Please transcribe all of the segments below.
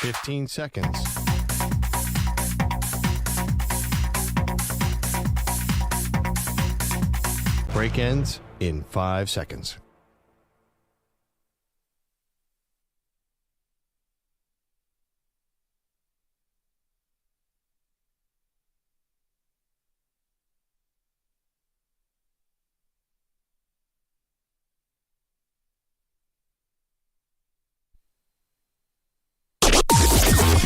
15 seconds. Break ends in 5 seconds.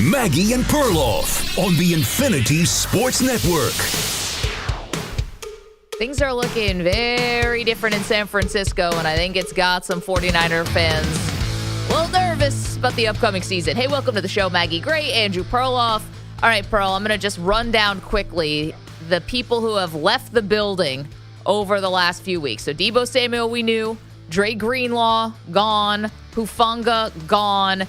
Maggie and Perloff on the Infinity Sports Network. Things are looking very different in San Francisco, and I think it's got some 49er fans a little nervous about the upcoming season. Hey, welcome to the show, Maggie Gray, Andrew Perloff. All right, Pearl, I'm going to just run down quickly the people who have left the building over the last few weeks. So Deebo Samuel, we knew. Dre Greenlaw, gone. Hufanga, gone.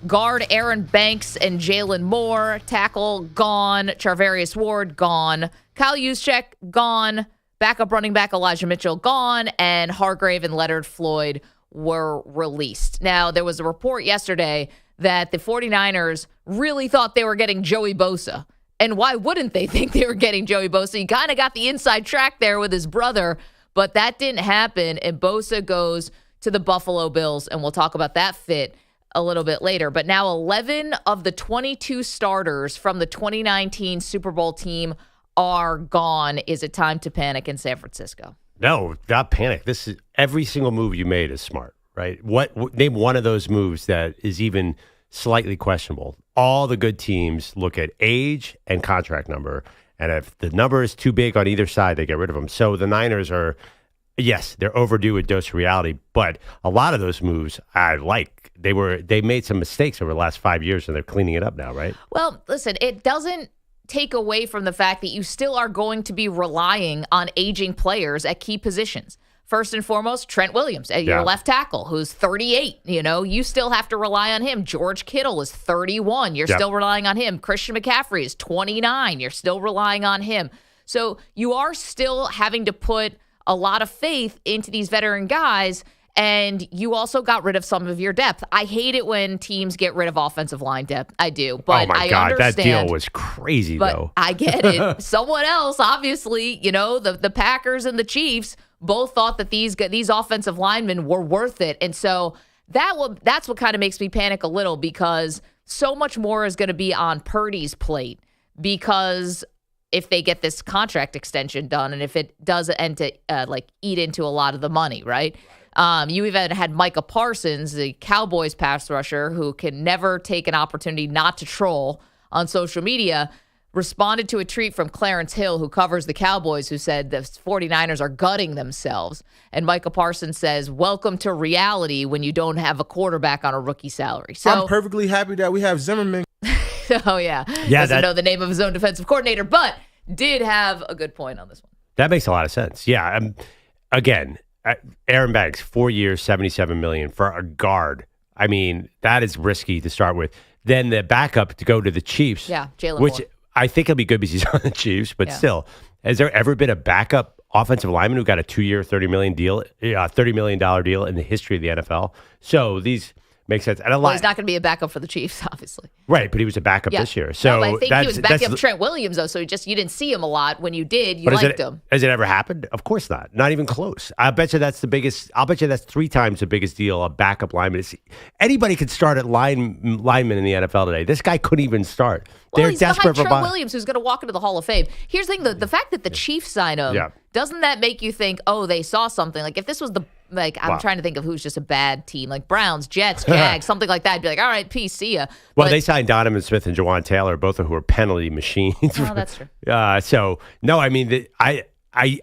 Guard Aaron Banks and Jalen Moore. Tackle, gone. Charvarius Ward, gone. Kyle Juszczyk, gone. Backup running back Elijah Mitchell, gone. And Hargrave and Leonard Floyd were released. Now, there was a report yesterday that the 49ers really thought they were getting Joey Bosa. And why wouldn't they think they were getting Joey Bosa? He kind of got the inside track there with his brother, but that didn't happen. And Bosa goes to the Buffalo Bills, and we'll talk about that fit a little bit later. But now 11 of the 22 starters from the 2019 Super Bowl team are gone. Is it time to panic in San Francisco? No, not panic. This is every single move you made is smart, right? Name one of those moves that is even slightly questionable. All the good teams look at age and contract number, and if the number is too big on either side, they get rid of them. So the Niners are, yes, they're overdue a dose of reality, but a lot of those moves I like. They made some mistakes over the last 5 years, and they're cleaning it up now, right? Well, listen, it doesn't take away from the fact that you still are going to be relying on aging players at key positions. First and foremost, Trent Williams, your left tackle, who's 38. You still have to rely on him. George Kittle is 31. You're still relying on him. Christian McCaffrey is 29. You're still relying on him. So you are still having to put a lot of faith into these veteran guys. And you also got rid of some of your depth. I hate it when teams get rid of offensive line depth. I do. But oh, my God. Understand, that deal was crazy, though. I get it. Someone else, obviously, the Packers and the Chiefs both thought that these offensive linemen were worth it. And so that's what kind of makes me panic a little, because so much more is going to be on Purdy's plate, because if they get this contract extension done and if it does end to eat into a lot of the money, right? You even had Micah Parsons, the Cowboys pass rusher, who can never take an opportunity not to troll on social media, responded to a tweet from Clarence Hill, who covers the Cowboys, who said the 49ers are gutting themselves. And Micah Parsons says, welcome to reality when you don't have a quarterback on a rookie salary. So I'm perfectly happy that we have Zimmerman. Oh, yeah. Doesn't know the name of his own defensive coordinator, but did have a good point on this one. That makes a lot of sense. Yeah. Again, Aaron Banks, 4 years, $77 million for a guard. I mean, that is risky to start with. Then the backup to go to the Chiefs. Yeah, Jalen which Moore. I think he'll be good because he's on the Chiefs, but still, has there ever been a backup offensive lineman who got a 2-year, $30 million deal in the history of the NFL? So these make sense. And he's not going to be a backup for the Chiefs, obviously. Right, but he was a backup this year. So I think he was backing up Trent Williams, though. So you didn't see him a lot. When you did, you liked him. Has it ever happened? Of course not. Not even close. I bet you that's the biggest. I'll bet you that's 3 times the biggest deal. A backup lineman. Anybody could start at lineman in the NFL today. This guy couldn't even start. Well, They're he's desperate behind for Trent Williams, who's going to walk into the Hall of Fame. Here's the thing: the fact that the Chiefs signed him, doesn't that make you think, oh, they saw something? Like if this was I'm trying to think of who's just a bad team, like Browns, Jets, Jags, something like that. I'd be like, all right, peace, see ya. Well, they signed Donovan Smith and Jawan Taylor, both of who are penalty machines. Oh, that's true. So, no, I mean, I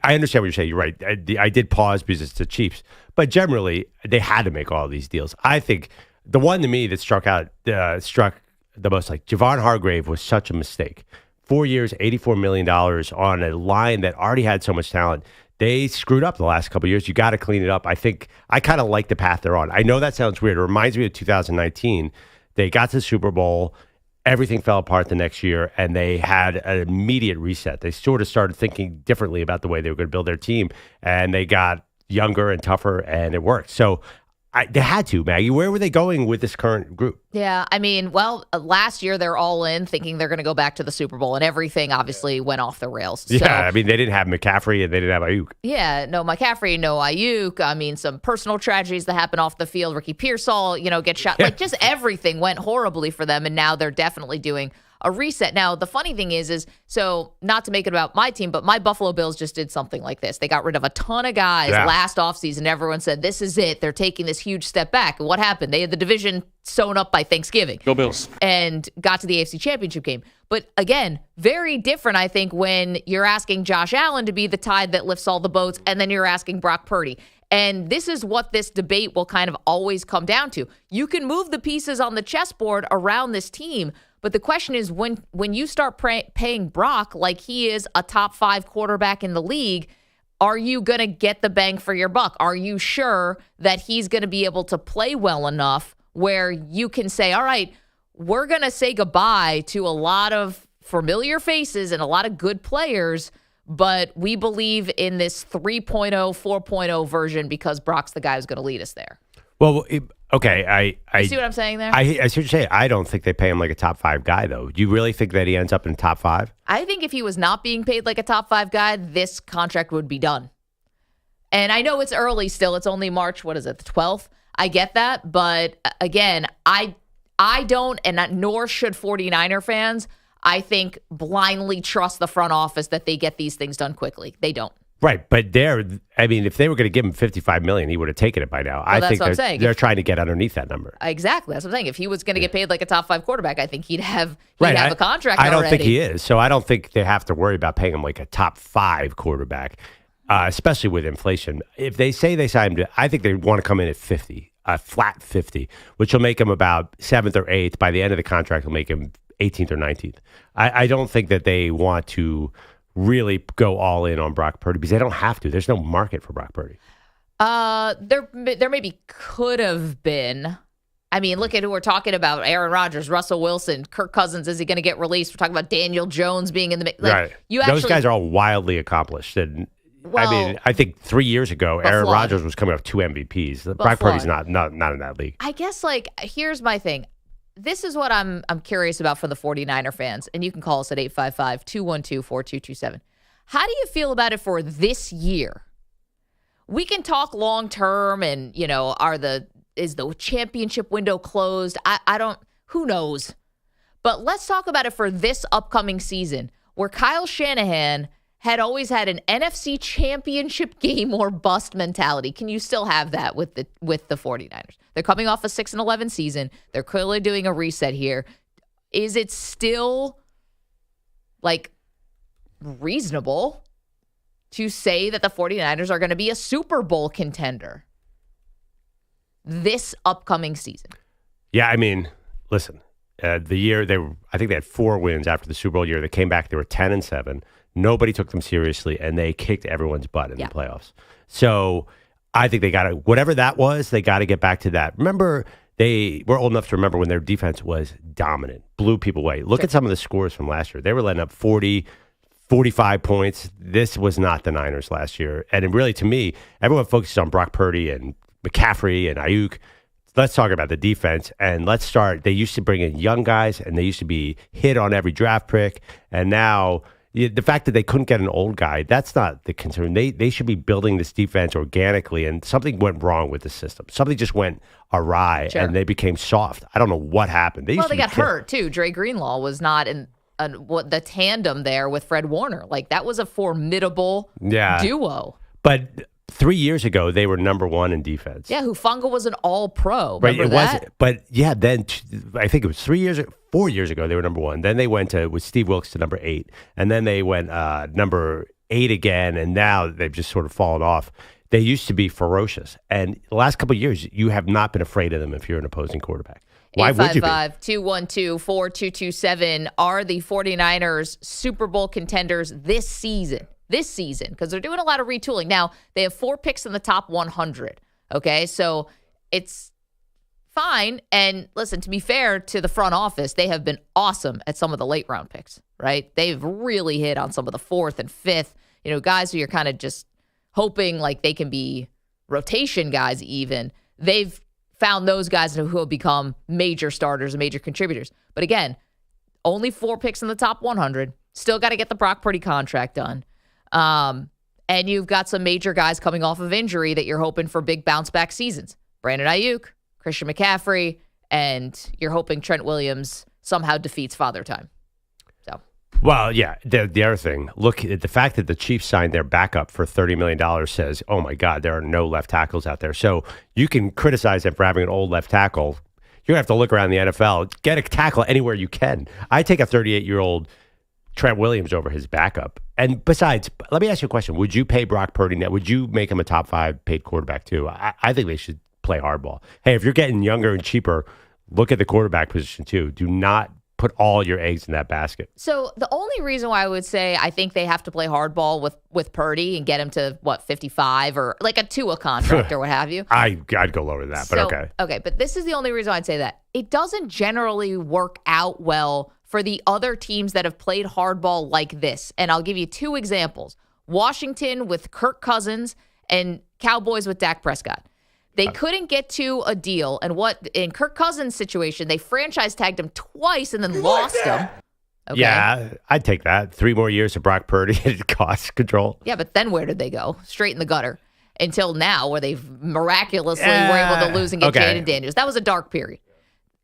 understand what you're saying. You're right. I did pause because it's the Chiefs. But generally, they had to make all these deals. I think the one to me that struck the most, like Javon Hargrave, was such a mistake. 4 years, $84 million on a line that already had so much talent. They screwed up the last couple of years. You got to clean it up. I think I kind of like the path they're on. I know that sounds weird. It reminds me of 2019. They got to the Super Bowl. Everything fell apart the next year, and they had an immediate reset. They sort of started thinking differently about the way they were going to build their team, and they got younger and tougher, and it worked. So They had to, Maggie. Where were they going with this current group? Yeah, I mean, last year they're all in thinking they're going to go back to the Super Bowl, and everything obviously went off the rails. Yeah, So, I mean, they didn't have McCaffrey and they didn't have Ayuk. yeah, no McCaffrey, no Ayuk. I mean, some personal tragedies that happened off the field. Ricky Pearsall, get shot. Yeah. Like, just everything went horribly for them, and now they're definitely doing a reset. Now, the funny thing is so not to make it about my team, but my Buffalo Bills just did something like this. They got rid of a ton of guys last offseason. Everyone said, this is it. They're taking this huge step back. And what happened? They had the division sewn up by Thanksgiving. Go Bills. And got to the AFC Championship game. But again, very different, I think, when you're asking Josh Allen to be the tide that lifts all the boats, and then you're asking Brock Purdy. And this is what this debate will kind of always come down to. You can move the pieces on the chessboard around this team, but the question is when you start paying Brock like he is a top 5 quarterback in the league, are you going to get the bang for your buck? Are you sure that he's going to be able to play well enough where you can say, all right, we're going to say goodbye to a lot of familiar faces and a lot of good players, but we believe in this 3.0, 4.0 version because Brock's the guy who's going to lead us there. Well, okay, You see what I'm saying there? I see what you're saying. I don't think they pay him like a top 5 guy, though. Do you really think that he ends up in top 5? I think if he was not being paid like a top 5 guy, this contract would be done. And I know it's early still. It's only March, the 12th? I get that. But again, I don't, and nor should 49er fans, I think, blindly trust the front office that they get these things done quickly. They don't. Right, but if they were going to give him $55 million, he would have taken it by now. I that's think what I'm saying. they're trying to get underneath that number. Exactly. That's what I'm saying. If he was going to get paid like a top 5 quarterback, I think he'd have a contract I don't already. think he is. So I don't think they have to worry about paying him like a top 5 quarterback, especially with inflation. If they say they sign him, I think they want to come in at 50, a flat 50, which will make him about 7th or 8th. By the end of the contract, will make him 18th or 19th. I don't think that they want to really go all in on Brock Purdy because they don't have to. There's no market for Brock Purdy. There maybe could have been. I mean, look at who we're talking about: Aaron Rodgers, Russell Wilson, Kirk Cousins. Is he going to get released? We're talking about Daniel Jones being in the mix. Right. Those guys are all wildly accomplished. And I think 3 years ago, Aaron Rodgers was coming off 2 MVPs. Brock Purdy's not in that league. I guess, here's my thing. This is what I'm curious about for the 49er fans, and you can call us at 855-212-4227. How do you feel about it for this year? We can talk long term and, is the championship window closed? I don't, who knows? But let's talk about it for this upcoming season where Kyle Shanahan had always had an NFC championship game or bust mentality. Can you still have that with the 49ers? They're coming off a 6-11 season. They're clearly doing a reset here. Is it still reasonable to say that the 49ers are going to be a Super Bowl contender this upcoming season? Yeah, I mean, listen, the year I think they had 4 wins after the Super Bowl year. They came back, they were 10-7. Nobody took them seriously, and they kicked everyone's butt in the playoffs. So I think they got to, whatever that was, they got to get back to that. Remember, they were old enough to remember when their defense was dominant, blew people away. Look at some of the scores from last year. They were letting up 40, 45 points. This was not the Niners last year. And really, to me, everyone focuses on Brock Purdy and McCaffrey and Ayuk. Let's talk about the defense, and let's start. They used to bring in young guys, and they used to be hit on every draft pick, and now the fact that they couldn't get an old guy, that's not the concern. They should be building this defense organically, and something went wrong with the system. Something just went awry, and they became soft. I don't know what happened. They got hurt, too. Dre Greenlaw was not in the tandem there with Fred Warner. That was a formidable duo. But 3 years ago, they were number 1 in defense. Yeah, Hufanga was an all-pro. Right, Remember that? But then I think it was 4 years ago, they were number 1. Then they went with Steve Wilkes to number 8. And then they went number 8 again, and now they've just sort of fallen off. They used to be ferocious. And the last couple of years, you have not been afraid of them if you're an opposing quarterback. Why would you be? 855-212-4227. Are the 49ers Super Bowl contenders this season? Because they're doing a lot of retooling. Now, they have 4 picks in the top 100. Okay, so it's fine. And listen, to be fair to the front office, they have been awesome at some of the late round picks, right? They've really hit on some of the 4th and 5th, guys who you're kind of just hoping they can be rotation guys even. They've found those guys who have become major starters and major contributors. But again, only 4 picks in the top 100. Still got to get the Brock Purdy contract done. And you've got some major guys coming off of injury that you're hoping for big bounce back seasons. Brandon Ayuk, Christian McCaffrey, and you're hoping Trent Williams somehow defeats Father Time. So, well, yeah. The other thing, look at the fact that the Chiefs signed their backup for $30 million says, oh my God, there are no left tackles out there. So you can criticize them for having an old left tackle. You're going to have to look around the NFL. Get a tackle anywhere you can. I take a 38-year-old Trent Williams over his backup. And besides, let me ask you a question. Would you pay Brock Purdy now? Would you make him a top 5 paid quarterback too? I think they should play hardball. Hey, if you're getting younger and cheaper, look at the quarterback position too. Do not put all your eggs in that basket. So the only reason why I would say I think they have to play hardball with Purdy and get him to, 55 or like a Tua contract or what have you. I'd go lower than that, but okay. Okay, but this is the only reason I'd say that. It doesn't generally work out well for the other teams that have played hardball like this. And I'll give you 2 examples. Washington with Kirk Cousins and Cowboys with Dak Prescott. They couldn't get to a deal. And in Kirk Cousins' situation, they franchise tagged him twice and then lost him. Okay. Yeah, I'd take that. 3 more years of Brock Purdy and cost control. Yeah, but then where did they go? Straight in the gutter. Until now, where they've miraculously were able to lose and get Jaden Daniels. That was a dark period.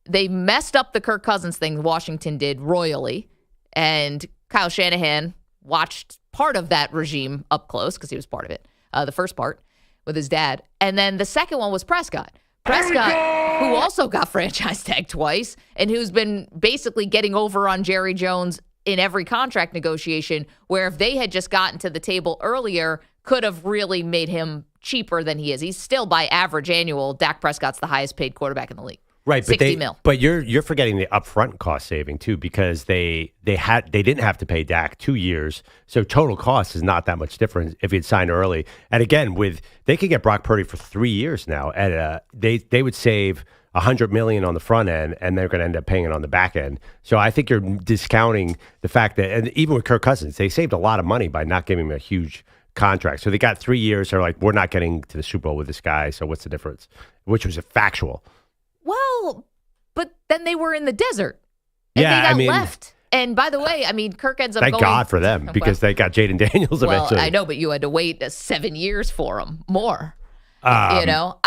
They messed up the Kirk Cousins thing, Washington did, royally. And Kyle Shanahan watched part of that regime up close because he was part of it, the first part with his dad. And then the second one was Prescott. Prescott, who also got franchise tagged twice and who's been basically getting over on Jerry Jones in every contract negotiation, where if they had just gotten to the table earlier, could have really made him cheaper than he is. He's still, by average annual, Dak Prescott's the highest paid quarterback in the league. Right, but 60 mil. But you're forgetting the upfront cost saving too, because they didn't have to pay Dak 2 years, so total cost is not that much different if he'd signed early. And again, they could get Brock Purdy for 3 years now, and they would save $100 million on the front end, and they're going to end up paying it on the back end. So I think you're discounting the fact that, and even with Kirk Cousins, they saved a lot of money by not giving him a huge contract. So they got 3 years. They're like, we're not getting to the Super Bowl with this guy, so what's the difference? Which was a factual. Well, but then they were in the desert. And they got left. And by the way, Kirk ends up thank going. God for them, because they got Jaden Daniels eventually. Well, I know, but you had to wait 7 years for him more. But I don't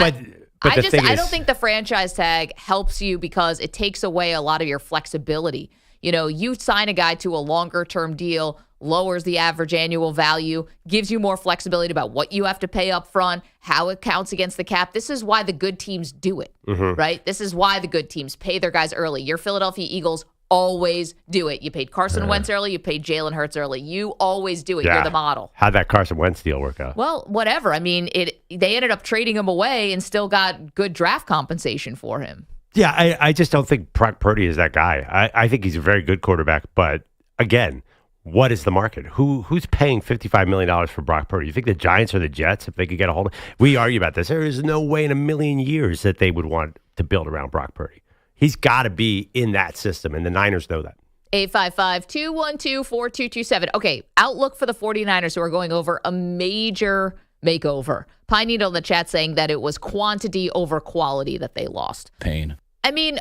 is, think the franchise tag helps you because it takes away a lot of your flexibility. You sign a guy to a longer term deal, lowers the average annual value, gives you more flexibility about what you have to pay up front, how it counts against the cap. This is why the good teams do it, right? This is why the good teams pay their guys early. Your Philadelphia Eagles always do it. You paid Carson Wentz early. You paid Jalen Hurts early. You always do it. Yeah. You're the model. How'd that Carson Wentz deal work out? Well, whatever. They ended up trading him away and still got good draft compensation for him. Yeah, I just don't think Brock Purdy is that guy. I think he's a very good quarterback, but again, what is the market? Who's paying $55 million for Brock Purdy? You think the Giants or the Jets, if they could get a hold of him? We argue about this. There is no way in a million years that they would want to build around Brock Purdy. He's got to be in that system, and the Niners know that. 855-212-4227. Okay, outlook for the 49ers, who are going over a major makeover. Pine Needle in the chat saying that it was quantity over quality that they lost. Pain.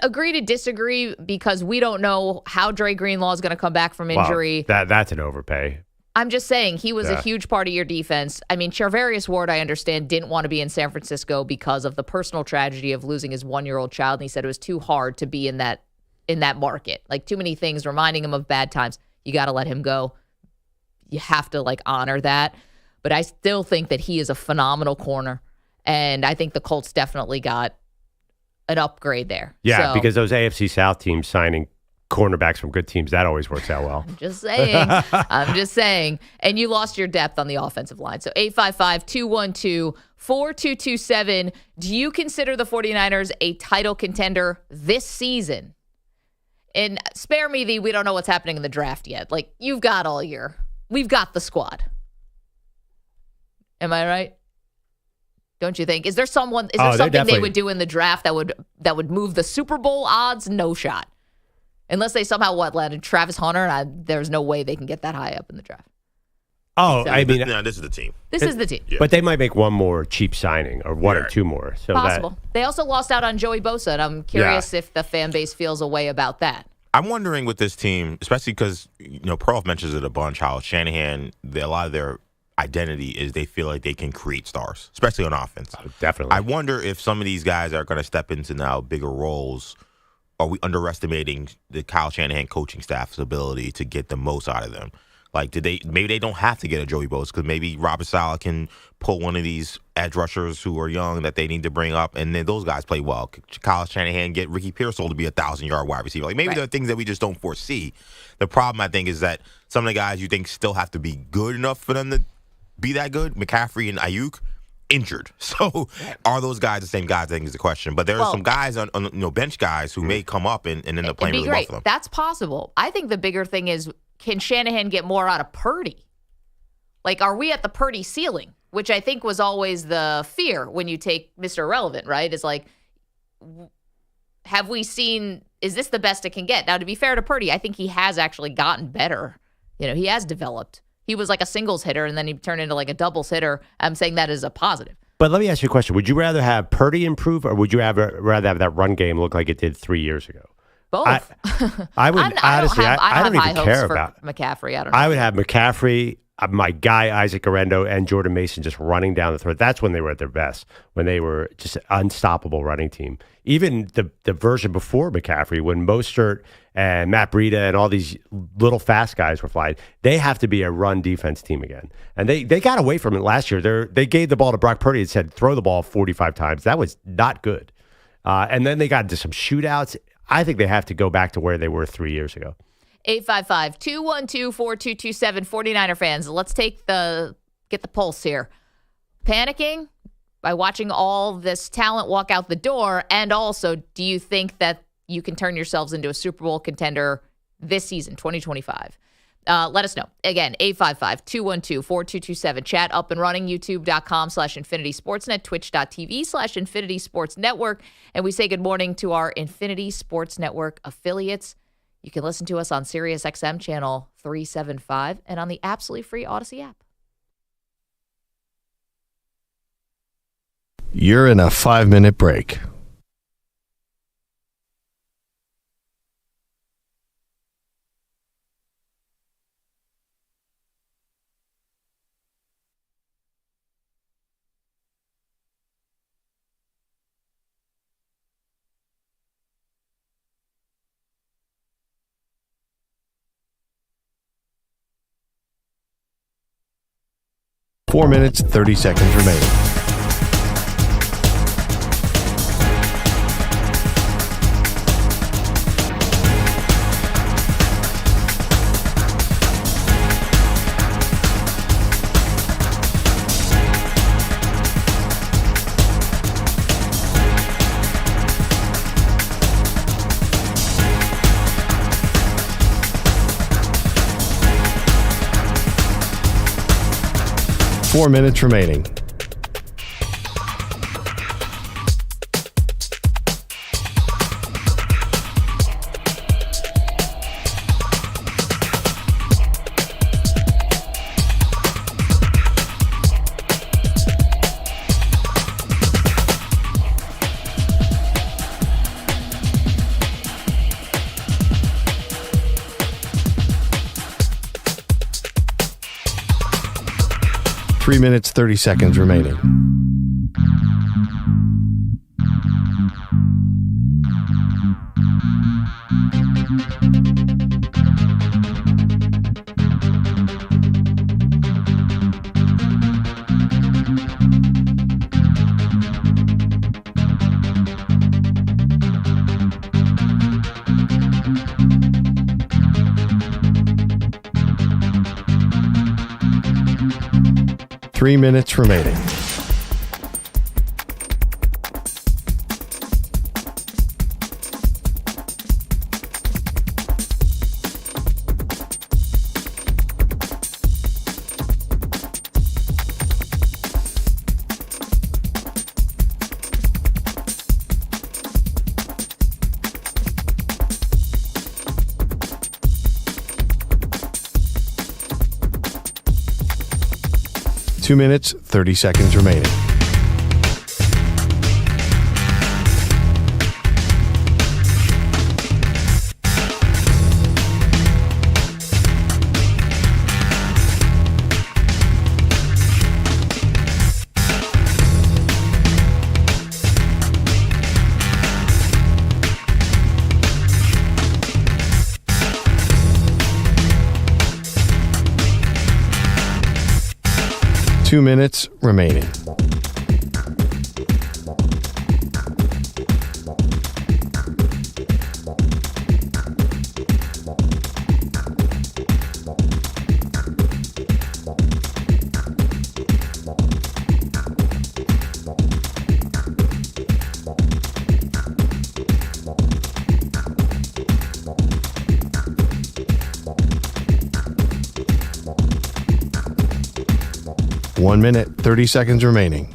Agree to disagree, because we don't know how Dre Greenlaw is going to come back from injury. Well, that's an overpay. I'm just saying he was a huge part of your defense. Charvarius Ward, I understand, didn't want to be in San Francisco because of the personal tragedy of losing his 1-year-old child. And he said it was too hard to be in that market. Like, too many things reminding him of bad times. You got to let him go. You have to honor that. But I still think that he is a phenomenal corner. And I think the Colts definitely got an upgrade there. Yeah, because those AFC South teams signing cornerbacks from good teams, that always works out well. I'm just saying. And you lost your depth on the offensive line. So 855-212-4227. Do you consider the 49ers a title contender this season? And spare me we don't know what's happening in the draft yet. You've got all year. We've got the squad. Am I right? Don't you think? Is there something they would do in the draft that would move the Super Bowl odds? No shot. Unless they somehow landed Travis Hunter, and there's no way they can get that high up in the draft. Oh, So- I mean, No, this is the team. This is the team. Yeah. but they might make one more cheap signing or one or two more. So Possible. They also lost out on Joey Bosa, and I'm curious Yeah. if the fan base feels a way about that. I'm wondering with this team, especially because, Perloff mentions it a bunch, how Shanahan, a lot of their identity is they feel like they can create stars, especially on offense. definitely. I wonder if some of these guys are going to step into now bigger roles. Are we underestimating the Kyle Shanahan coaching staff's ability to get the most out of them? Like, maybe they don't have to get a Joey Bosa because maybe Robert Saleh can pull one of these edge rushers who are young that they need to bring up, and then those guys play well. Kyle Shanahan get Ricky Pearsall to be a 1,000-yard wide receiver. Like, maybe there are things that we just don't foresee. The problem, I think, is that some of the guys you think still have to be good enough for them to be that good, McCaffrey and Ayuk, injured. So are those guys the same guys? I think is the question. But there are some guys on bench guys who may come up and end up playing really well for them. That's possible. I think the bigger thing is, can Shanahan get more out of Purdy? Like, are we at the Purdy ceiling? Which I think was always the fear when you take Mr. Irrelevant, right? It's like, have we seen, is this the best it can get? Now, to be fair to Purdy, I think he has actually gotten better. He has developed. He was like a singles hitter, and then he turned into like a doubles hitter. I'm saying that as a positive. But let me ask you a question. Would you rather have Purdy improve, or would you rather have that run game look like it did 3 years ago? Both. I would honestly. I don't even care about McCaffrey. I don't know. I would have McCaffrey, my guy Isaac Orendo, and Jordan Mason just running down the throat. That's when they were at their best, when they were just an unstoppable running team. Even the version before McCaffrey, when Mostert and Matt Breida and all these little fast guys were flying, they have to be a run defense team again. And they got away from it last year. They gave the ball to Brock Purdy and said, throw the ball 45 times. That was not good. And then they got into some shootouts. I think they have to go back to where they were 3 years ago. 855-212-4227 49er fans. Let's get the pulse here. Panicking by watching all this talent walk out the door, and also, do you think that you can turn yourselves into a Super Bowl contender this season, 2025? Let us know. Again, 855-212-4227. Chat up and running, youtube.com/Infinity Sportsnet, twitch.tv/Infinity Sports Network. And we say good morning to our Infinity Sports Network affiliates. You can listen to us on Sirius XM channel 375 and on the absolutely free Odyssey app. You're in a 5-minute break. Four minutes, 30 seconds remaining. Four minutes remaining. Three minutes, 30 seconds remaining. Three minutes remaining. 2 minutes, 30 seconds remaining. Two minutes remaining. One minute, 30 seconds remaining.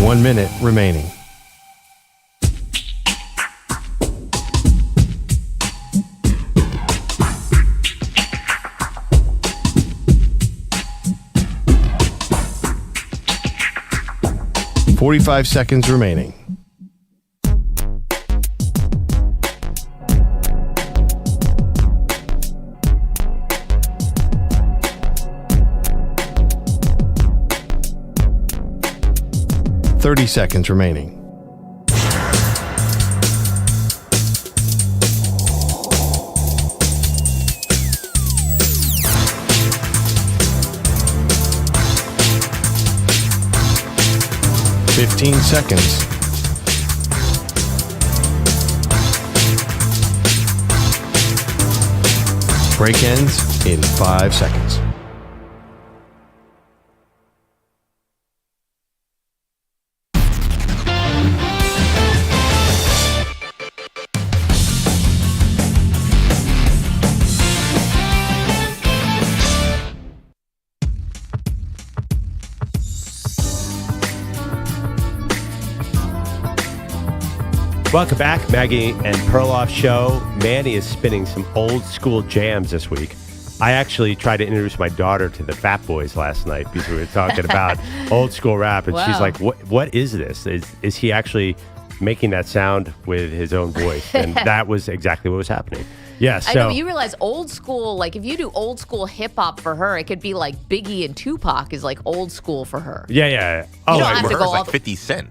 One minute remaining. .45 seconds remaining. .30 seconds remaining. .15 seconds. Break ends in 5 seconds. Welcome back, Maggie and Perloff Show. Manny is spinning some old school jams this week. I actually tried to introduce my daughter to the Fat Boys last night because we were talking about old school rap, and she's like, "What is this? Is he actually making that sound with his own voice?" And that was exactly what was happening. Yeah, so I know, you realize old school, like if you do old school hip hop for her, it could be like Biggie and Tupac is like old school for her. Yeah. You don't like have for to her, go it's like all 50 Cent.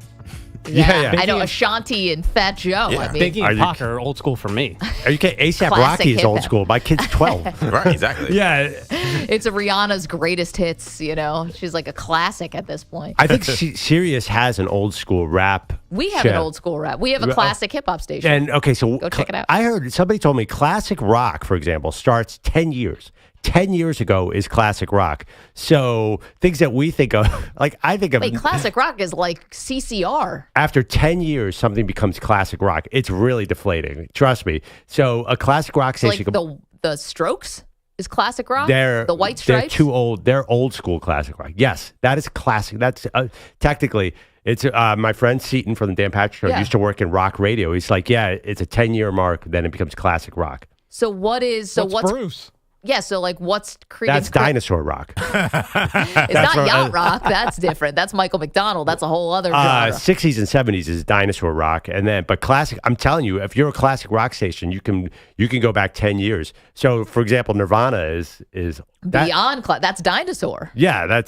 Yeah. I know, Ashanti and Fat Joe. Yeah. I mean, Biggie and Pac are old school for me. Are you kidding? A$AP Classic Rocky is old hip-hop. school. My kid's 12. Right, exactly. Yeah. it's a Rihanna's greatest hits, you know. She's like a classic at this point. I think Sirius has an old school rap. We have show. an old school rap. We have a classic hip hop station. And okay, so Go check it out. I heard somebody told me classic rock, for example, starts 10 years. 10 years ago is classic rock. So things that we think of, like I think of. Wait, classic rock is like CCR. After 10 years, something becomes classic rock. It's really deflating. Trust me. So a classic rock So station. like the Strokes is classic rock? They're the White Stripes? They're too old. They're old school classic rock. Yes, that is classic. That's technically. It's my friend Seaton from the Dan Patrick Show used to work in rock radio. He's like, yeah, it's a 10-year mark, then it becomes classic rock. So what's Bruce? Yeah, so like what's Creed? That's dinosaur rock. It's not yacht rock. That's different. That's Michael McDonald. That's a whole other genre. 60s and 70s is dinosaur rock, and then but classic. I'm telling you, if you're a classic rock station, you can go back 10 years. So, for example, Nirvana is Beyond that's dinosaur. Yeah,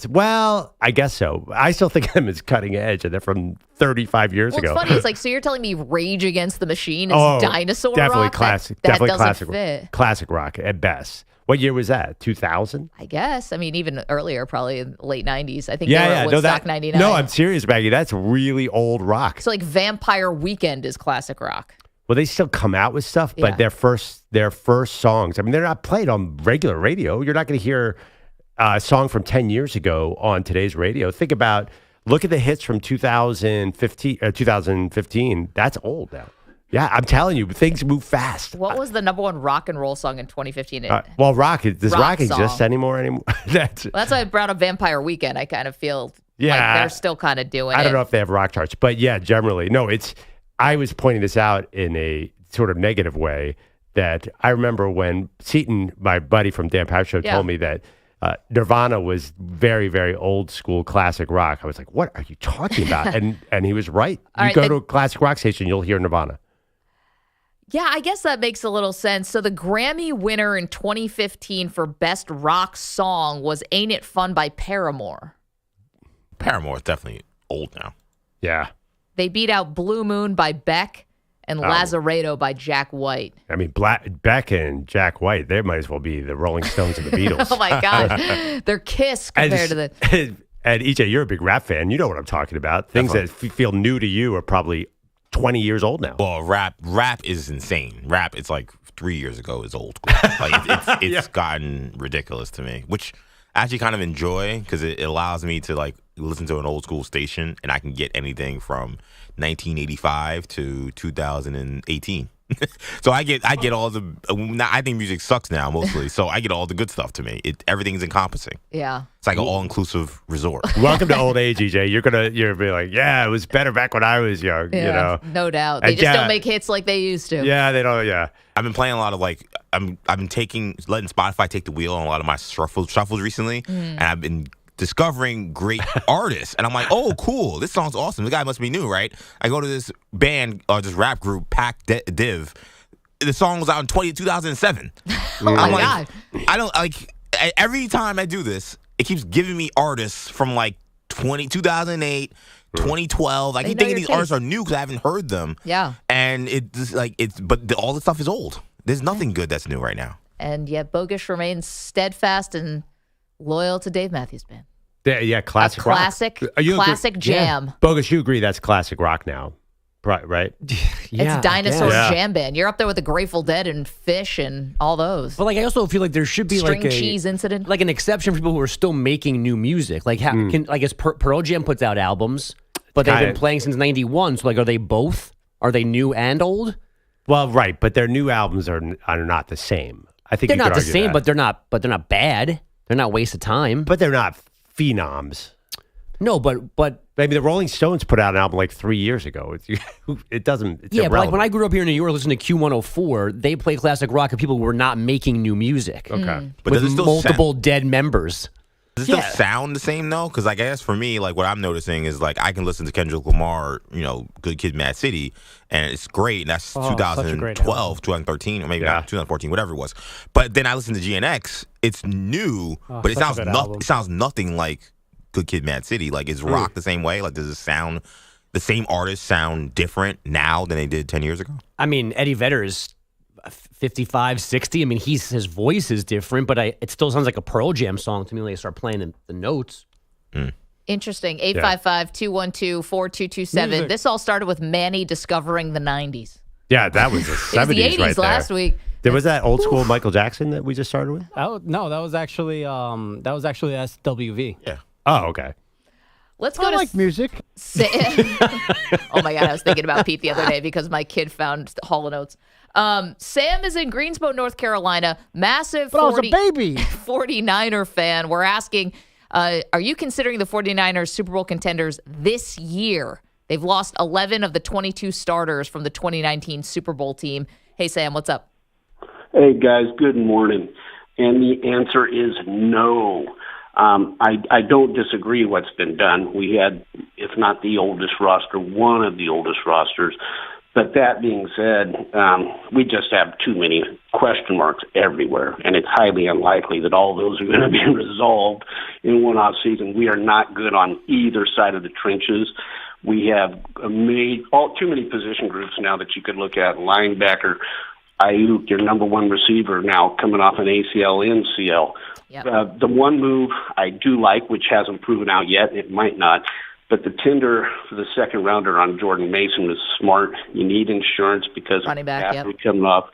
I guess so. I still think of them as cutting edge, and they're from 35 years ago. It's funny. It's like, so you're telling me Rage Against the Machine is dinosaur definitely rock? classic. That Definitely doesn't classic. fit. Classic rock at best. What year was that? 2000? I guess. I mean, even earlier, probably in the late 90s. I think they were at Woodstock 99. No, I'm serious, Maggie. That's really old rock. So like Vampire Weekend is classic rock. Well, they still come out with stuff, but their first songs, I mean, they're not played on regular radio. You're not going to hear a song from 10 years ago on today's radio. Think about Look at the hits from 2015. That's old now. Yeah, I'm telling you, things move fast. What was the number one rock and roll song in 2015? Well, rock Rock exist song. anymore? That's I don't know if they have rock charts, but yeah, generally. No, I was pointing this out in a sort of negative way that I remember when Seaton, my buddy from Dan Patrick Show, told me that Nirvana was very, very old school classic rock. I was like, what are you talking about? and he was right. Go to a classic rock station, you'll hear Nirvana. Yeah, I guess that makes a little sense. So the Grammy winner in 2015 for Best Rock Song was Ain't It Fun by Paramore. Paramore is definitely old now. Yeah. They beat out Blue Moon by Beck and Lazaretto by Jack White. I mean, Beck and Jack White, they might as well be the Rolling Stones and the Beatles. Oh, my God. They're Kiss compared to the... And EJ, you're a big rap fan. You know what I'm talking about. Things that feel new to you are probably 20 years old now. Well, rap is insane. Rap, it's like 3 years ago is old school. Like it's gotten ridiculous to me, which I actually kind of enjoy because it allows me to like listen to an old school station and I can get anything from 1985 to 2018. So I get all the. I think music sucks now mostly, so I get all the good stuff to me. Everything's encompassing. Yeah, it's like an all-inclusive resort. Welcome to old age, EJ. You're be like, yeah, it was better back when I was young. Yeah, you know, no doubt. They just don't make hits like they used to. Yeah, they don't. Yeah, I've been playing a lot of like I've been letting Spotify take the wheel on a lot of my shuffles recently, and I've been discovering great artists, and I'm like, oh, cool, this song's awesome. The guy must be new, right? I go to this band or this rap group, Pac Div. The song was out in 2007. Oh my God! I don't like. Every time I do this, it keeps giving me artists from like 2008, 2012. I keep thinking these artists are new because I haven't heard them. Yeah, and but all the stuff is old. There's nothing good that's new right now. And yet Bogusch remains steadfast and loyal to Dave Matthews Band. Yeah, classic rock. Classic jam. Yeah. Bogusch, you agree that's classic rock now, right? Yeah, it's dinosaur jam band. You're up there with the Grateful Dead and Fish and all those. But like, I also feel like there should be String Cheese Incident, like an exception for people who are still making new music. Like, I guess Pearl Jam puts out albums, but they've been playing since '91. So like, are they both? Are they new and old? Well, right, but their new albums are not the same. I think they're you could not the argue same, that. but they're not bad. They're not waste of time. But they're not phenoms. No, but maybe the Rolling Stones put out an album like 3 years ago. It doesn't. It's but like when I grew up here in New York, listening to Q104, they play classic rock, and people were not making new music. Okay, but with multiple dead members. Does it still sound the same though? Because like I guess for me, like what I'm noticing is like I can listen to Kendrick Lamar, Good Kid, Mad City, and it's great. And that's 2012, 2013, or maybe not 2014, whatever it was. But then I listen to GNX. It's new, but it sounds nothing like Good Kid, Mad City. Like is rock the same way? Like does it sound the same? Artists sound different now than they did 10 years ago? I mean, Eddie Vedder is 55, 60. I mean, his voice is different, but it still sounds like a Pearl Jam song to me when they start playing the notes. Interesting. 855-212-4227. This all started with Manny discovering the 90s. Yeah, that was the 70s. It was the 80s right last there. week. There was that old school Michael Jackson that we just started with? No, that was actually SWV. Yeah. Oh, okay. Let's go to like music. Oh my God, I was thinking about Pete the other day because my kid found Hall & Oates. Sam is in Greensboro, North Carolina. Massive 49er fan. We're asking, are you considering the 49ers Super Bowl contenders this year? They've lost 11 of the 22 starters from the 2019 Super Bowl team. Hey, Sam, what's up? Hey, guys, good morning. And the answer is no. I don't disagree what's been done. We had, if not the oldest roster, one of the oldest rosters. But that being said, we just have too many question marks everywhere, and it's highly unlikely that all those are going to be resolved in one off season. We are not good on either side of the trenches. We have made too many position groups now that you could look at. Linebacker, Ayuk, your number one receiver now coming off an ACL, MCL. Yep. The one move I do like, which hasn't proven out yet, it might not, But the tender for the second rounder on Jordan Mason was smart. You need insurance because running back, after coming off.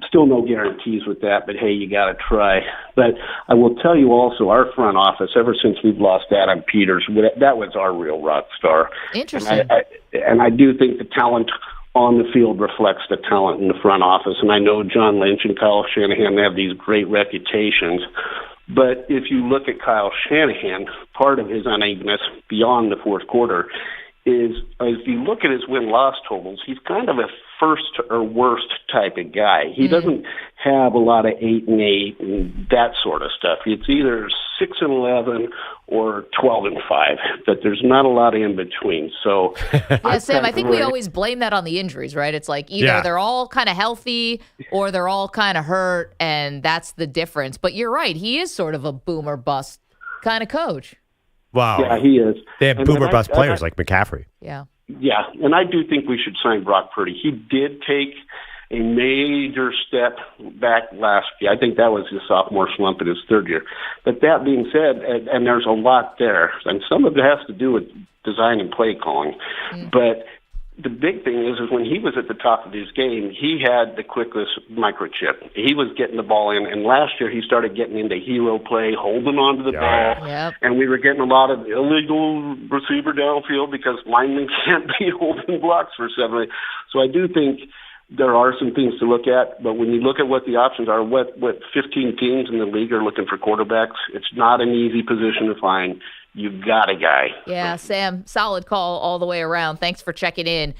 Still no guarantees with that, but hey, you got to try. But I will tell you also, our front office, ever since we've lost Adam Peters, that was our real rock star. Interesting. And I do think the talent on the field reflects the talent in the front office. And I know John Lynch and Kyle Shanahan have these great reputations. But if you look at Kyle Shanahan, part of his unevenness beyond the fourth quarter is, if you look at his win-loss totals, he's kind of a first or worst type of guy. He doesn't have a lot of 8-8 and that sort of stuff. It's either 6-11 or 12-5, but there's not a lot in between. So, yeah, Sam, I think we always blame that on the injuries, right? It's like either they're all kind of healthy or they're all kind of hurt, and that's the difference. But you're right. He is sort of a boomer bust kind of coach. Wow. Yeah, he is. They have boomer bust players like McCaffrey. Yeah. Yeah, and I do think we should sign Brock Purdy. He did take a major step back last year. I think that was his sophomore slump in his third year. But that being said, and there's a lot there, and some of it has to do with design and play calling. But the big thing is when he was at the top of his game, he had the quickest microchip. He was getting the ball in, and last year he started getting into hero play, holding on to the ball, and we were getting a lot of illegal receiver downfield because linemen can't be holding blocks for 7 days. So I do think there are some things to look at, but when you look at what the options are, what 15 teams in the league are looking for quarterbacks, it's not an easy position to find. You got a guy. Yeah, Sam, solid call all the way around. Thanks for checking in.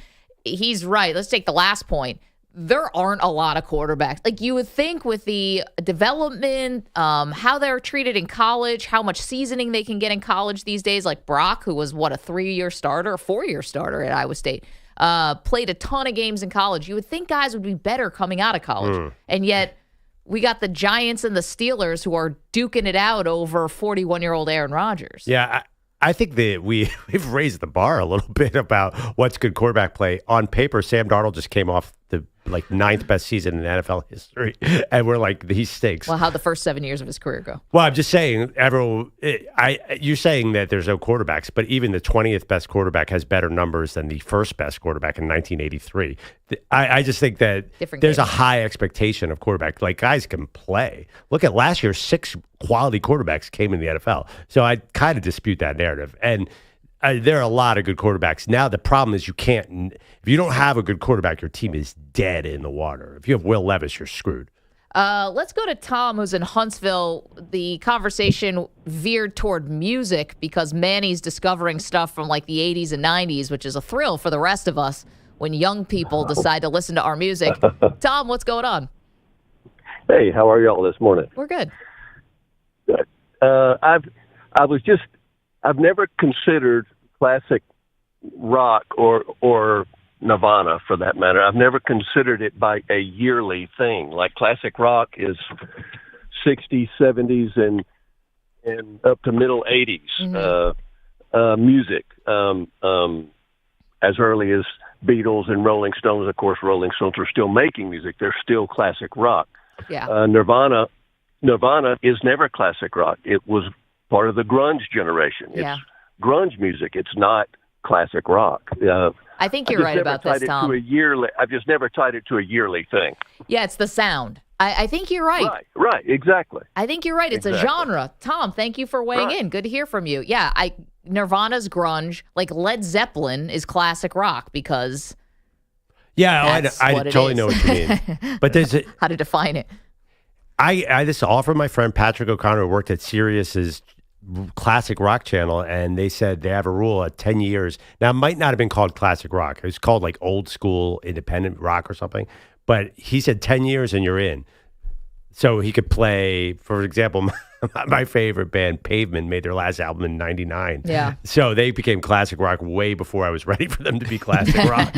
He's right. Let's take the last point. There aren't a lot of quarterbacks. Like you would think with the development, how they're treated in college, how much seasoning they can get in college these days. Like Brock, who was, a 3-year starter, a 4-year starter at Iowa State, played a ton of games in college. You would think guys would be better coming out of college. And yet we got the Giants and the Steelers who are duking it out over 41-year-old Aaron Rodgers. Yeah, I think that we've raised the bar a little bit about what's good quarterback play. On paper, Sam Darnold just came off the 9th best season in NFL history, and we're like, he stinks. Well, how'd the first 7 years of his career go? Well, I'm just saying, you're saying that there's no quarterbacks, but even the 20th best quarterback has better numbers than the first best quarterback in 1983. I just think that there's a high expectation of quarterback. Like, guys can play. Look at last year, 6 quality quarterbacks came in the NFL. So I kind of dispute that narrative. And there are a lot of good quarterbacks. Now, the problem is if you don't have a good quarterback, your team is dead in the water. If you have Will Levis, you're screwed. Let's go to Tom, who's in Huntsville. The conversation veered toward music because Manny's discovering stuff from like the 80s and 90s, which is a thrill for the rest of us when young people decide to listen to our music. Tom, what's going on? Hey, how are y'all this morning? We're good. Good. I've never considered classic rock or Nirvana, for that matter. I've never considered it by a yearly thing. Like classic rock is 60s, 70s, and up to middle 80s music. As early as Beatles and Rolling Stones. Of course, Rolling Stones are still making music. They're still classic rock. Yeah. Nirvana is never classic rock. It was part of the grunge generation. It's grunge music. It's not classic rock. I think you're right about this, Tom. I've just never tied it to a yearly thing. Yeah, it's the sound. I think you're right. Right, exactly. I think you're right. It's a genre. Tom, thank you for weighing in. Good to hear from you. Yeah, Nirvana's grunge. Like Led Zeppelin is classic rock because I totally know what you mean. But there's how to define it. I just offered my friend Patrick O'Connor, who worked at Sirius's classic rock channel, and they said they have a rule at 10 years. Now, it might not have been called classic rock. It was called like old school independent rock or something. But he said 10 years and you're in. So he could play, for example, my favorite band, Pavement, made their last album in 99. Yeah. So they became classic rock way before I was ready for them to be classic rock.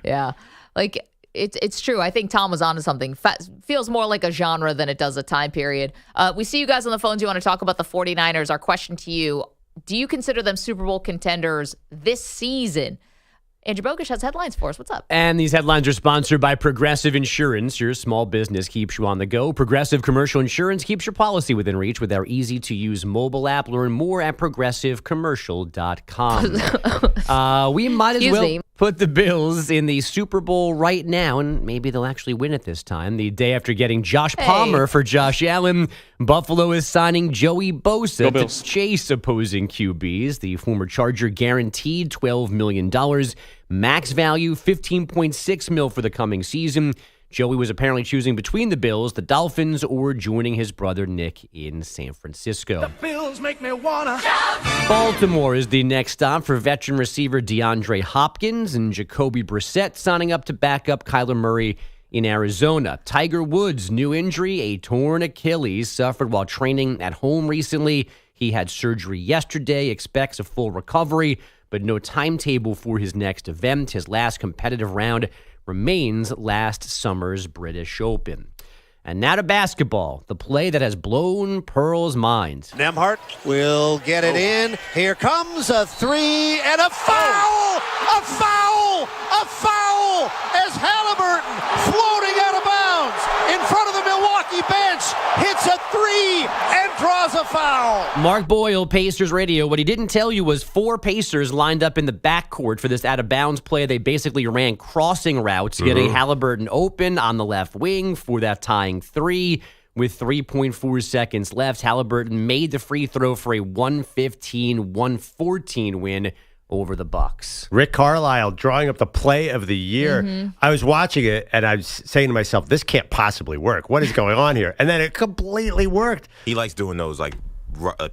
Yeah. Like, it's true. I think Tom was onto something. Feels more like a genre than it does a time period. We see you guys on the phones. You want to talk about the 49ers. Our question to you, do you consider them Super Bowl contenders this season? Andrew Bogusch has headlines for us. What's up? And these headlines are sponsored by Progressive Insurance. Your small business keeps you on the go. Progressive Commercial Insurance keeps your policy within reach with our easy-to-use mobile app. Learn more at progressivecommercial.com. We might as well put the Bills in the Super Bowl right now, and maybe they'll actually win it this time. The day after getting Josh Palmer for Josh Allen, Buffalo is signing Joey Bosa to chase opposing QBs. The former Charger guaranteed $12 million. Max value, $15.6 million for the coming season. Joey was apparently choosing between the Bills, the Dolphins, or joining his brother Nick in San Francisco. The Bills make me wanna. Baltimore is the next stop for veteran receiver DeAndre Hopkins, and Jacoby Brissett signing up to back up Kyler Murray in Arizona. Tiger Woods' new injury, a torn Achilles, suffered while training at home recently. He had surgery yesterday, expects a full recovery, but no timetable for his next event. His last competitive round remains last summer's British Open. And now to basketball, the play that has blown Pearl's mind. Nembhard will get it in. Here comes a three and a foul! A foul! A foul! As Halliburton, floating out of bounds in front of the Milwaukee bench, hits a three and draws a foul. Mark Boyle, Pacers Radio. What he didn't tell you was 4 Pacers lined up in the backcourt for this out-of-bounds play. They basically ran crossing routes, getting Halliburton open on the left wing for that tying three. With 3.4 seconds left, Halliburton made the free throw for a 115-114 win over the Bucks. Rick Carlisle drawing up the play of the year. I was watching it, and I was saying to myself, this can't possibly work. What is going on here? And then it completely worked. He likes doing those like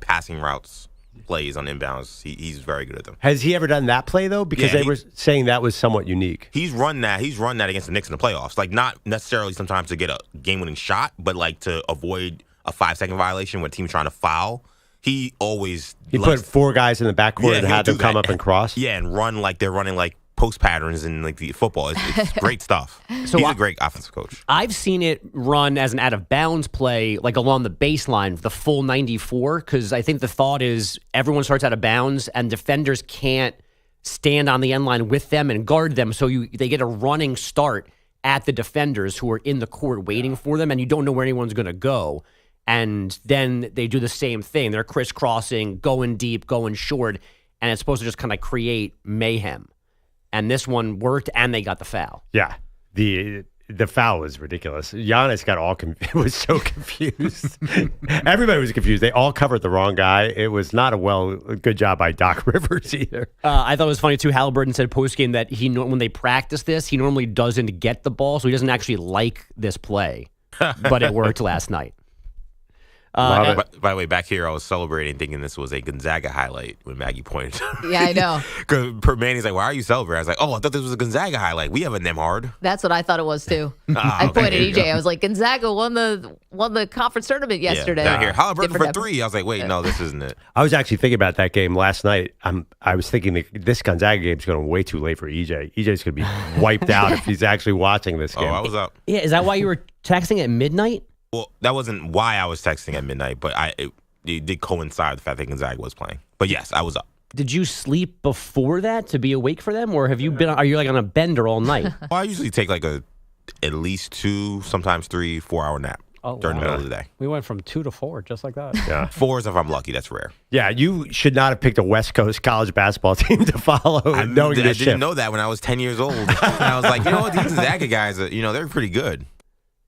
passing routes plays on inbounds. He's very good at them. Has he ever done that play, though? Because they were saying that was somewhat unique. He's run that against the Knicks in the playoffs. Like, not necessarily sometimes to get a game-winning shot, but like to avoid a 5-second violation when a team's trying to foul. He put 4 guys in the backcourt and had them come up and cross. Yeah, and run like they're running like post patterns in like the football. It's great stuff. So he's a great offensive coach. I've seen it run as an out of bounds play, like along the baseline, the full 94, because I think the thought is everyone starts out of bounds and defenders can't stand on the end line with them and guard them, so they get a running start at the defenders who are in the court waiting for them, and you don't know where anyone's going to go. And then they do the same thing. They're crisscrossing, going deep, going short, and it's supposed to just kind of create mayhem. And this one worked, and they got the foul. Yeah, the foul was ridiculous. Giannis was so confused. Everybody was confused. They all covered the wrong guy. It was not a good job by Doc Rivers either. I thought it was funny, too. Halliburton said postgame that when they practice this, he normally doesn't get the ball, so he doesn't actually like this play. But it worked last night. By the way, back here, I was celebrating thinking this was a Gonzaga highlight when Maggie pointed. Yeah, I know. Because Manny's like, why are you celebrating? I was like, I thought this was a Gonzaga highlight. We have a Nembhard. That's what I thought it was, too. I pointed at EJ. I was like, Gonzaga won the conference tournament yesterday. Down here, Halliburton for 3. I was like, wait, no, this isn't it. I was actually thinking about that game last night. I was thinking this Gonzaga game is going way too late for EJ. EJ's going to be wiped out if he's actually watching this game. I was up. Yeah, is that why you were texting at midnight? Well, that wasn't why I was texting at midnight, but it did coincide with the fact that Gonzaga was playing. But yes, I was up. Did you sleep before that to be awake for them, or are you like on a bender all night? Well, I usually take like at least 2, sometimes 3, 4-hour nap during the middle of the day. We went from 2 to 4, just like that. Yeah, 4s if I'm lucky. That's rare. Yeah, you should not have picked a West Coast college basketball team to follow. I didn't know that when I was 10 years old. And I was like, you know what, these Gonzaga guys, they're pretty good.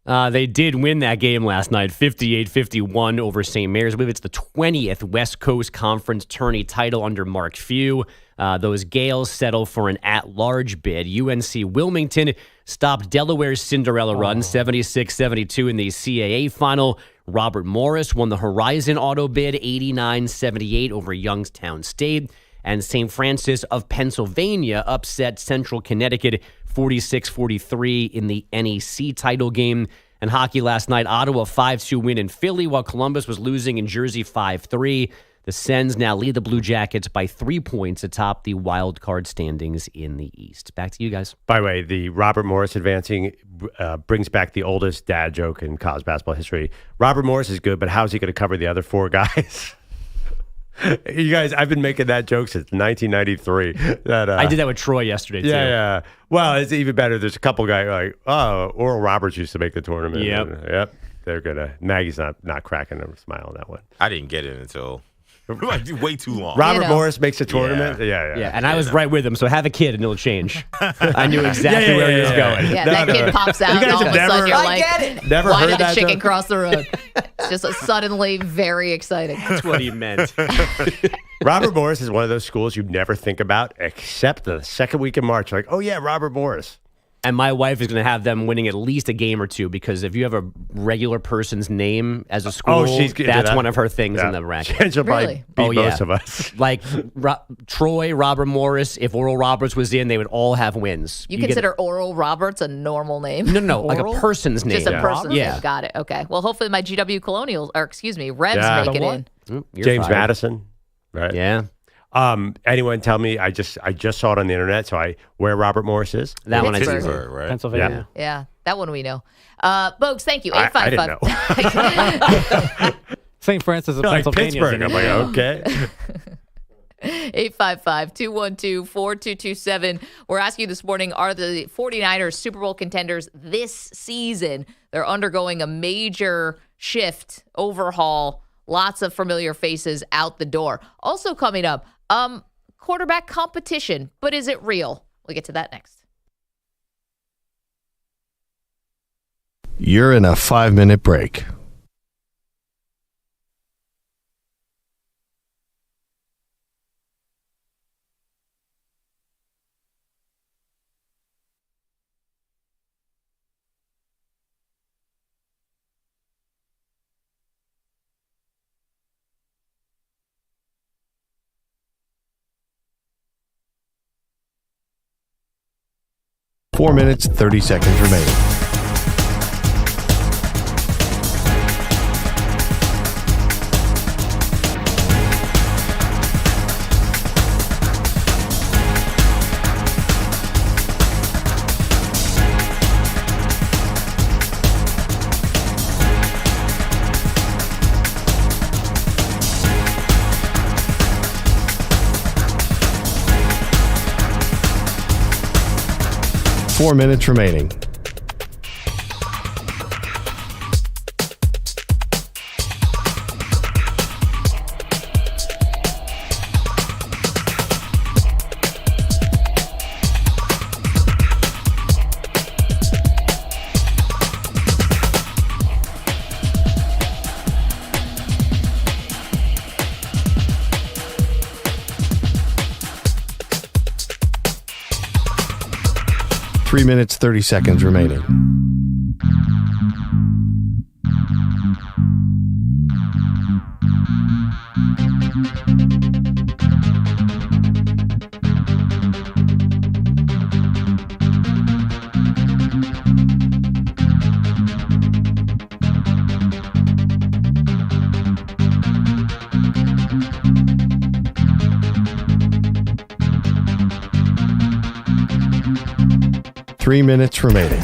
They did win that game last night, 58-51 over St. Mary's. I believe it's the 20th West Coast Conference tourney title under Mark Few. Those Gales settle for an at-large bid. UNC Wilmington stopped Delaware's Cinderella run, 76-72 in the CAA final. Robert Morris won the Horizon Auto bid, 89-78 over Youngstown State. And St. Francis of Pennsylvania upset Central Connecticut 46-43 in the NEC title game. And hockey last night, Ottawa 5-2 win in Philly, while Columbus was losing in Jersey 5-3. The Sens now lead the Blue Jackets by 3 points atop the wild card standings in the East. Back to you guys. By the way, the Robert Morris advancing brings back the oldest dad joke in college basketball history. Robert Morris is good, but how's he going to cover the other 4 guys? You guys, I've been making that joke since 1993. I did that with Troy yesterday, too. Yeah. Well, it's even better. There's a couple guys like, Oral Roberts used to make the tournament. Yep. They're gonna. Maggie's not cracking a smile on that one. I didn't get it until way too long. Robert Morris makes a tournament. Yeah. And I was right with him, so have a kid and it'll change. I knew exactly where he was going. Yeah, that kid pops out and all of a sudden you're like, never why heard did the that chicken joke? cross the road? It's just suddenly very exciting. That's what he meant. Robert Morris is one of those schools you never think about except the second week in March. Like, oh yeah, Robert Morris. And my wife is going to have them winning at least a game or two because if you have a regular person's name as a school, that's one of her things in the racket. She'll probably beat most of us. Like Troy, Robert Morris, if Oral Roberts was in, they would all have wins. You consider Oral Roberts a normal name? No, like a person's name. Just a person's name. Got it. Okay. Well, hopefully my GW Colonials, Revs make it in. James Madison. Right. Yeah. Anyone tell me? I just saw it on the internet. So where Robert Morris is? That one I see. Pittsburgh, right? Pennsylvania. Yeah, that one we know. Bogusch, thank you. I didn't know. St. Francis of like Pennsylvania. Pittsburgh. I'm like, okay. 855-212-4227. We're asking you this morning, are the 49ers Super Bowl contenders this season? They're undergoing a major shift, overhaul, lots of familiar faces out the door. Also coming up, quarterback competition, but is it real? We'll get to that next. You're in a 5-minute break. Four minutes, 30 seconds remaining. Four minutes remaining. Three minutes, 30 seconds remaining. Three minutes remaining.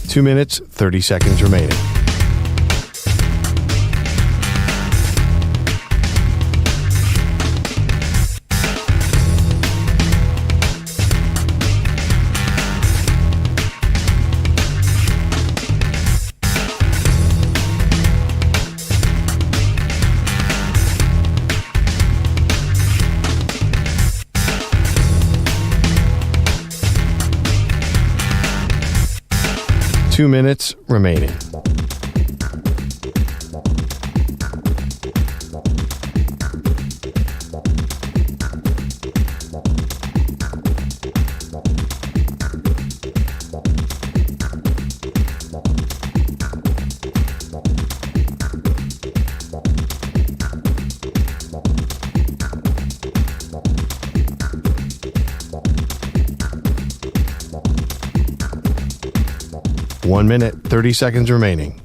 Two minutes, 30 seconds remaining. Two minutes remaining. 1 minute, 30 seconds remaining.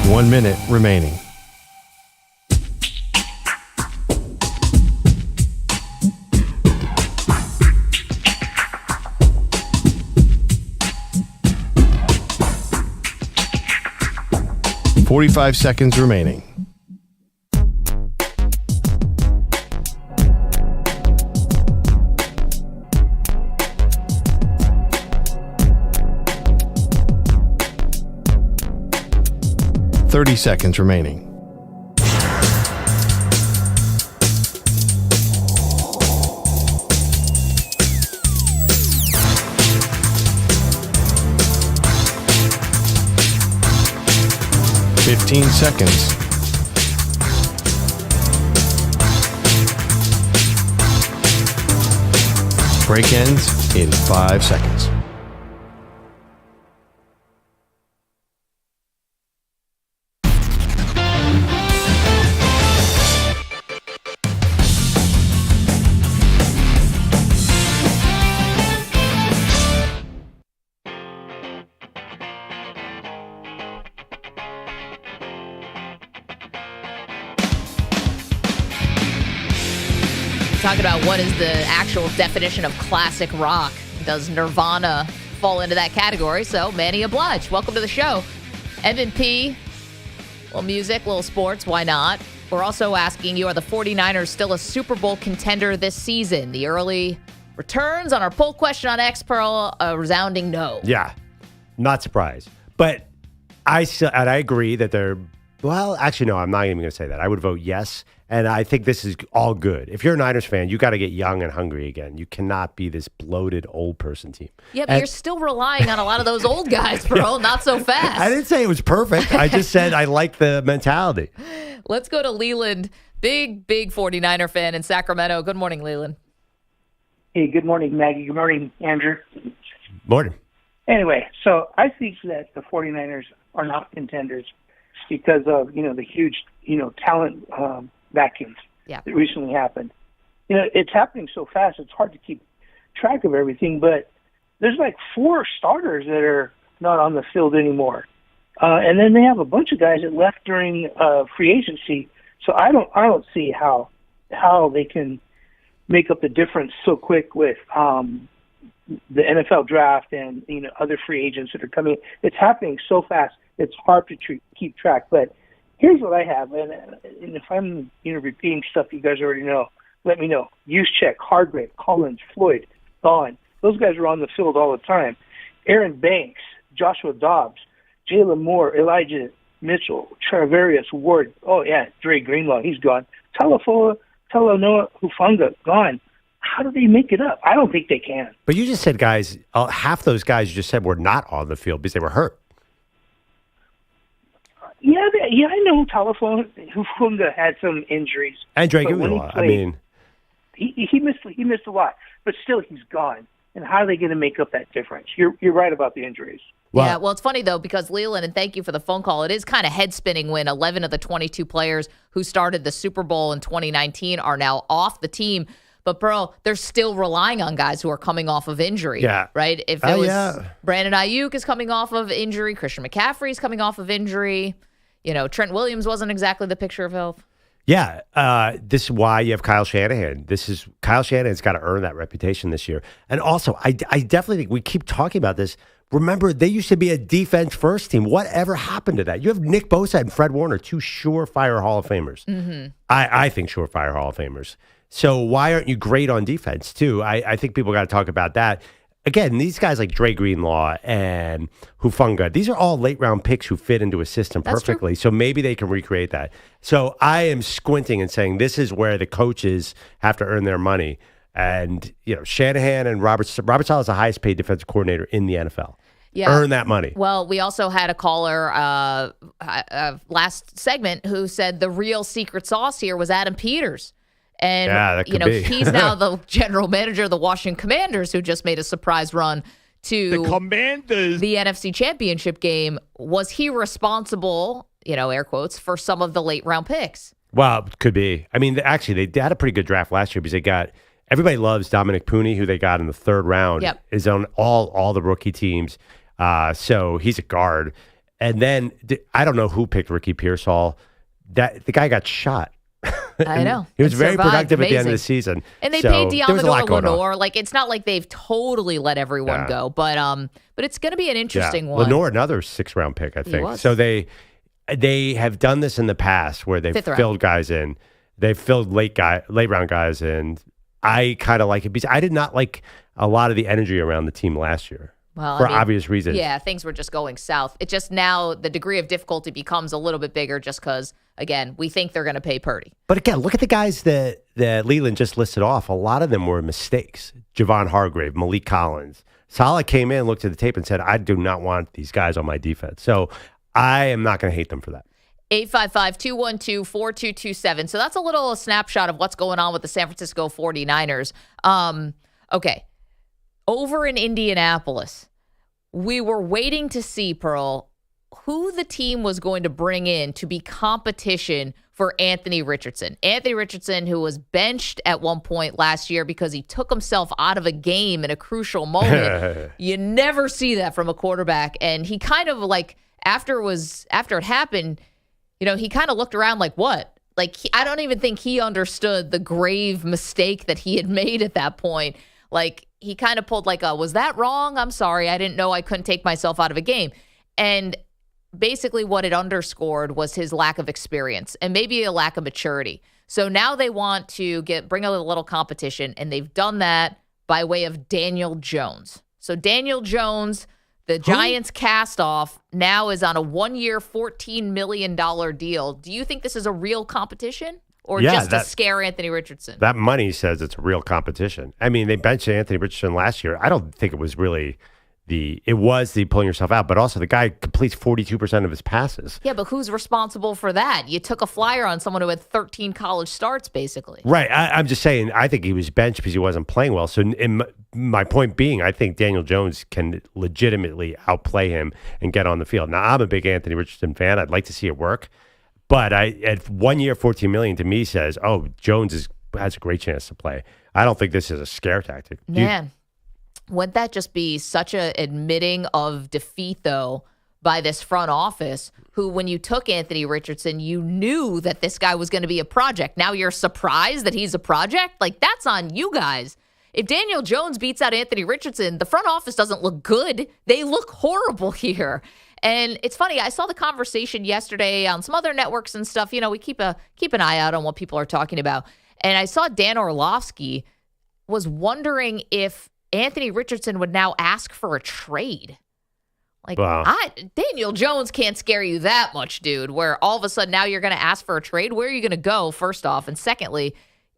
One minute remaining. $45 seconds remaining. $30 seconds remaining. $15 seconds. Break ends in 5 seconds. Talking about what is the actual definition of classic rock. Does Nirvana fall into that category? So, Manny obliged. Welcome to the show. Evan P., little music, little sports, why not? We're also asking you, are the 49ers still a Super Bowl contender this season? The early returns on our poll question on X, Pearl, a resounding no. Yeah, not surprised. But I agree that they're, well, actually, no, I'm not even going to say that. I would vote yes. And I think this is all good. If you're a Niners fan, you got to get young and hungry again. You cannot be this bloated old person team. Yeah, but you're still relying on a lot of those old guys, bro. Not so fast. I didn't say it was perfect. I just said I like the mentality. Let's go to Leland. Big 49er fan in Sacramento. Good morning, Leland. Hey, good morning, Maggie. Good morning, Andrew. Morning. Anyway, so I think that the 49ers are not contenders because of, the huge, talent vacuums that recently happened. It's happening so fast, it's hard to keep track of everything, but there's like 4 starters that are not on the field anymore. And then they have a bunch of guys that left during free agency. So I don't see how they can make up the difference so quick with the NFL draft and other free agents that are coming. It's happening so fast, it's hard to keep track. But here's what I have, and if I'm repeating stuff you guys already know, let me know. Juszczyk, Hargrave, Collins, Floyd, Vaughn. Those guys are on the field all the time. Aaron Banks, Joshua Dobbs, Jalen Moore, Elijah Mitchell, Travarius Ward. Oh, yeah, Dre Greenlaw, he's gone. Talanoa Hufanga, gone. How do they make it up? I don't think they can. But you just said guys, half those guys you just said were not on the field because they were hurt. Yeah, I know Hufanga had some injuries. And Dre Greenlaw, he missed a lot, but still he's gone. And how are they going to make up that difference? You're right about the injuries. Well, it's funny, though, because Leland, and thank you for the phone call, it is kind of head-spinning when 11 of the 22 players who started the Super Bowl in 2019 are now off the team. But, bro, they're still relying on guys who are coming off of injury. Yeah. Right? If it was Brandon Ayuk is coming off of injury, Christian McCaffrey is coming off of injury. Trent Williams wasn't exactly the picture of health. Yeah, this is why you have Kyle Shanahan. Kyle Shanahan's got to earn that reputation this year. And also, I definitely think we keep talking about this. Remember, they used to be a defense-first team. Whatever happened to that? You have Nick Bosa and Fred Warner, 2 surefire Hall of Famers. Mm-hmm. I think surefire Hall of Famers. So why aren't you great on defense, too? I think people got to talk about that. Again, these guys like Dre Greenlaw and Hufanga, these are all late-round picks who fit into a system perfectly. So maybe they can recreate that. So I am squinting and saying this is where the coaches have to earn their money. And, Shanahan and Robert Saleh is the highest-paid defensive coordinator in the NFL. earn that money. Well, we also had a caller last segment who said the real secret sauce here was Adam Peters. And, that could be. He's now the general manager of the Washington Commanders, who just made a surprise run to the NFC Championship game. Was he responsible, air quotes, for some of the late round picks? Well, could be. I mean, actually, they had a pretty good draft last year because they got everybody loves Dominic Pooney, who they got in the third round. Yep. Is on all the rookie teams. So he's a guard. And then I don't know who picked Ricky Pearsall. The guy got shot. I know. He was very productive Amazing. at the end of the season. And they so paid Deommodore Lenore. Like, it's not like they've totally let everyone go, but it's going to be an interesting one. Lenore, another 6th-round pick, I think. So they have done this in the past where they've filled guys in. They've filled late round guys in. I kind of like it because I did not like a lot of the energy around the team last year. Well, for obvious reasons. Yeah, things were just going south. It just now the degree of difficulty becomes a little bit bigger just because, again, we think they're going to pay Purdy. But again, look at the guys that Leland just listed off. A lot of them were mistakes. Javon Hargrave, Malik Collins. Saleh came in, looked at the tape and said, I do not want these guys on my defense. So I am not going to hate them for that. 855-212-4227. So that's a little snapshot of what's going on with the San Francisco 49ers. Okay. Over in Indianapolis, we were waiting to see, Pearl, who the team was going to bring in to be competition for Anthony Richardson. Anthony Richardson, who was benched at one point last year because he took himself out of a game in a crucial moment. You never see that from a quarterback. And he kind of after it happened, he kind of looked around like, what? I don't even think he understood the grave mistake that he had made at that point. He kind of pulled was that wrong? I'm sorry. I didn't know I couldn't take myself out of a game. And basically what it underscored was his lack of experience and maybe a lack of maturity. So now they want to bring a little competition, and they've done that by way of Daniel Jones. So Daniel Jones, the Giants cast-off, now is on a 1-year, $14 million deal. Do you think this is a real competition? Or just to scare Anthony Richardson? That money says it's a real competition. I mean, they benched Anthony Richardson last year. I don't think it was really the pulling yourself out, but also the guy completes 42% of his passes. Yeah, but who's responsible for that? You took a flyer on someone who had 13 college starts, basically. Right. I'm just saying, I think he was benched because he wasn't playing well. So my point being, I think Daniel Jones can legitimately outplay him and get on the field. Now, I'm a big Anthony Richardson fan. I'd like to see it work. But at 1 year, $14 million to me says, Jones has a great chance to play. I don't think this is a scare tactic. Man, wouldn't that just be such a admitting of defeat, though, by this front office, who, when you took Anthony Richardson, you knew that this guy was going to be a project. Now you're surprised that he's a project? That's on you guys. If Daniel Jones beats out Anthony Richardson, the front office doesn't look good. They look horrible here. And it's funny, I saw the conversation yesterday on some other networks and stuff. We keep an eye out on what people are talking about. And I saw Dan Orlovsky was wondering if Anthony Richardson would now ask for a trade. Daniel Jones can't scare you that much, dude, where all of a sudden now you're going to ask for a trade. Where are you going to go, first off? And secondly,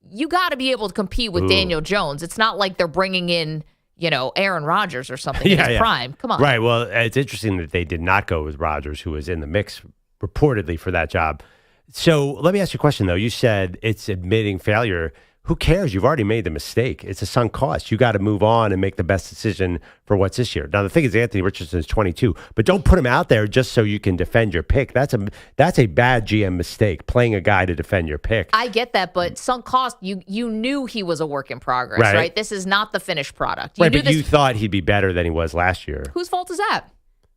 you got to be able to compete with Daniel Jones. It's not like they're bringing in Aaron Rodgers or something in his prime. Come on. Right. Well, it's interesting that they did not go with Rodgers, who was in the mix reportedly for that job. So let me ask you a question, though. You said it's admitting failure. Who cares? You've already made the mistake. It's a sunk cost. You got to move on and make the best decision for what's this year. Now, the thing is, Anthony Richardson is 22, but don't put him out there just so you can defend your pick. That's a bad GM mistake, playing a guy to defend your pick. I get that, but sunk cost, you knew he was a work in progress, right? This is not the finished product. You thought he'd be better than he was last year. Whose fault is that?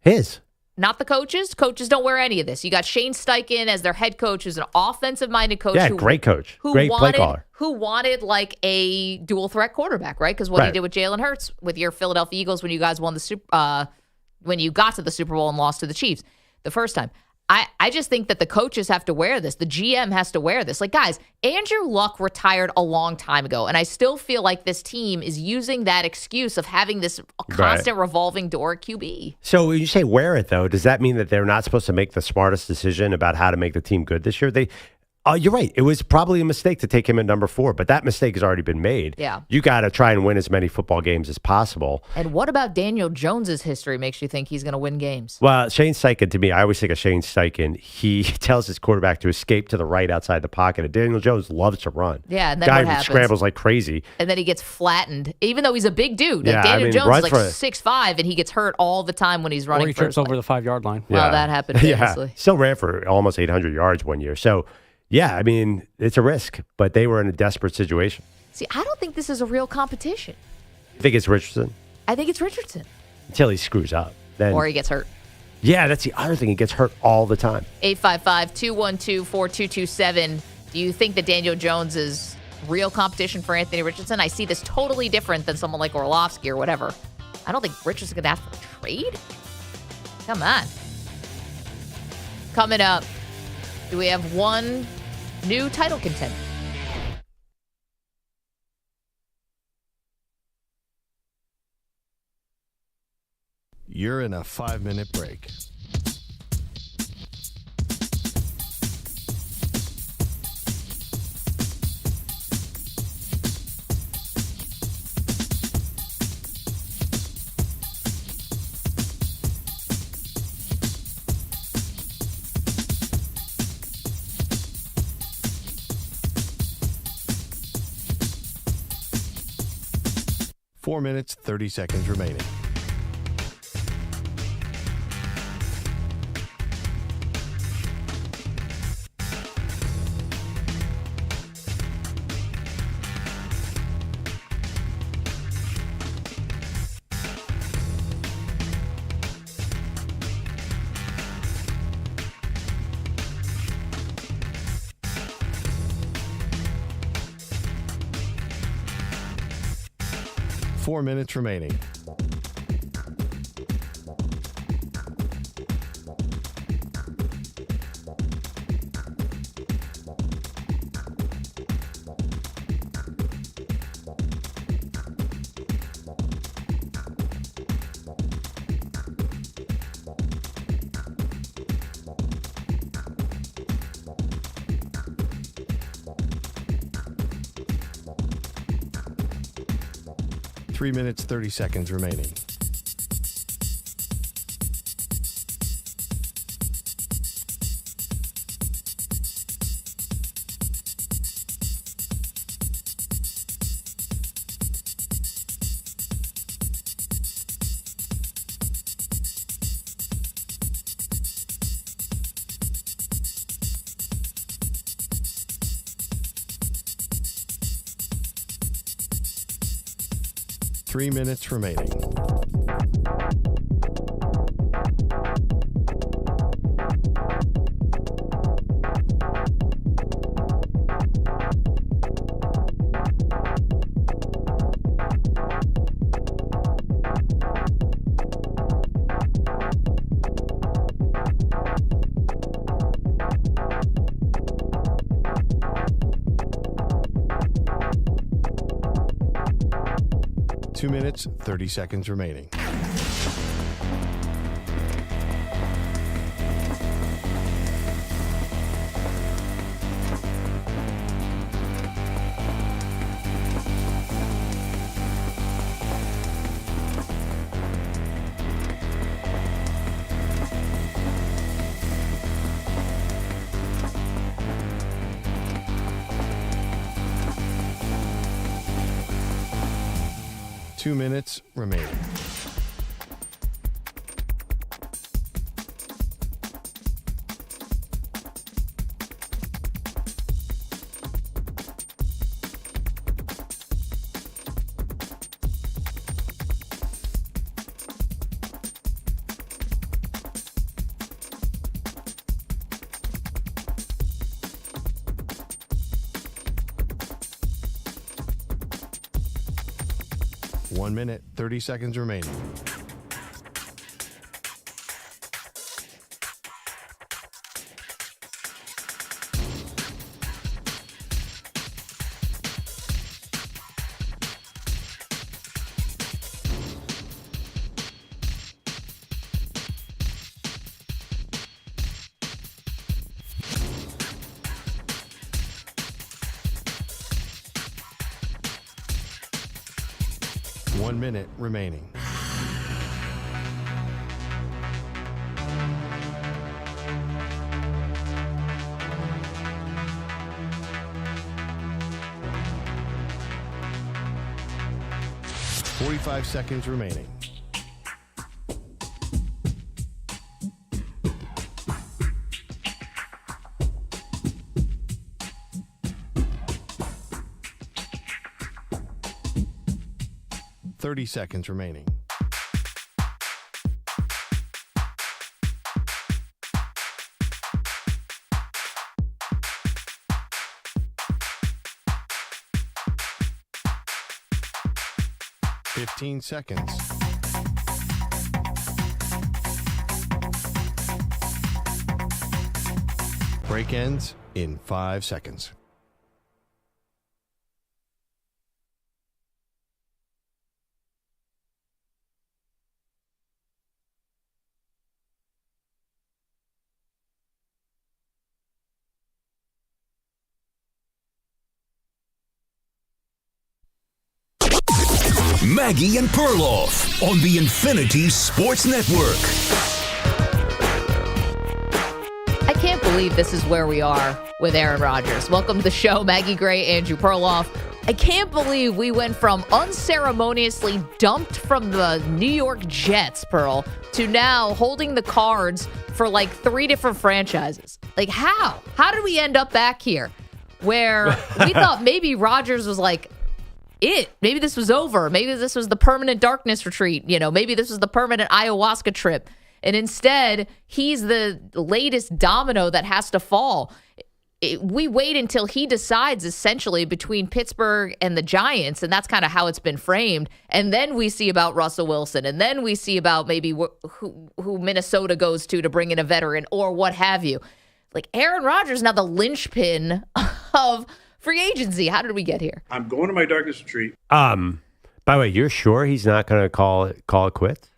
His. Not the coaches. Coaches don't wear any of this. You got Shane Steichen as their head coach, who's an offensive-minded coach. Yeah, great coach. Great play caller. Who wanted a dual-threat quarterback, right? Because what he did with Jalen Hurts with your Philadelphia Eagles when you guys won when you got to the Super Bowl and lost to the Chiefs the first time. I just think that the coaches have to wear this. The GM has to wear this. Guys, Andrew Luck retired a long time ago, and I still feel like this team is using that excuse of having this constant revolving door at QB. So when you say wear it, though, does that mean that they're not supposed to make the smartest decision about how to make the team good this year? You're right. It was probably a mistake to take him at number 4, but that mistake has already been made. Yeah. You got to try and win as many football games as possible. And what about Daniel Jones's history makes you think he's going to win games? Well, Shane Steichen, to me, I always think of Shane Steichen. He tells his quarterback to escape to the right outside the pocket, and Daniel Jones loves to run. Yeah, and then Guy what happens? scrambles like crazy. And then he gets flattened, even though he's a big dude. Yeah, Daniel Jones is like for 6'5", and he gets hurt all the time when he's running. Or he trips over the 5-yard line. Well, that happened famously. Yeah, still ran for almost 800 yards one year. So, yeah, I mean, it's a risk, but they were in a desperate situation. See, I don't think this is a real competition. You think it's Richardson? I think it's Richardson. Until he screws up. Then, Or he gets hurt. Yeah, that's the other thing. He gets hurt all the time. 855-212-4227. Do you think that Daniel Jones is real competition for Anthony Richardson? I see this totally different than someone like Orlovsky or whatever. I don't think Richardson's going to ask for a trade. Come on. Coming up, do we have one new title contender? You're in a 5-minute break. Four minutes, 30 seconds remaining. Four minutes remaining. Three minutes, 30 seconds remaining. Three minutes remaining. Two minutes, 30 seconds remaining. Two minutes remaining. One minute, 30 seconds remaining. 1 minute remaining. Forty-five seconds remaining. Seconds remaining. Fifteen seconds. Break ends in 5 seconds. Maggie and Perloff on the Infinity Sports Network. I can't believe this is where we are with Aaron Rodgers. Welcome to the show, Maggie Gray, Andrew Perloff. I can't believe we went from unceremoniously dumped from the New York Jets, Pearl, to now holding the cards for like 3 different franchises. Like how? How did we end up back here where we thought maybe Rodgers was like, maybe this was over. Maybe this was the permanent darkness retreat. Maybe this was the permanent ayahuasca trip. And instead, he's the latest domino that has to fall. We wait until he decides essentially between Pittsburgh and the Giants, and that's kind of how it's been framed. And then we see about Russell Wilson, and then we see about maybe who Minnesota goes to bring in a veteran or what have you. Like Aaron Rodgers now the linchpin of free agency. How did we get here? I'm going to my darkness retreat. By the way, you're sure he's not going to call it quits?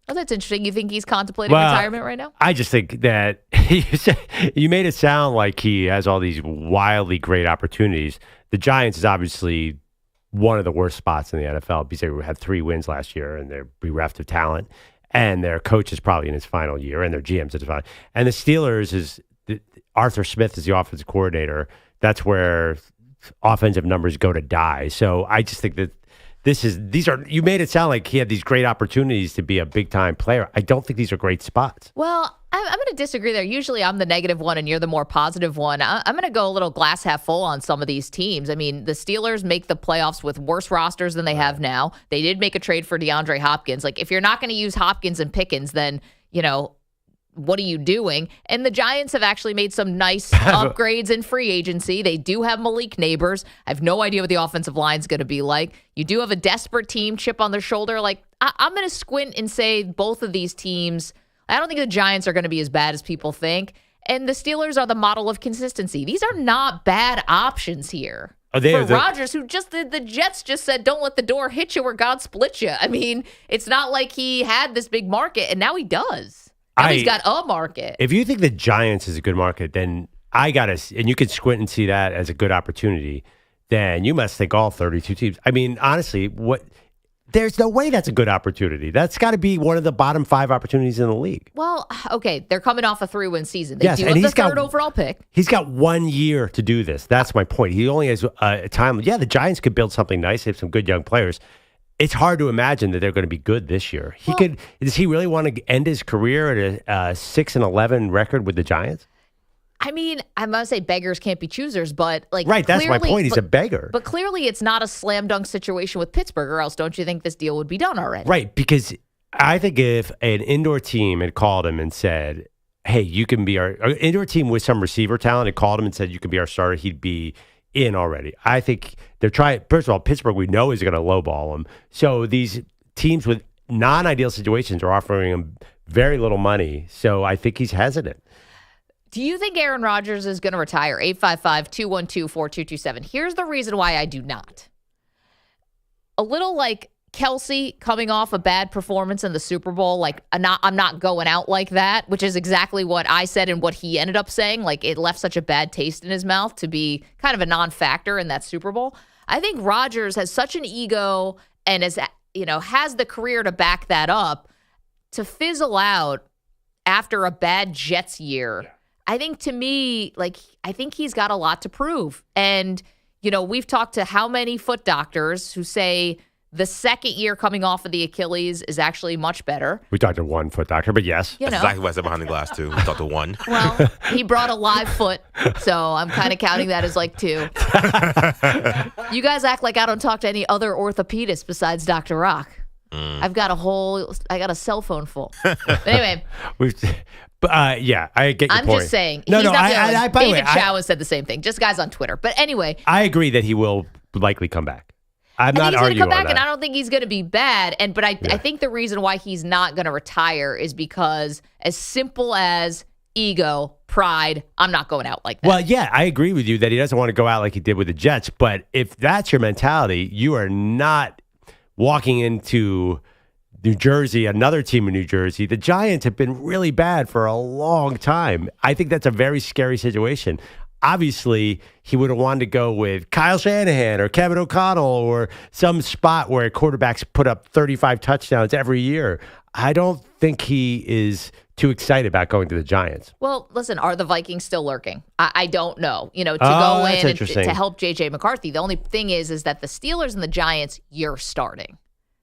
Oh, that's interesting. You think he's contemplating retirement right now? I just think that you made it sound like he has all these wildly great opportunities. The Giants is obviously one of the worst spots in the NFL because they had 3 wins last year and they're bereft of talent. And their coach is probably in his final year and their GM's in his final. And the Steelers Arthur Smith is the offensive coordinator. That's where offensive numbers go to die. So I just think that you made it sound like he had these great opportunities to be a big time player. I don't think these are great spots. Well, I'm going to disagree there. Usually I'm the negative one and you're the more positive one. I'm going to go a little glass half full on some of these teams. I mean, the Steelers make the playoffs with worse rosters than they have now. They did make a trade for DeAndre Hopkins. Like if you're not going to use Hopkins and Pickens, then, what are you doing? And the Giants have actually made some nice upgrades in free agency. They do have Malik Neighbors. I have no idea what the offensive line is going to be like. You do have a desperate team, chip on their shoulder. Like I'm going to squint and say both of these teams, I don't think the Giants are going to be as bad as people think. And the Steelers are the model of consistency. These are not bad options here. For Rodgers, who the Jets just said, don't let the door hit you where God split you. I mean, it's not like he had this big market, and now he does. He's got a market. If you think the Giants is a good market, then and you could squint and see that as a good opportunity, then you must think all 32 teams. I mean, honestly, there's no way that's a good opportunity. That's got to be one of the bottom 5 opportunities in the league. Well, okay, they're coming off a 3-win season. They do have the 3rd overall pick. He's got 1 year to do this. That's my point. He only has a time. Yeah, the Giants could build something nice. They have some good young players. It's hard to imagine that they're going to be good this year. Does he really want to end his career at a 6-11 record with the Giants? I mean, I must say beggars can't be choosers, but right, that's my point. He's a beggar. But clearly it's not a slam dunk situation with Pittsburgh, or else don't you think this deal would be done already? Right, because I think if an indoor team had called him and said, hey, you can be our indoor team with some receiver talent, had called him and said, you can be our starter, he'd be in already. I think they're trying. First of all, Pittsburgh, we know is going to lowball him. So these teams with non-ideal situations are offering him very little money. So I think he's hesitant. Do you think Aaron Rodgers is going to retire? 855-212-4227. Here's the reason why I do not. A little like Kelsey coming off a bad performance in the Super Bowl, like I'm not going out like that, which is exactly what I said and what he ended up saying. Like it left such a bad taste in his mouth to be kind of a non-factor in that Super Bowl. I think Rodgers has such an ego and has the career to back that up, to fizzle out after a bad Jets year. Yeah. I think, to me, I think he's got a lot to prove. And, we've talked to how many foot doctors who say the second year coming off of the Achilles is actually much better. We talked to one foot doctor, but yes. That's exactly what I said behind the glass, too. We talked to one. Well, he brought a live foot, so I'm kind of counting that as like 2. You guys act like I don't talk to any other orthopedist besides Dr. Rock. I got a cell phone full. But anyway. I get your point. I'm just saying. He's not the only one. David Chow has said the same thing, just guys on Twitter. But anyway. I agree that he will likely come back. I'm not arguing on that. He's going to come back, and I don't think he's going to be bad. But I think the reason why he's not going to retire is because, as simple as ego, pride, I'm not going out like that. Well, yeah, I agree with you that he doesn't want to go out like he did with the Jets. But if that's your mentality, you are not walking into New Jersey, another team in New Jersey. The Giants have been really bad for a long time. I think that's a very scary situation. Obviously, he would have wanted to go with Kyle Shanahan or Kevin O'Connell or some spot where quarterbacks put up 35 touchdowns every year. I don't think he is too excited about going to the Giants. Well, listen, are the Vikings still lurking? I don't know. To go in and to help J.J. McCarthy. The only thing is that the Steelers and the Giants, you're starting.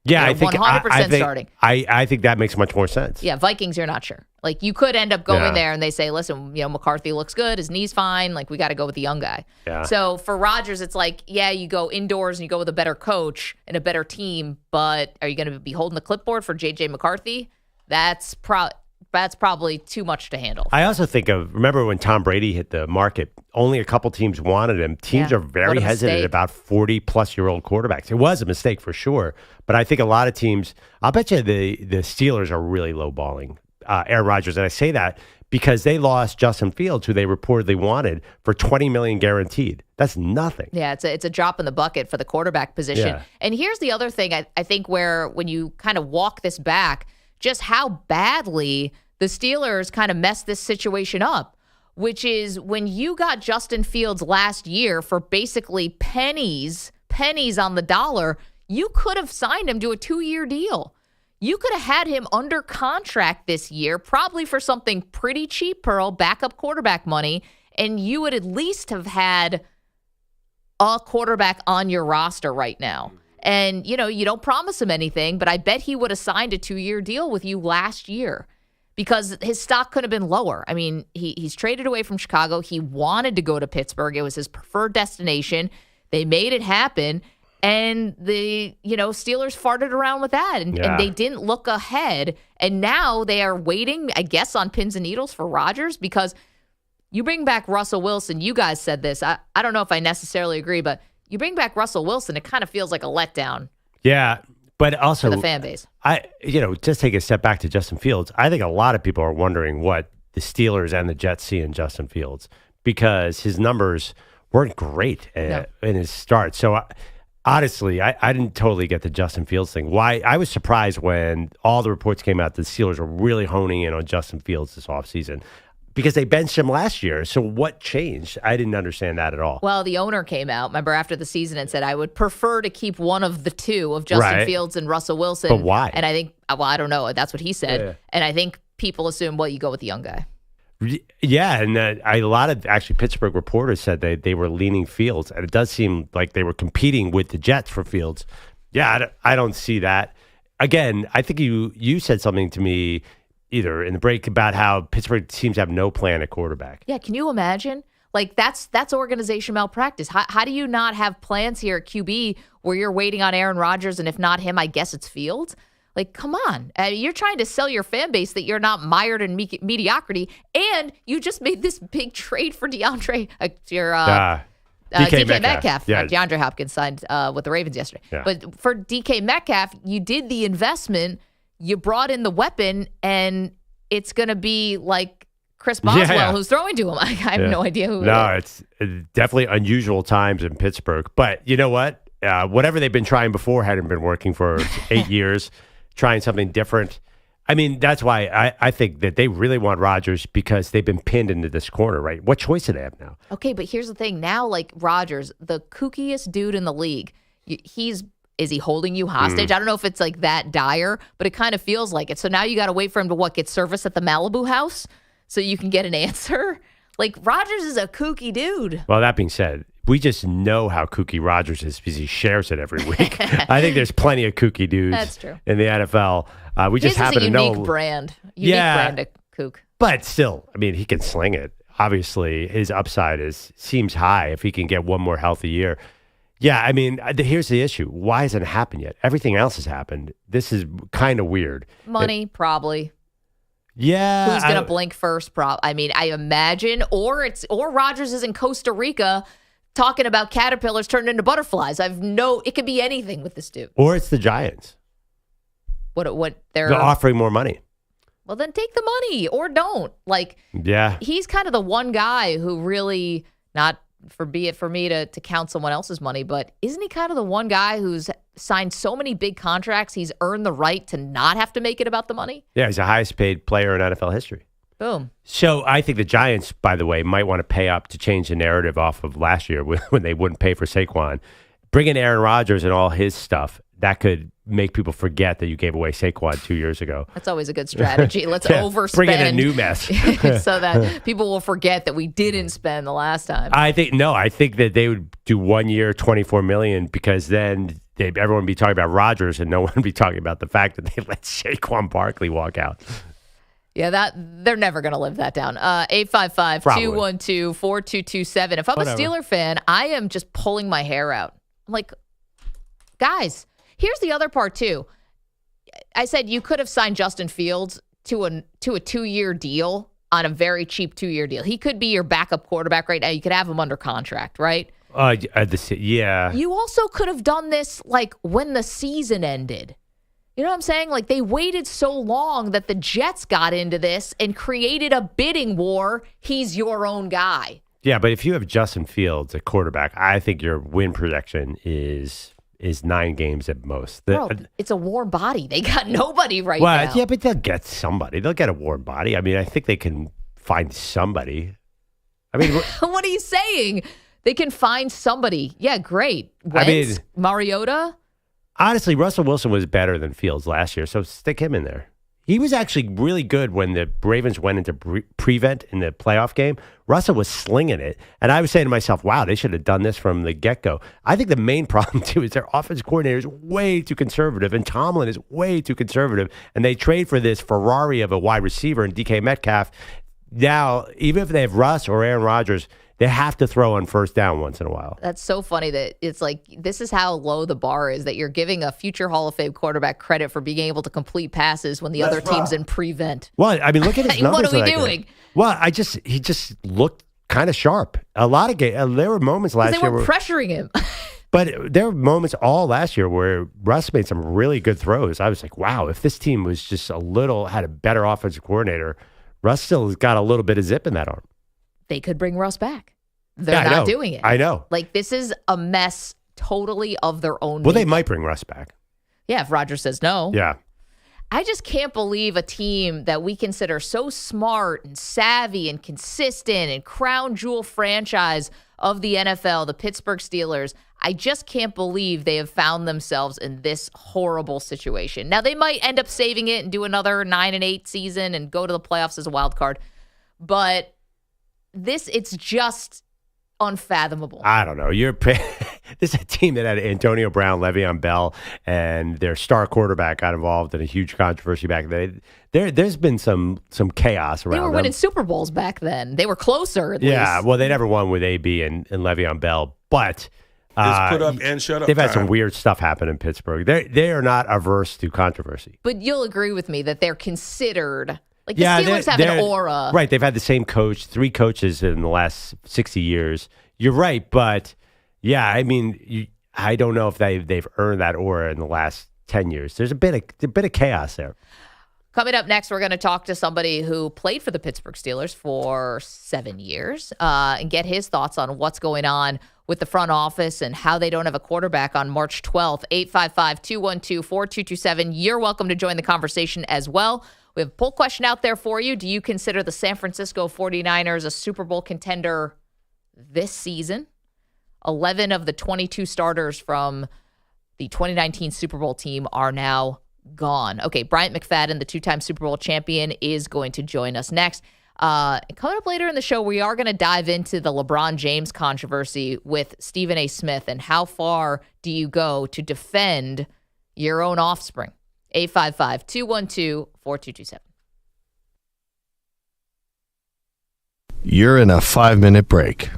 Yeah, I think 100% starting. I think that makes much more sense. Yeah, Vikings, you're not sure. You could end up going there and they say, listen, McCarthy looks good, his knee's fine. We got to go with the young guy. Yeah. So for Rodgers, it's you go indoors and you go with a better coach and a better team, but are you going to be holding the clipboard for J.J. McCarthy? That's probably too much to handle. I also remember when Tom Brady hit the market, only a couple teams wanted him. Teams are very hesitant about 40-plus-year-old quarterbacks. It was a mistake for sure, but I think a lot of teams, I'll bet you the Steelers are really lowballing Aaron Rodgers. And I say that because they lost Justin Fields, who they reportedly wanted, for $20 million guaranteed. That's nothing. Yeah, it's a drop in the bucket for the quarterback position. Yeah. And here's the other thing I think when you kind of walk this back, just how badly the Steelers kind of messed this situation up, which is when you got Justin Fields last year for basically pennies on the dollar, you could have signed him to a 2-year deal. You could have had him under contract this year, probably for something pretty cheap, Pearl, backup quarterback money, and you would at least have had a quarterback on your roster right now. And, you don't promise him anything, but I bet he would have signed a 2-year deal with you last year because his stock could have been lower. I mean, he's traded away from Chicago. He wanted to go to Pittsburgh. It was his preferred destination. They made it happen. And the, Steelers farted around with that and they didn't look ahead. And now they are waiting, I guess, on pins and needles for Rodgers because you bring back Russell Wilson. You guys said this. I don't know if I necessarily agree, but you bring back Russell Wilson, it kind of feels like a letdown. Yeah, but also for the fan base. Just take a step back to Justin Fields. I think a lot of people are wondering what the Steelers and the Jets see in Justin Fields because his numbers weren't great in his start. So honestly, I didn't totally get the Justin Fields thing. Why? I was surprised when all the reports came out that the Steelers were really honing in on Justin Fields this offseason. Because they benched him last year. So what changed? I didn't understand that at all. Well, the owner came out, remember, after the season and said, I would prefer to keep one of the two of Justin Fields and Russell Wilson. But why? And I think, I don't know. That's what he said. Yeah. And I think people assume, you go with the young guy. Yeah, and a lot of actually Pittsburgh reporters said they were leaning Fields. And it does seem like they were competing with the Jets for Fields. Yeah, I don't see that. Again, I think you said something to me either in the break about how Pittsburgh seems to have no plan at quarterback. Yeah, can you imagine? That's organization malpractice. How do you not have plans here at QB where you're waiting on Aaron Rodgers, and if not him, I guess it's Fields? Come on. You're trying to sell your fan base that you're not mired in mediocrity, and you just made this big trade for DeAndre, DK Metcalf. Yeah. DeAndre Hopkins signed with the Ravens yesterday. Yeah. But for DK Metcalf, you did the investment. You brought in the weapon, and it's going to be like Chris Boswell who's throwing to him. I have no idea who it is. It's definitely unusual times in Pittsburgh. But you know what? Whatever they've been trying before hadn't been working for 8 years, trying something different. I mean, that's why I think that they really want Rodgers because they've been pinned into this corner, right? What choice do they have now? Okay, but here's the thing. Now, Rodgers, the kookiest dude in the league, he's is he holding you hostage? I don't know if it's like that dire, but it kind of feels like it. So now you got to wait for him to get service at the Malibu house so you can get an answer. Like, Rodgers is a kooky dude. Well, that being said, we just know how kooky Rodgers is because he shares it every week. I think there's plenty of kooky dudes That's true. in the NFL. We just happen to know. Unique brand of kook. But still, I mean, he can sling it. Obviously, his upside seems high if he can get one more healthy year. Yeah, I mean, here's the issue. Why hasn't it happened yet? Everything else has happened. This is kind of weird. Money, probably. Yeah. Who's going to blink first? I mean, I imagine, or Rodgers is in Costa Rica talking about caterpillars turning into butterflies. It could be anything with this dude. Or it's the Giants. They're offering more money. Well, then take the money or don't. Yeah. He's kind of the one guy who really, not for me to count someone else's money, but isn't he kind of the one guy who's signed so many big contracts, he's earned the right to not have to make it about the money? Yeah, he's the highest paid player in NFL history. Boom. So I think the Giants, by the way, might want to pay up to change the narrative off of last year when they wouldn't pay for Saquon. Bring in Aaron Rodgers and all his stuff. That could make people forget that you gave away Saquon 2 years ago. That's always a good strategy. Let's overspend. Bring in a new mess. So that people will forget that we didn't spend the last time. I think that they would do 1 year, $24 million, because then everyone would be talking about Rodgers and no one would be talking about the fact that they let Saquon Barkley walk out. Yeah, they're never going to live that down. 855-212-4227. If I'm a Steeler fan, I am just pulling my hair out. I'm like, guys, here's the other part, too. I said you could have signed Justin Fields to a 2-year deal on a very cheap 2-year deal. He could be your backup quarterback right now. You could have him under contract, right? Yeah. You also could have done this when the season ended. You know what I'm saying? They waited so long that the Jets got into this and created a bidding war. He's your own guy. Yeah, but if you have Justin Fields at quarterback, I think your win projection is 9 games at most. Bro, it's a warm body. They got nobody now. Yeah, but they'll get somebody. They'll get a warm body. I mean, I think they can find somebody. I mean, what are you saying? They can find somebody. Yeah, great. Wentz, Mariota? Honestly, Russell Wilson was better than Fields last year, so stick him in there. He was actually really good when the Ravens went into prevent in the playoff game. Russell was slinging it. And I was saying to myself, wow, they should have done this from the get-go. I think the main problem, too, is their offensive coordinator is way too conservative, and Tomlin is way too conservative. And they trade for this Ferrari of a wide receiver and DK Metcalf. Now, even if they have Russ or Aaron Rodgers, they have to throw on first down once in a while. That's so funny that it's this is how low the bar is, that you're giving a future Hall of Fame quarterback credit for being able to complete passes when the other team's in prevent. Well, I mean, look at his numbers. What are we doing? Well, he just looked kind of sharp. A lot of games, there were moments last year they were pressuring him. But there were moments all last year where Russ made some really good throws. I was like, wow, if this team was just had a better offensive coordinator, Russ still has got a little bit of zip in that arm. They could bring Russ back. They're not doing it. I know. This is a mess totally of their own. Well, they might bring Russ back. Yeah, if Rodgers says no. Yeah. I just can't believe a team that we consider so smart and savvy and consistent and crown jewel franchise of the NFL, the Pittsburgh Steelers. I just can't believe they have found themselves in this horrible situation. Now, they might end up saving it and do another 9-8 season and go to the playoffs as a wild card. But it's just unfathomable. I don't know. This is a team that had Antonio Brown, Le'Veon Bell, and their star quarterback got involved in a huge controversy back then. There's been some chaos around them. They were winning Super Bowls back then. They were closer, at least. Least. Well, they never won with AB and Le'Veon Bell, but it's put up and shut up. They've had some weird stuff happen in Pittsburgh. They are not averse to controversy. But you'll agree with me that they're considered. The Steelers have an aura. Right. They've had the same coach, 3 coaches in the last 60 years. You're right. But, yeah, I mean, I don't know if they've earned that aura in the last 10 years. There's a bit of chaos there. Coming up next, we're going to talk to somebody who played for the Pittsburgh Steelers for 7 years and get his thoughts on what's going on with the front office and how they don't have a quarterback on March 12th. 855-212-4227. You're welcome to join the conversation as well. We have a poll question out there for you. Do you consider the San Francisco 49ers a Super Bowl contender this season? 11 of the 22 starters from the 2019 Super Bowl team are now gone. Okay, Bryant McFadden, the two-time Super Bowl champion, is going to join us next. Coming up later in the show, we are going to dive into the LeBron James controversy with Stephen A. Smith and how far do you go to defend your own offspring. 855-212-4227. You're in a 5-minute break.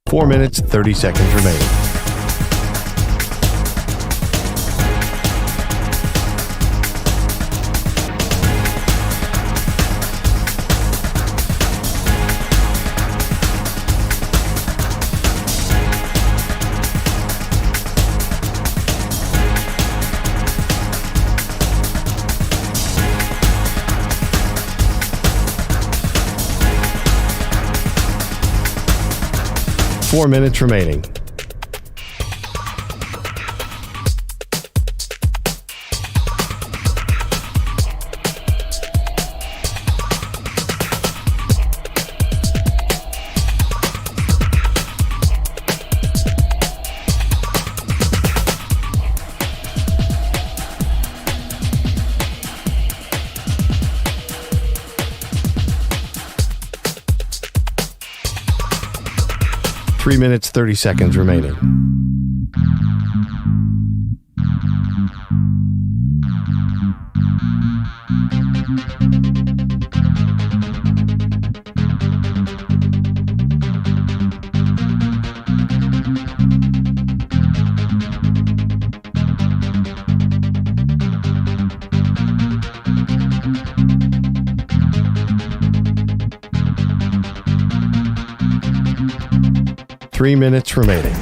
Four minutes, 30 seconds remaining. Four minutes remaining. Three minutes, 30 seconds remaining. Three minutes remaining.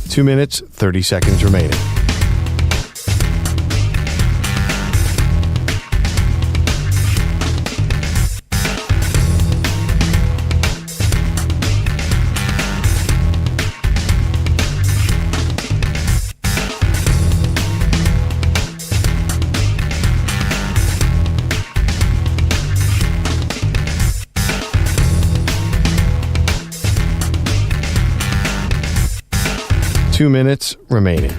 Two minutes, 30 seconds remaining. Two minutes remaining.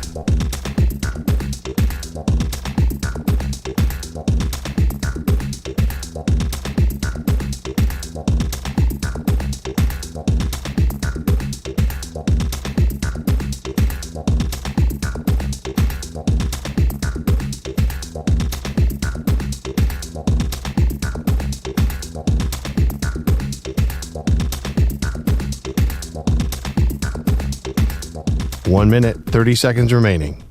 One minute, 30 seconds remaining.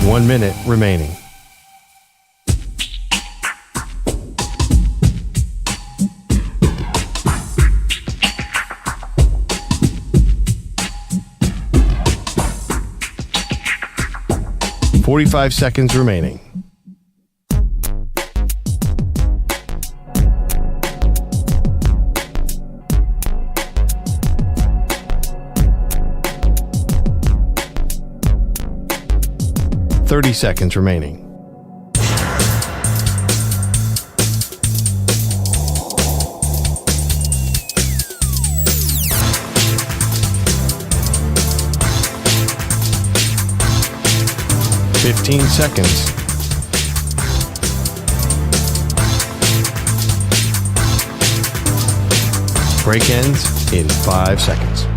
One minute remaining. Forty-five seconds remaining. Thirty seconds remaining. 15 seconds. Break ends in 5 seconds.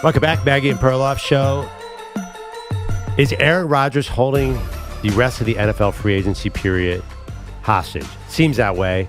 Welcome back, Maggie and Perloff Show. Is Aaron Rodgers holding the rest of the NFL free agency period hostage? Seems that way.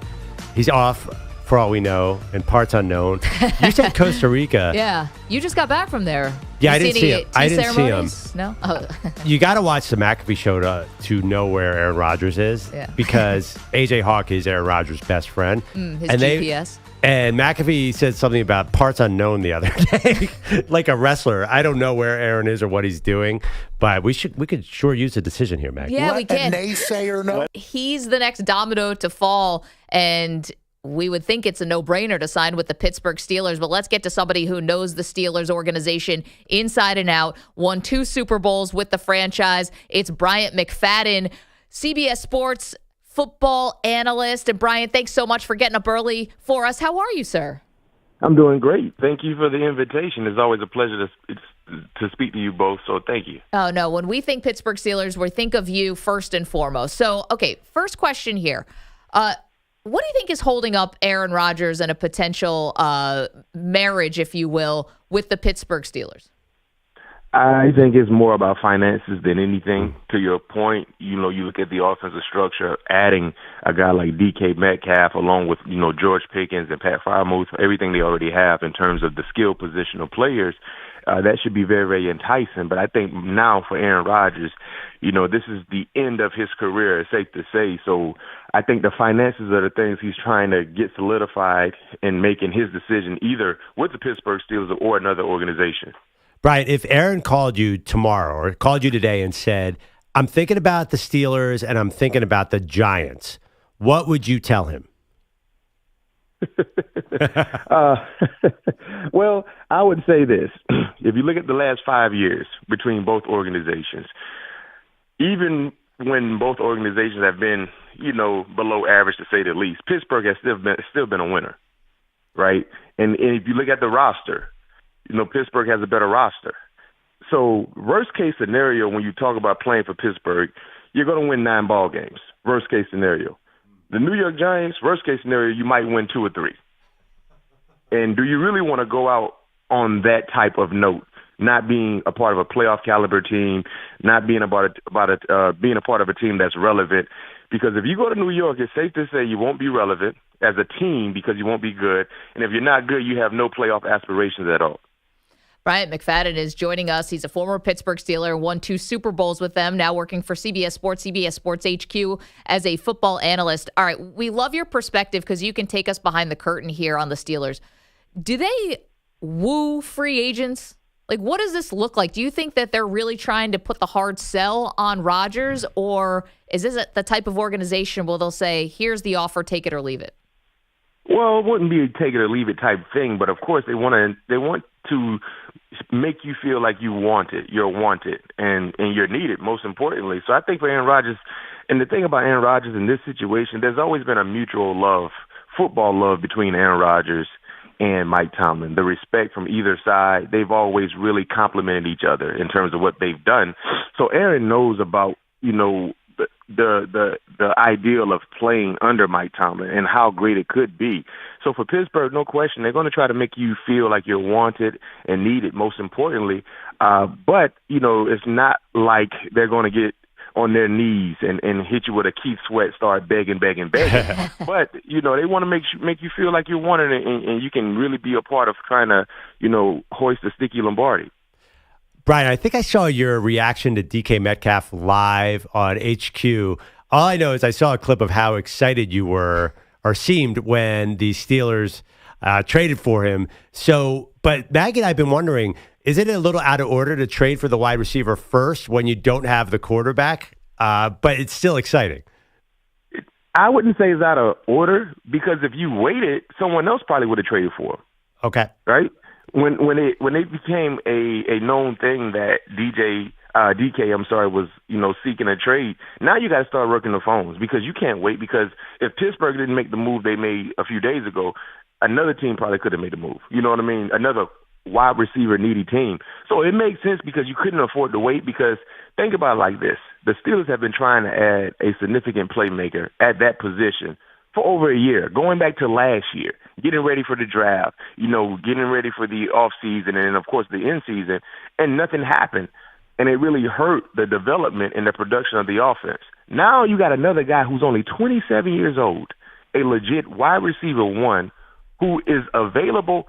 He's off, for all we know, in parts unknown. You said Costa Rica. Yeah. You just got back from there. Yeah, I didn't see him. I didn't see him. No? Oh. You got to watch the McAfee show to know where Aaron Rodgers is. Yeah. Because A.J. Hawk is Aaron Rodgers' best friend. His GPS. And McAfee said something about parts unknown the other day, like a wrestler. I don't know where Aaron is or what he's doing, but we could sure use a decision here, Maggie. Yeah, we can. A naysayer, no. He's the next domino to fall, and we would think it's a no-brainer to sign with the Pittsburgh Steelers, but let's get to somebody who knows the Steelers organization inside and out, won 2 Super Bowls with the franchise. It's Bryant McFadden, CBS Sports football analyst. And Bryant, thanks so much for getting up early for us. How are you, sir? I'm doing great. Thank you for the invitation. It's always a pleasure to speak to you both, so thank you. Oh, no. When we think Pittsburgh Steelers, we think of you first and foremost. So, okay, first question here. What do you think is holding up Aaron Rodgers and a potential marriage, if you will, with the Pittsburgh Steelers? I think it's more about finances than anything. To your point, you look at the offensive structure, adding a guy like DK Metcalf along with, George Pickens and Pat Freiermuth, everything they already have in terms of the skill positional players, that should be very, very enticing. But I think now for Aaron Rodgers, this is the end of his career, it's safe to say. So I think the finances are the things he's trying to get solidified in making his decision either with the Pittsburgh Steelers or another organization. Brian, if Aaron called you tomorrow or called you today and said, I'm thinking about the Steelers and I'm thinking about the Giants, what would you tell him? Well, I would say this. If you look at the last 5 years between both organizations, even when both organizations have been, below average to say the least, Pittsburgh has still been a winner, right? And if you look at the roster, Pittsburgh has a better roster. So worst case scenario, when you talk about playing for Pittsburgh, you're going to win 9 ball games. Worst case scenario. The New York Giants, worst case scenario, you might win 2 or 3. And do you really want to go out on that type of note, not being a part of a playoff caliber team, not being being a part of a team that's relevant? Because if you go to New York, it's safe to say you won't be relevant as a team because you won't be good. And if you're not good, you have no playoff aspirations at all. Bryant McFadden is joining us. He's a former Pittsburgh Steeler, won 2 Super Bowls with them, now working for CBS Sports HQ as a football analyst. All right, we love your perspective because you can take us behind the curtain here on the Steelers. Do they woo free agents? Like, what does this look like? Do you think that they're really trying to put the hard sell on Rodgers, or is this the type of organization where they'll say, here's the offer, take it or leave it? Well, it wouldn't be a take it or leave it type thing, but of course they want to make you feel like you're wanted, and you're needed, most importantly. So I think for Aaron Rodgers, and the thing about Aaron Rodgers in this situation, there's always been a mutual love, football love between Aaron Rodgers and Mike Tomlin. The respect from either side, they've always really complimented each other in terms of what they've done. So Aaron knows about, the ideal of playing under Mike Tomlin and how great it could be. So for Pittsburgh, no question, they're going to try to make you feel like you're wanted and needed, most importantly. But, it's not like they're going to get on their knees and hit you with a Keith Sweat, start begging. But, they want to make you feel like you're wanted and you can really be a part of trying to, hoist the sticky Lombardi. Brian, I think I saw your reaction to DK Metcalf live on HQ. All I know is I saw a clip of how excited you were or seemed when the Steelers traded for him. So, but Maggie and I have been wondering, is it a little out of order to trade for the wide receiver first when you don't have the quarterback? But it's still exciting. I wouldn't say it's out of order because if you waited, someone else probably would have traded for him. Okay. Right? When it became a known thing that DK was, seeking a trade, now you got to start working the phones because you can't wait because if Pittsburgh didn't make the move they made a few days ago, another team probably could have made the move. You know what I mean? Another wide receiver needy team. So it makes sense because you couldn't afford to wait because think about it like this. The Steelers have been trying to add a significant playmaker at that position for over a year, going back to last year, getting ready for the draft, getting ready for the offseason and, of course, the end season, and nothing happened. And it really hurt the development and the production of the offense. Now you got another guy who's only 27 years old, a legit wide receiver one who is available.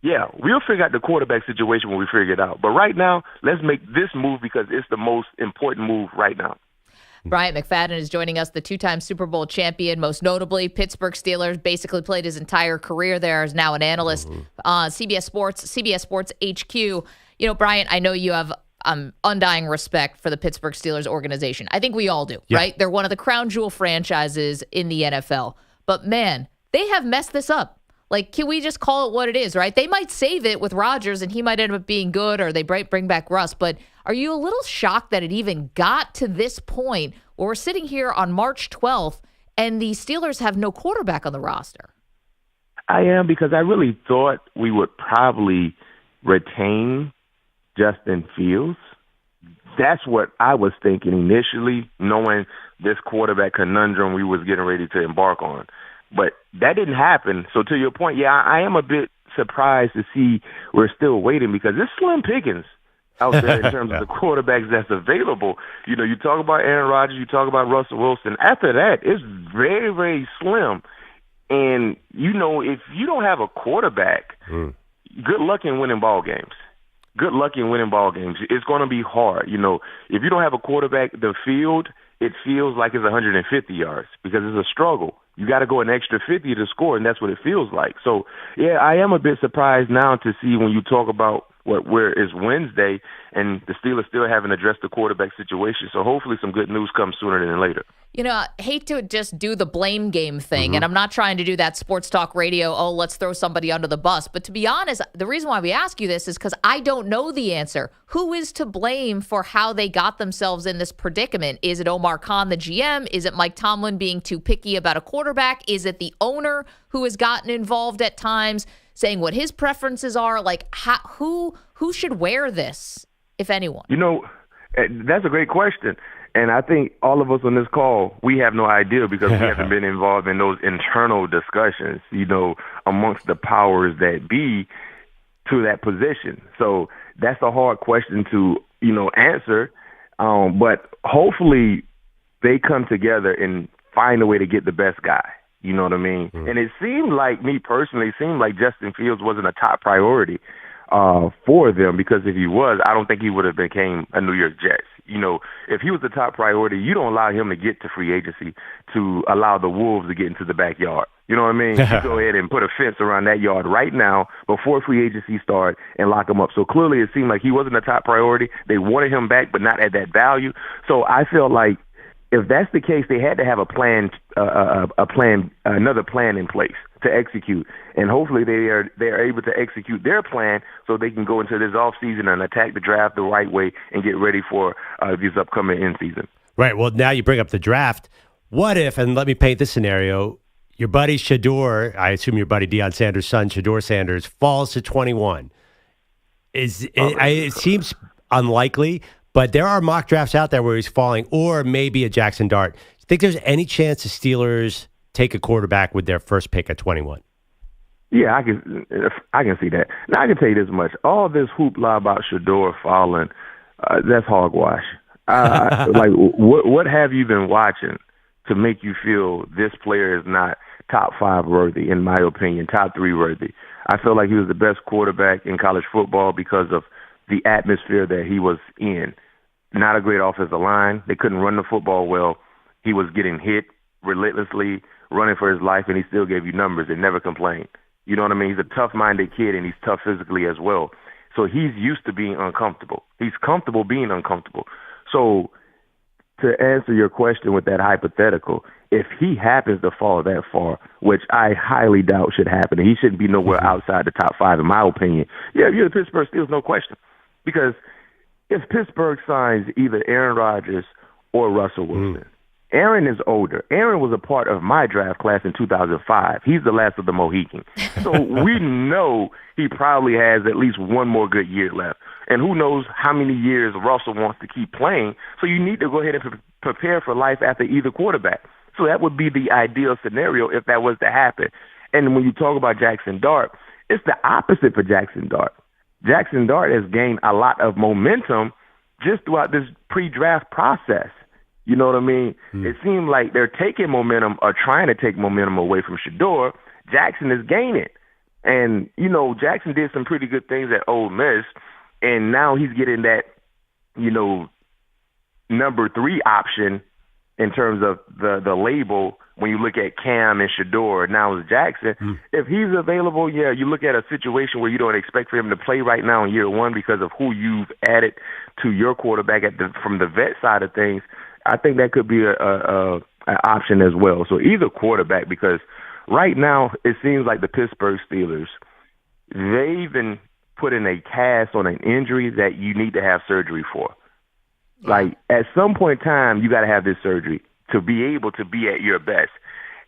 Yeah, we'll figure out the quarterback situation when we figure it out. But right now, let's make this move because it's the most important move right now. Bryant McFadden is joining us, the two-time Super Bowl champion, most notably Pittsburgh Steelers, basically played his entire career there, is now an analyst. CBS Sports HQ. Bryant, I know you have undying respect for the Pittsburgh Steelers organization. I think we all do, right? They're one of the crown jewel franchises in the NFL. But, man, they have messed this up. Like, can we just call it what it is, right? They might save it with Rodgers, and he might end up being good, or they bring back Russ. But are you a little shocked that it even got to this point where we're sitting here on March 12th, and the Steelers have no quarterback on the roster? I am because I really thought we would probably retain Justin Fields. That's what I was thinking initially, knowing this quarterback conundrum we was getting ready to embark on. But that didn't happen. So to your point, I am a bit surprised to see we're still waiting because it's slim pickings out there in terms of the quarterbacks that's available. You talk about Aaron Rodgers, you talk about Russell Wilson. After that, it's very, very slim. And, if you don't have a quarterback, good luck in winning ball games. Good luck in winning ball games. It's going to be hard. If you don't have a quarterback, the field, it feels like it's 150 yards because it's a struggle. You got to go an extra 50 to score, and that's what it feels like. So, I am a bit surprised now to see when you talk about where it's Wednesday and the Steelers still haven't addressed the quarterback situation. So hopefully some good news comes sooner than later. I hate to just do the blame game thing, and I'm not trying to do that sports talk radio, let's throw somebody under the bus. But to be honest, the reason why we ask you this is because I don't know the answer. Who is to blame for how they got themselves in this predicament? Is it Omar Khan, the GM? Is it Mike Tomlin being too picky about a quarterback? Is it the owner who has gotten involved at times, saying what his preferences are? Like, who should wear this, if anyone? That's a great question. And I think all of us on this call, we have no idea because we haven't been involved in those internal discussions, amongst the powers that be to that position. So that's a hard question to, answer. But hopefully they come together and find a way to get the best guy. You know what I mean? And it seemed like, me personally, Justin Fields wasn't a top priority for them because if he was, I don't think he would have became a New York Jets. If he was the top priority, you don't allow him to get to free agency to allow the Wolves to get into the backyard. You know what I mean? You go ahead and put a fence around that yard right now before free agency starts and lock him up. So clearly it seemed like he wasn't a top priority. They wanted him back, but not at that value. So I felt like if that's the case, they had to have another plan in place to execute. And hopefully they're able to execute their plan so they can go into this offseason and attack the draft the right way and get ready for this upcoming end season. Right. Well, now you bring up the draft. What if, and let me paint this scenario, your buddy Shedeur, I assume your buddy Deion Sanders' son, Shedeur Sanders, falls to 21. It seems unlikely, but there are mock drafts out there where he's falling, or maybe a Jackson Dart. Do you think there's any chance the Steelers take a quarterback with their first pick at 21? Yeah, I can see that. Now, I can tell you this much. All this hoopla about Shedeur falling, that's hogwash. What have you been watching to make you feel this player is not top 5 worthy, in my opinion, top 3 worthy? I feel like he was the best quarterback in college football because of the atmosphere that he was in. Not a great offensive line. They couldn't run the football well. He was getting hit relentlessly, running for his life, and he still gave you numbers and never complained. You know what I mean? He's a tough-minded kid, and he's tough physically as well. So he's used to being uncomfortable. He's comfortable being uncomfortable. So to answer your question with that hypothetical, if he happens to fall that far, which I highly doubt should happen, and he shouldn't be nowhere outside the top 5 in my opinion, yeah, you're the Pittsburgh Steelers, no question. Because if Pittsburgh signs either Aaron Rodgers or Russell Wilson, Aaron is older. Aaron was a part of my draft class in 2005. He's the last of the Mohicans. So we know he probably has at least one more good year left. And who knows how many years Russell wants to keep playing. So you need to go ahead and prepare for life after either quarterback. So that would be the ideal scenario if that was to happen. And when you talk about Jackson Dart, it's the opposite for Jackson Dart. Jackson Dart has gained a lot of momentum just throughout this pre-draft process. You know what I mean? It seems like they're taking momentum or trying to take momentum away from Shedeur. Jackson is gaining. And, you know, Jackson did some pretty good things at Ole Miss, and now he's getting that, you know, number 3 option in terms of the label when you look at Cam and Shedeur. Now it's Jackson. If he's available, yeah, you look at a situation where you don't expect for him to play right now in year 1 because of who you've added to your quarterback from the vet side of things, I think that could be an option as well. So either quarterback, because right now it seems like the Pittsburgh Steelers, they've been putting a cast on an injury that you need to have surgery for. Like, at some point in time, you got to have this surgery to be able to be at your best.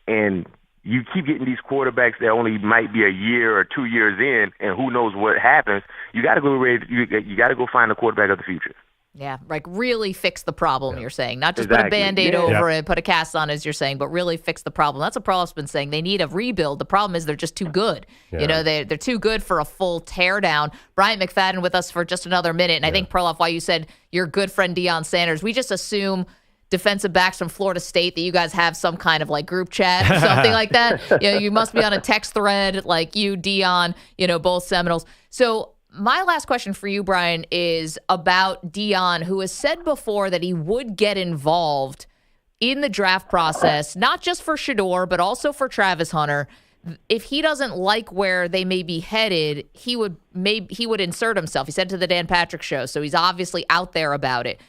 And you keep getting these quarterbacks that only might be a year or 2 years in, and who knows what happens. You got to go you got to go find a quarterback of the future. Yeah, like really fix the problem, you're saying. Not just put a Band-Aid over it, put a cast on, as you're saying, but really fix the problem. That's what Perloff's been saying. They need a rebuild. The problem is they're just too good. You know, they're too good for a full teardown. Bryant McFadden with us for just another minute. And I think, Perloff, why you said your good friend Deion Sanders, we just assume defensive backs from Florida State that you guys have some kind of like group chat or something like that. You know, you must be on a text thread like you, Deion, you know, both Seminoles. So my last question for you, Brian, is about Deion, who has said before that he would get involved in the draft process, not just for Shedeur, but also for Travis Hunter. If he doesn't like where they may be headed, he would insert himself. He said to the Dan Patrick Show, so he's obviously out there about it.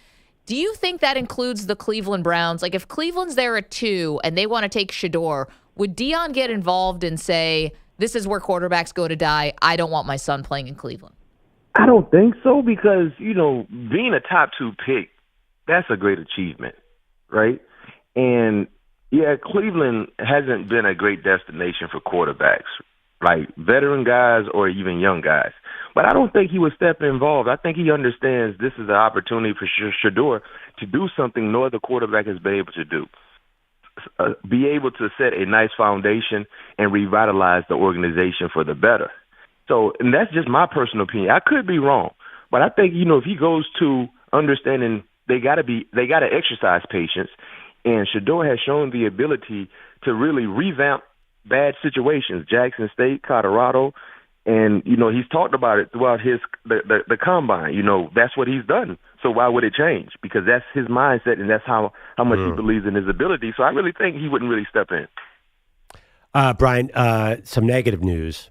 Do you think that includes the Cleveland Browns? Like, if Cleveland's there at 2 and they want to take Shedeur, would Deion get involved and say, this is where quarterbacks go to die, I don't want my son playing in Cleveland? I don't think so, because, you know, being a top 2 pick, that's a great achievement, right? And, yeah, Cleveland hasn't been a great destination for quarterbacks, like veteran guys or even young guys. But I don't think he would step involved. I think he understands this is an opportunity for Shedeur to do something no other quarterback has been able to do. Be able to set a nice foundation and revitalize the organization for the better. So, and that's just my personal opinion. I could be wrong, but I think, you know, if he goes to understanding they got to exercise patience, and Shedeur has shown the ability to really revamp bad situations. Jackson State, Colorado, and, you know, he's talked about it throughout the combine. You know, that's what he's done. So why would it change? Because that's his mindset, and that's how much he believes in his ability. So I really think he wouldn't really step in. Brian, some negative news.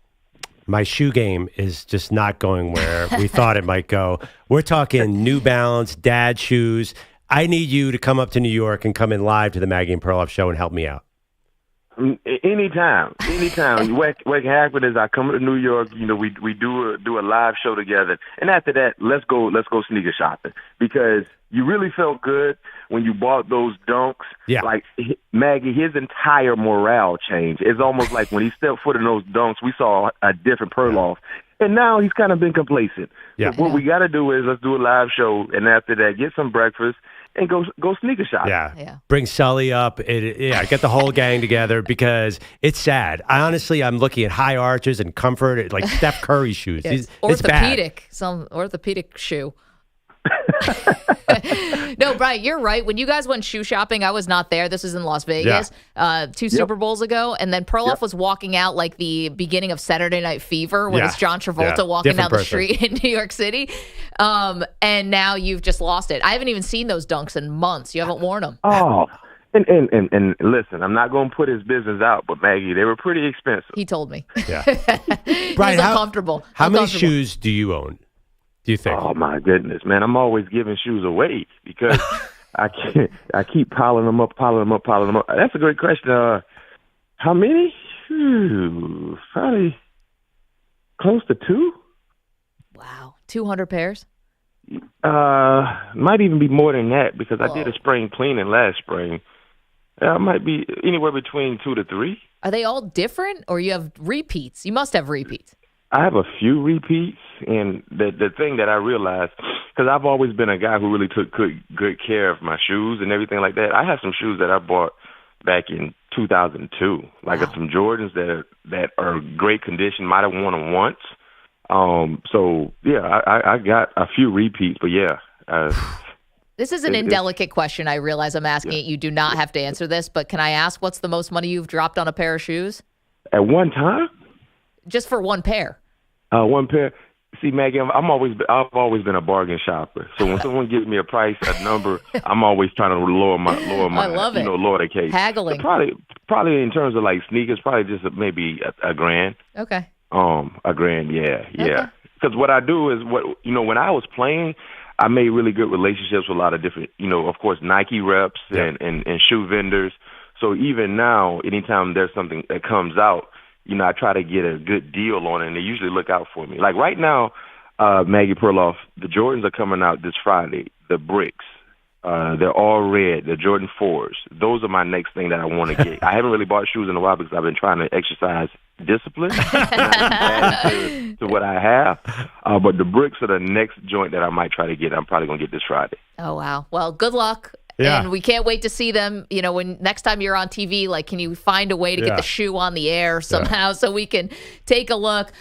My shoe game is just not going where we thought it might go. We're talking New Balance, dad shoes. I need you to come up to New York and come in live to the Maggie and Perloff show and help me out. Anytime. What can happen is I come to New York. You know, we do a live show together, and after that, let's go sneaker shopping, because you really felt good when you bought those dunks. Yeah. Like, Maggie, his entire morale changed. It's almost like when he stepped foot in those dunks, we saw a different Perloff. And now he's kind of been complacent. Yeah. So what we got to do is let's do a live show, and after that, get some breakfast and go sneaker shopping. Yeah. Bring Sully up. Get the whole gang together, because it's sad. I'm looking at high arches and comfort, like Steph Curry shoes. Yes. It's bad. Some orthopedic shoe. No, Brian, you're right. When you guys went shoe shopping, I was not there. This was in Las Vegas 2 Super Bowls ago. And then Perloff was walking out like the beginning of Saturday Night Fever when it's John Travolta walking down the street in New York City. And now you've just lost it. I haven't even seen those dunks in months. You haven't worn them. Oh, and listen, I'm not going to put his business out, but Maggie, they were pretty expensive. He told me. Yeah. Brian, He's uncomfortable. How many shoes do you own? Do you think? Oh, my goodness, man. I'm always giving shoes away because I keep piling them up. That's a great question. How many? Probably close to 2. Wow, 200 pairs? Might even be more than that because I did a spring cleaning last spring. Might be anywhere between 2 to 3. Are they all different, or you have repeats? You must have repeats. I have a few repeats, and the thing that I realized, because I've always been a guy who really took good care of my shoes and everything like that. I have some shoes that I bought back in 2002, like some Jordans that are great condition. Might have worn them once. So yeah, I got a few repeats, but yeah. This is an indelicate question. I realize I'm asking it. You do not have to answer this, but can I ask what's the most money you've dropped on a pair of shoes? At one time? Just for one pair. One pair. See, Maggie, I've always been a bargain shopper. So when someone gives me a number, I'm always trying to lower my I love it. lower the case. Haggling. Probably in terms of like sneakers, probably just maybe a grand. Okay. A grand, yeah. Because what I do is when I was playing, I made really good relationships with a lot of different, of course, Nike reps and shoe vendors. So even now, anytime there's something that comes out, I try to get a good deal on it, and they usually look out for me. Like right now, Maggie Perloff, the Jordans are coming out this Friday, the bricks. They're all red. The Jordan 4s. Those are my next thing that I want to get. I haven't really bought shoes in a while because I've been trying to exercise discipline to what I have. But the bricks are the next joint that I might try to get. I'm probably going to get this Friday. Oh, wow. Well, good luck. Yeah. And we can't wait to see them. When next time you're on TV, can you find a way to get the shoe on the air somehow so we can take a look?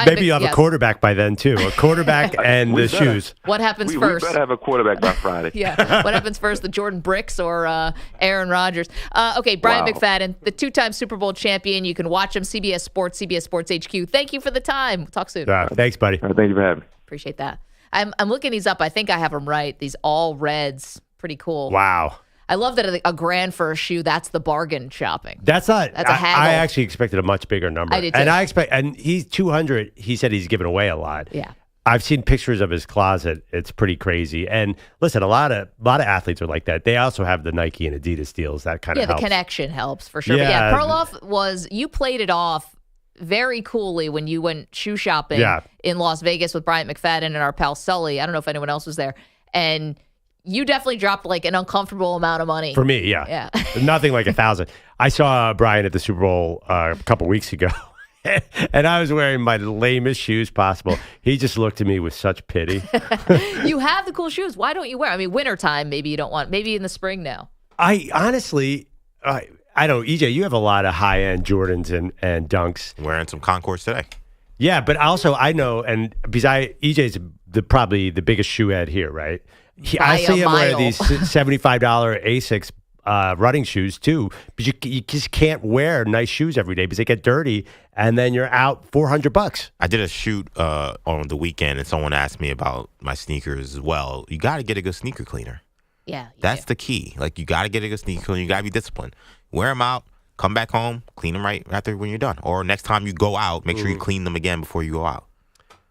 Maybe you have a quarterback by then, too. A quarterback and the shoes. What happens we first? We better have a quarterback by Friday. Yeah. What happens first, the Jordan bricks or Aaron Rodgers? Okay, Bryant McFadden, the 2-time Super Bowl champion. You can watch him, CBS Sports HQ. Thank you for the time. We'll talk soon. Thanks, buddy. Thank you for having me. Appreciate that. I'm looking these up. I think I have them right. These all reds. Pretty cool. Wow. I love that a grand for a shoe. That's the bargain shopping. That's a haggle. I actually expected a much bigger number. I did too. And he's 200. He said he's given away a lot. Yeah. I've seen pictures of his closet. It's pretty crazy. And listen, a lot of athletes are like that. They also have the Nike and Adidas deals. That kind of helps. The connection helps for sure. Yeah. But Perloff you played it off very coolly when you went shoe shopping in Las Vegas with Bryant McFadden and our pal Sully. I don't know if anyone else was there. And you definitely dropped an uncomfortable amount of money. For me, yeah. Nothing like 1,000. I saw Brian at the Super Bowl a couple weeks ago, and I was wearing my lamest shoes possible. He just looked at me with such pity. You have the cool shoes. Why don't you wear? I mean, wintertime, maybe you don't want. Maybe in the spring now. I honestly, I don't. EJ, you have a lot of high-end Jordans and Dunks. I'm wearing some Concords today. Yeah, but also I know, and because EJ's probably the biggest shoe head here, right? I see him wear these $75 Asics running shoes too, but you just can't wear nice shoes every day because they get dirty, and then you're out $400. I did a shoot on the weekend, and someone asked me about my sneakers as well. You got to get a good sneaker cleaner. Yeah, that's the key. You got to get a good sneaker cleaner. You got to be disciplined. Wear them out. Come back home, clean them right after when you're done, or next time you go out, make sure you clean them again before you go out.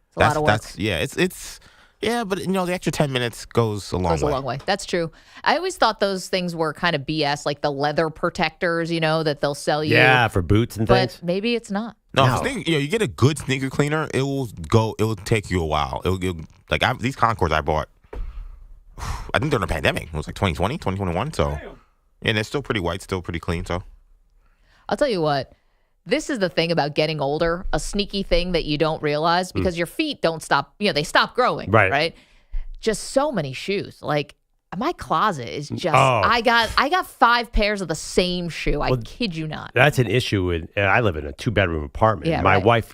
It's a lot of work. But the extra 10 minutes goes a long way. Goes a long way. That's true. I always thought those things were kind of BS, like the leather protectors, that they'll sell you. Yeah, for boots and things. But maybe it's not. No. You get a good sneaker cleaner, it will take you a while. These Concords I bought, I think during the pandemic. It was 2020, 2021. So, and they're still pretty white, still pretty clean. So, I'll tell you what. This is the thing about getting older, a sneaky thing that you don't realize because your feet don't stop, they stop growing, right? Just so many shoes. My closet is just, I got 5 pairs of the same shoe. I kid you not. That's an issue. I live in a 2-bedroom apartment. Yeah, my wife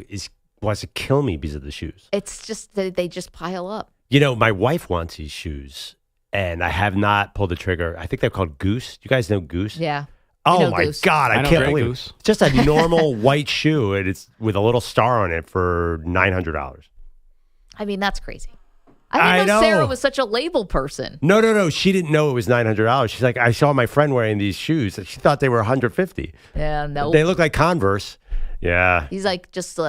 wants to kill me because of the shoes. It's just that they just pile up. My wife wants these shoes, and I have not pulled the trigger. I think they're called Goose. You guys know Goose? Yeah. Oh, my God. I can't believe it. It's just a normal white shoe, and it's with a little star on it for $900. I mean, that's crazy. I didn't know Sarah was such a label person. No. She didn't know it was $900. She's like, I saw my friend wearing these shoes. She thought they were $150. Yeah, no. They look like Converse. Yeah. He's like just,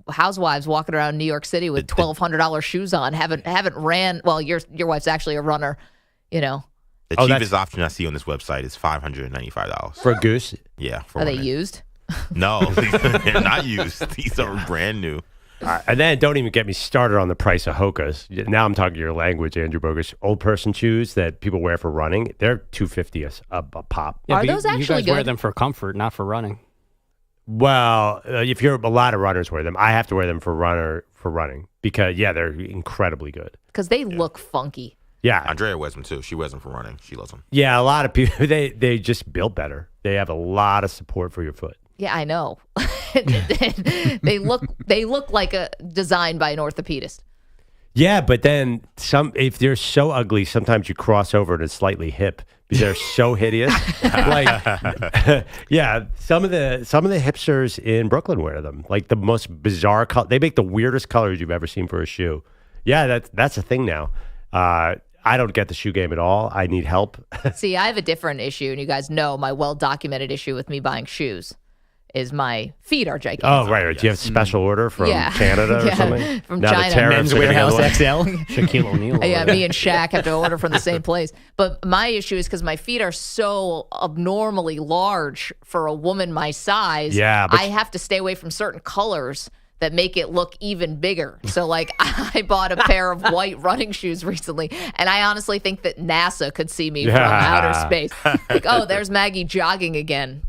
housewives walking around New York City with $1,200 shoes on. Haven't ran. Well, your wife's actually a runner, The cheapest option I see on this website is $595 for a goose. Yeah. Are they used? No, they're not used. These are brand new. And then don't even get me started on the price of Hokas. Now I'm talking your language, Andrew Bogusch. Old person shoes that people wear for running, they're $250 a pop. Yeah, Are those actually you guys good? wear them for comfort, not for running. Well, if you're a lot of runners wear them. I have to wear them for running because they're incredibly good. Because they look funky. Yeah, Andrea wears them too. She wears them for running. She loves them. Yeah, a lot of people they just build better. They have a lot of support for your foot. Yeah, I know. They look like a designed by an orthopedist. Yeah, but then if they're so ugly, sometimes you cross over and it's slightly hip because they're so hideous. Some of the hipsters in Brooklyn wear them. Like the most bizarre color. They make the weirdest colors you've ever seen for a shoe. Yeah, that's a thing now. I don't get the shoe game at all. I need help. See, I have a different issue, and you guys know my well-documented issue with me buying shoes is my feet are gigantic. Oh, right. Do you have a special order from Canada or something? From now China. Men's Warehouse XL. Shaquille O'Neal. Yeah, me and Shaq have to order from the same place. But my issue is because my feet are so abnormally large for a woman my size. Yeah, I have to stay away from certain colors that make it look even bigger. So, like, I bought a pair of white running shoes recently, and I honestly think that NASA could see me from outer space. Like, oh, there's Maggie jogging again.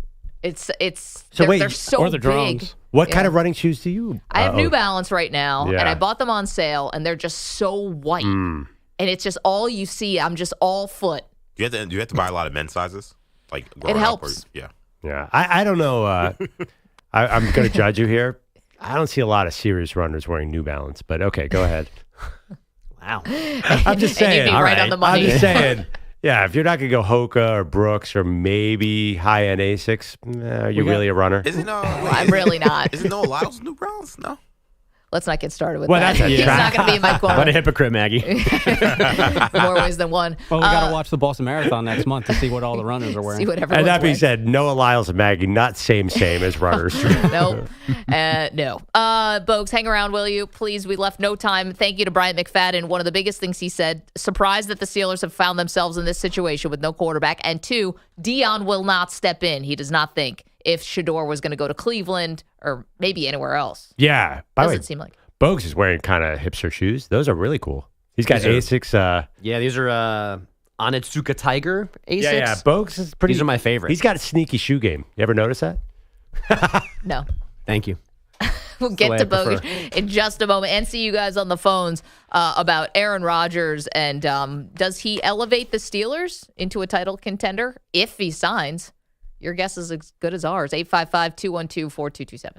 They're so or the big. drones. What kind of running shoes do you? I have New Balance right now, Yeah. and I bought them on sale, and they're just so white. And it's just all you see. I'm just all foot. Do you have to buy a lot of men's sizes? Like growing It up, helps. Yeah. I don't know. I'm going to judge you here. I don't see a lot of serious runners wearing New Balance, but okay, go ahead. Wow. I'm just saying. And you'd be right on the money. I'm just saying. Yeah, if you're not going to go Hoka or Brooks or maybe high-end Asics, are you really a runner? Isn't I'm really not. Isn't Noah Lyles New Balance? No. Let's not get started with Well, that. that's a He's not going to be in my corner. What a hypocrite, Maggie. More ways than one. Well, we got to watch the Boston Marathon next month to see what all the runners are wearing. See what everyone's And that being wearing. said, Noah Lyles and Maggie, not same as runners. Nope. No. Bogues, hang around, will you? Please, we left no time. Thank you to Bryant McFadden. One of the biggest things he said, surprised that the Steelers have found themselves in this situation with no quarterback. And two, Dion will not step in. He does not think if Shador was going to go to Cleveland or maybe anywhere else. Yeah. By the way, Doesn't seem like. Bogues is wearing kind of hipster shoes. Those are really cool. He's got Asics. Yeah, these are Onitsuka Tiger Asics. Yeah. Bogues is pretty. These are my favorite. He's got a sneaky shoe game. You ever notice that? No. Thank you. We'll get to Bogusch in just a moment and see you guys on the phones about Aaron Rodgers and does he elevate the Steelers into a title contender if he signs? Your guess is as good as ours. 855-212-4227.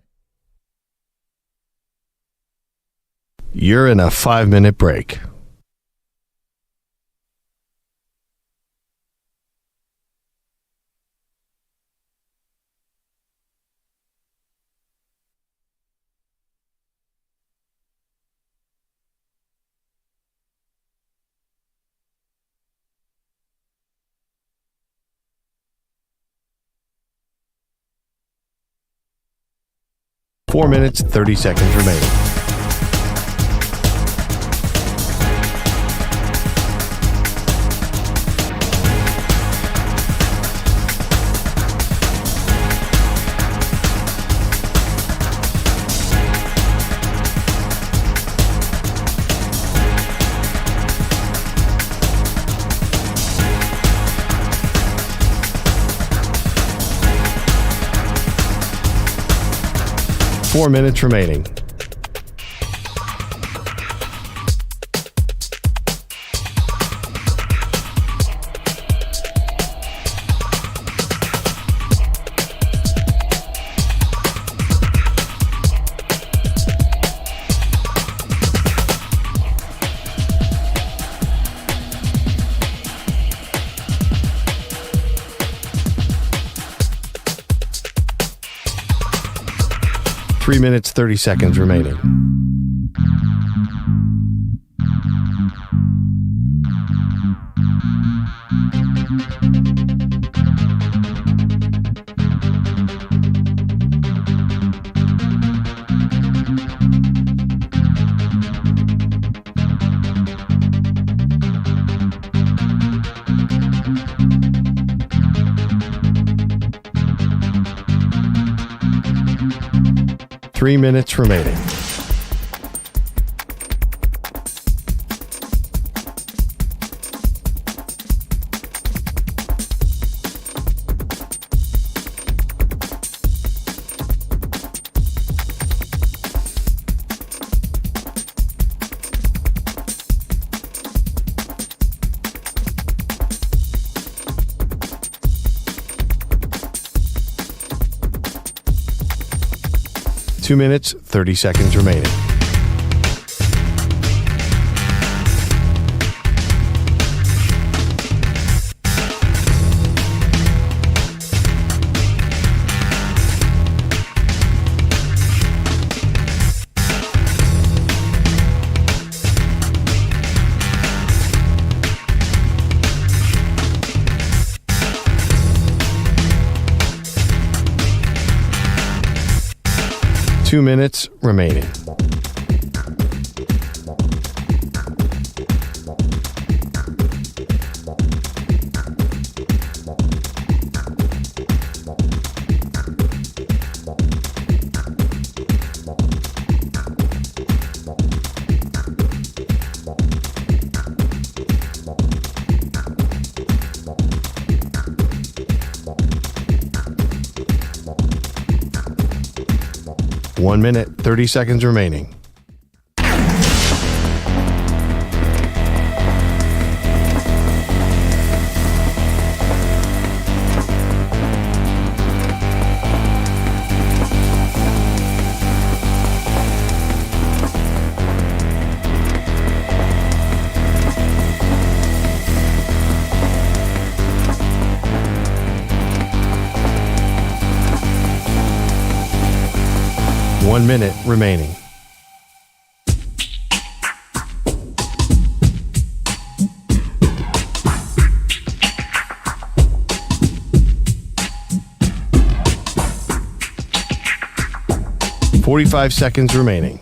You're in a 5-minute break. Four minutes, 30 seconds remaining. Four minutes remaining. Three minutes, 30 seconds remaining. 3 minutes remaining. Two minutes, 30 seconds remaining. Two minutes remaining. One minute, 30 seconds remaining. One minute remaining. $45 seconds remaining.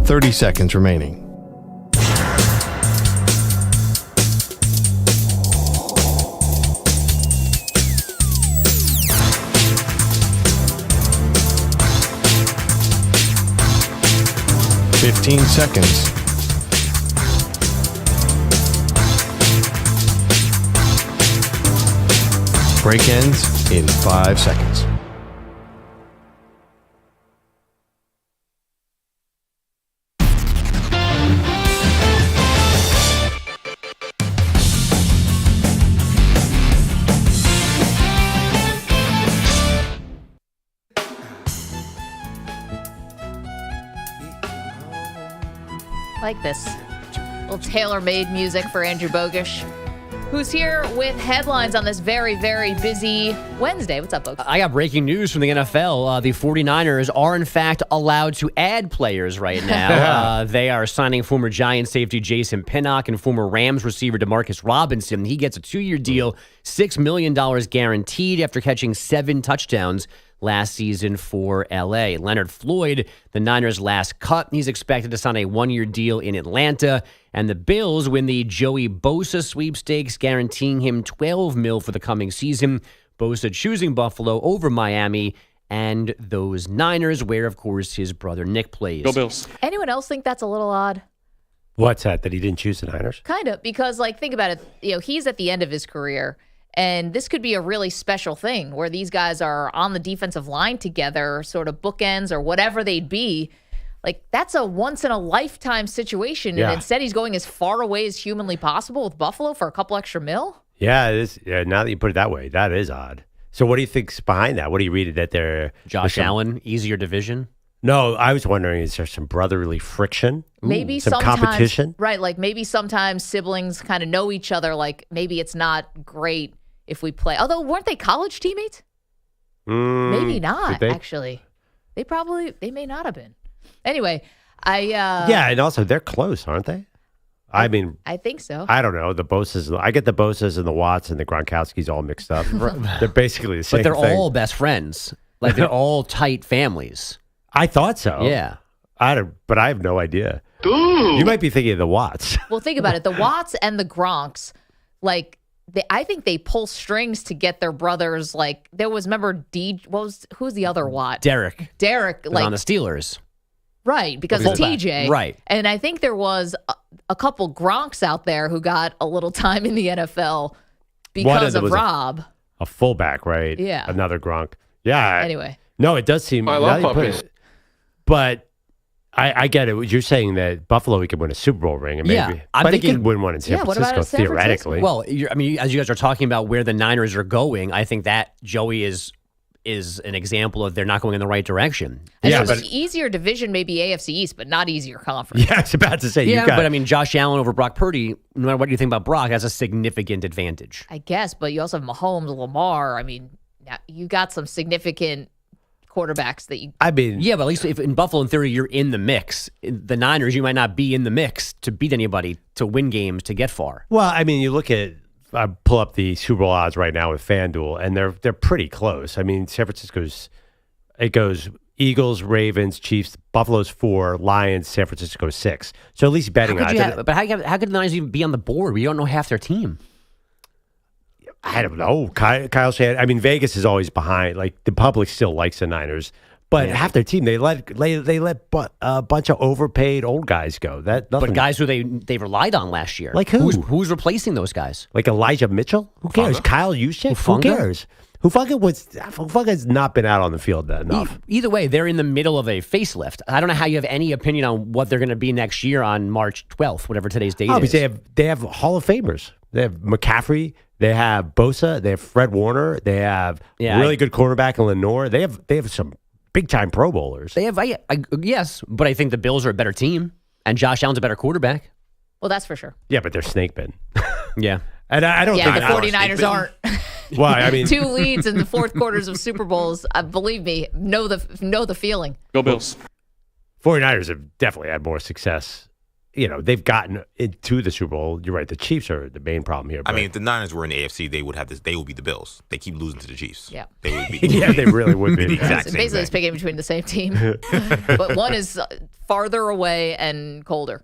$30 seconds remaining. $15 seconds. Break ends in 5 seconds. Like this little tailor-made music for Andrew Bogusch, who's here with headlines on this very, very busy Wednesday. What's up, Bogusch? I got breaking news from the NFL. The 49ers are, in fact, allowed to add players right now. They are signing former Giants safety Jason Pinnock and former Rams receiver Demarcus Robinson. He gets a 2-year deal, $6 million guaranteed after catching 7 touchdowns last season for L.A. Leonard Floyd, the Niners' last cut. He's expected to sign a 1-year deal in Atlanta. And the Bills win the Joey Bosa sweepstakes, guaranteeing him $12 million for the coming season. Bosa choosing Buffalo over Miami and those Niners, where, of course, his brother Nick plays. Go Bills. Anyone else think that's a little odd? What's that he didn't choose the Niners? Kind of, because, think about it. He's at the end of his career. And this could be a really special thing where these guys are on the defensive line together, sort of bookends or whatever they'd be. That's a once-in-a-lifetime situation. Yeah. And instead, he's going as far away as humanly possible with Buffalo for a couple extra mil? Yeah, it is. Yeah, now that you put it that way, that is odd. So what do you think's behind that? What do you read that they're... Josh Allen, easier division? No, I was wondering, is there some brotherly friction? Maybe some sometimes, competition? Right, maybe sometimes siblings kind of know each other. Maybe it's not great if we play. Although, weren't they college teammates? Maybe not, actually. They may not have been. Anyway, yeah, and also they're close, aren't they? I mean, I think so. I don't know. The Bosas, I get the Bosas and the Watts and the Gronkowskis all mixed up. They're basically the same But they're thing. all best friends. They're all tight families. I thought so. Yeah. But I have no idea. Ooh. You might be thinking of the Watts. Well, think about it. The Watts and the Gronks, like, I think they pull strings to get their brothers. Like, there was, remember, who's the other Watt? Derek, like on the Steelers. Right, because of TJ. Right. And I think there was a couple Gronks out there who got a little time in the NFL because of Rob. A fullback, right? Yeah. Another Gronk. Yeah. Anyway. No, it does seem. I love puppies. But I get it. You're saying that Buffalo, he could win a Super Bowl ring. And maybe, I'm but thinking, he could win one in San Francisco, theoretically. Well, as you guys are talking about where the Niners are going, I think that Joey is an example of they're not going in the right direction. But easier division may be AFC East, but not easier conference. Yeah, I was about to say. But I mean, Josh Allen over Brock Purdy, no matter what you think about Brock, has a significant advantage. I guess, but you also have Mahomes, Lamar. I mean, you got some significant quarterbacks that you. I mean, yeah, but at least if in Buffalo, in theory, you're in the mix. In the Niners, you might not be in the mix to beat anybody, to win games, to get far. Well, I mean, you look at. I pull up the Super Bowl odds right now with FanDuel, and they're pretty close. I mean, San Francisco's it goes Eagles, Ravens, Chiefs, Buffalo's 4, Lions, San Francisco 6. So at least betting odds. But how could the Niners even be on the board? We don't know half their team. I don't know. Kyle Shanahan. I mean, Vegas is always behind. Like the public still likes the Niners, but half their team they let a bunch of overpaid old guys go. But guys who they relied on last year. Like who? Who's replacing those guys? Like Elijah Mitchell? Who cares? Kyle Juszczyk? Who cares? Hufunga's not been out on the field enough. Either way, they're in the middle of a facelift. I don't know how you have any opinion on what they're going to be next year on March 12th, whatever today's date is. Because they have Hall of Famers. They have McCaffrey. They have Bosa. They have Fred Warner. They have really good quarterback in Lenore. They have some big time Pro Bowlers. They have, yes, but I think the Bills are a better team, and Josh Allen's a better quarterback. Well, that's for sure. Yeah, but they're snake bin. Yeah, and I don't think the 49ers aren't. Well, I mean, 2 leads in the fourth quarters of Super Bowls. Believe me, know the feeling. Go Bills. 49ers have definitely had more success. You know, they've gotten into the Super Bowl. You're right. The Chiefs are the main problem here. I mean, if the Niners were in the AFC, they would have this. They would be the Bills. They keep losing to the Chiefs. Yeah, they would be. Yeah, they really would be. The exact same basically, it's picking between the same team, but one is farther away and colder.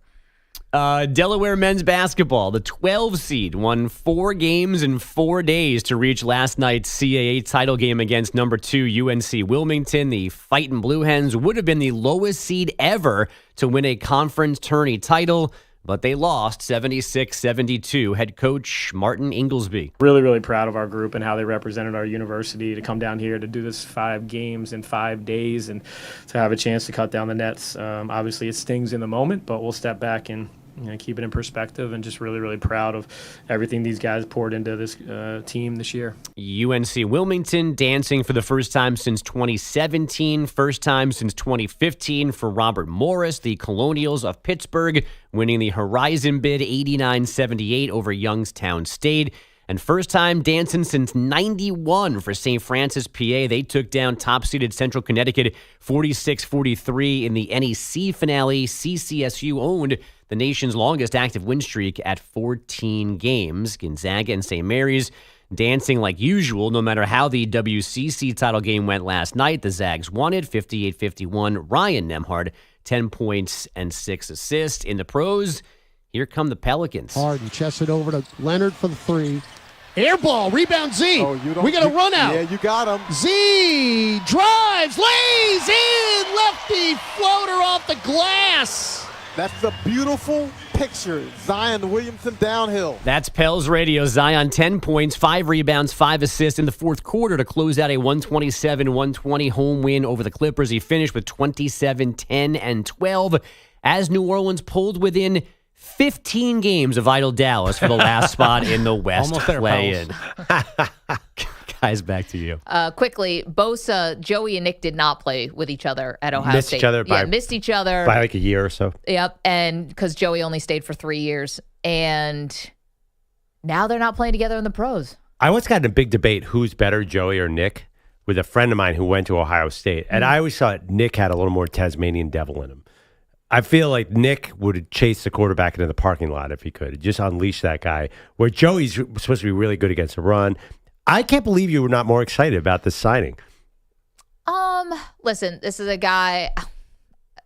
Delaware men's basketball, the 12 seed, won 4 games in 4 days to reach last night's CAA title game against number 2 UNC Wilmington. The Fightin' Blue Hens would have been the lowest seed ever to win a conference tourney title, but they lost 76-72. Head coach Martin Inglesby. Really, really proud of our group and how they represented our university to come down here to do this 5 games in 5 days and to have a chance to cut down the nets. Obviously, it stings in the moment, but we'll step back and keep it in perspective, and just really, really proud of everything these guys poured into this team this year. UNC Wilmington dancing for the first time since 2017, first time since 2015 for Robert Morris. The Colonials of Pittsburgh winning the Horizon bid 89-78 over Youngstown State. And first time dancing since 91 for St. Francis, PA. They took down top-seeded Central Connecticut 46-43 in the NEC finale. CCSU owned the nation's longest active win streak at 14 games. Gonzaga and St. Mary's dancing like usual, no matter how the WCC title game went last night. The Zags won it 58-51. Ryan Nembhard, 10 points and 6 assists. In the pros, here come the Pelicans. Harden chests it over to Leonard for the 3. Air ball, rebound Z. We got a run out. Yeah, you got him. Z drives, lays in, lefty floater off the glass. That's a beautiful picture. Zion Williamson downhill. That's Pels Radio. Zion, 10 points, 5 rebounds, 5 assists in the fourth quarter to close out a 127-120 home win over the Clippers. He finished with 27, 10, and 12 as New Orleans pulled within 15 games of Idle Dallas for the last spot in the West play-in. Guys, back to you. Quickly, Bosa, Joey, and Nick did not play with each other at Ohio State. Missed each other by like a year or so. Yep, and because Joey only stayed for 3 years, and now they're not playing together in the pros. I once got in a big debate who's better, Joey or Nick, with a friend of mine who went to Ohio State, and I always thought Nick had a little more Tasmanian devil in him. I feel like Nick would chase the quarterback into the parking lot if he could, just unleash that guy, where Joey's supposed to be really good against the run. I can't believe you were not more excited about this signing. Listen, this is a guy,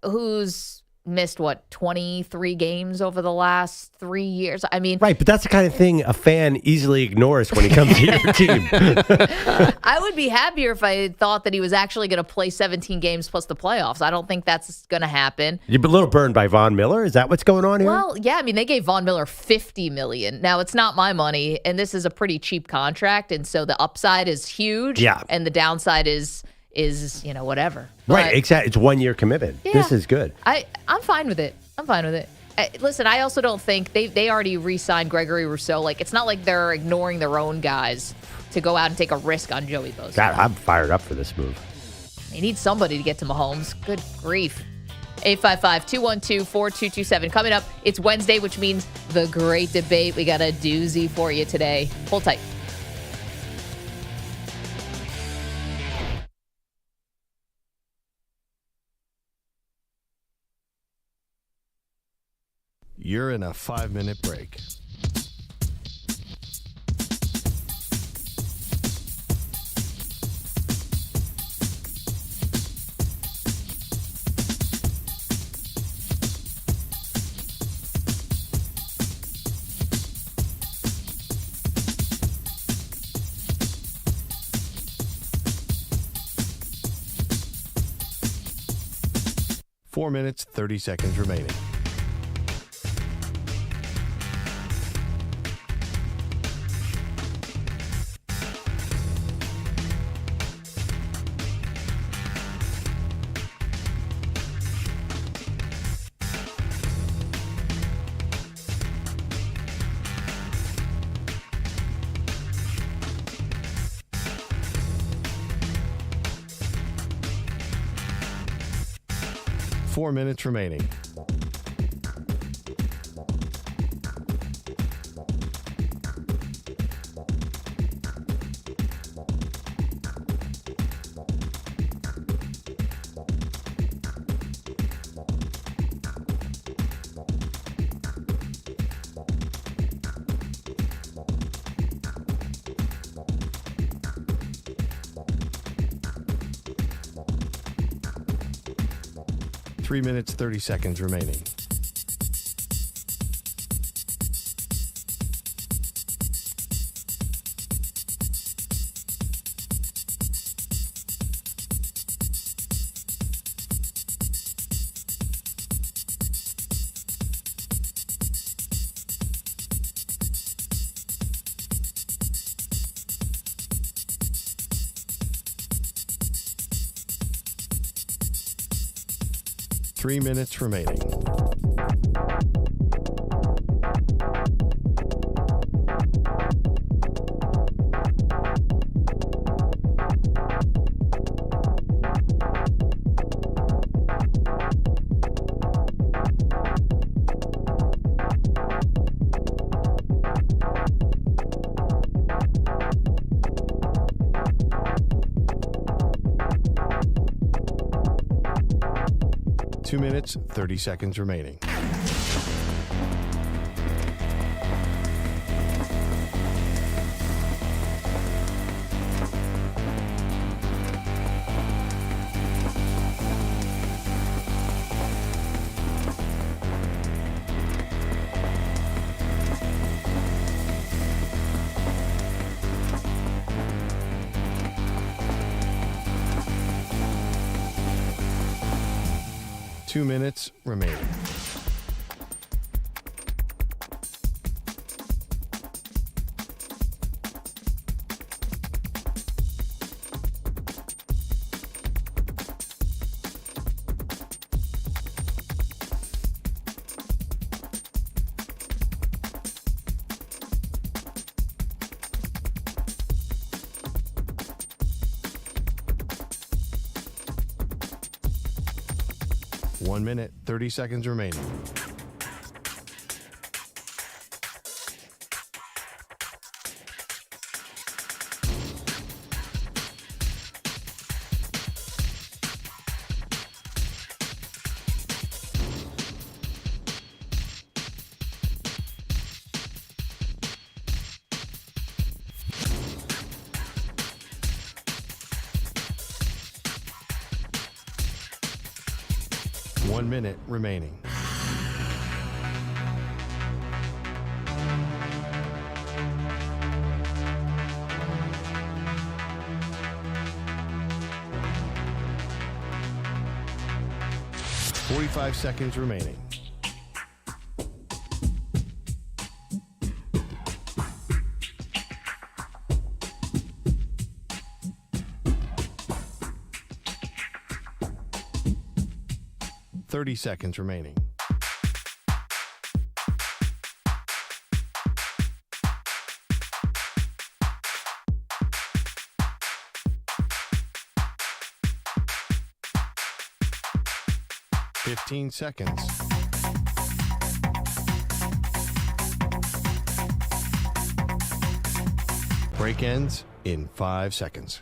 who's missed, 23 games over the last 3 years? I mean, right, but that's the kind of thing a fan easily ignores when he comes to your team. I would be happier if I thought that he was actually going to play 17 games plus the playoffs. I don't think that's going to happen. You're a little burned by Von Miller? Is that what's going on here? Well, yeah, I mean, they gave Von Miller $50 million. Now, it's not my money, and this is a pretty cheap contract, and so the upside is huge, and the downside is whatever. Right, But exactly. It's 1 year commitment. Yeah. This is good. I'm fine with it. Listen, I also don't think they already re-signed Gregory Rousseau. Like, it's not like they're ignoring their own guys to go out and take a risk on Joey Bosa. God, I'm fired up for this move. They need somebody to get to Mahomes. Good grief. 855-212-4227. Coming up, it's Wednesday, which means the great debate. We got a doozy for you today. Hold tight. You're in a 5-minute break. Four minutes, 30 seconds remaining. Four minutes remaining. Three minutes, 30 seconds remaining. Three minutes remaining. Two minutes, 30 seconds remaining. Two minutes remaining. One minute, 30 seconds remaining. 1 minute remaining. Five seconds remaining. Seconds remaining. Seconds. Break ends in 5 seconds.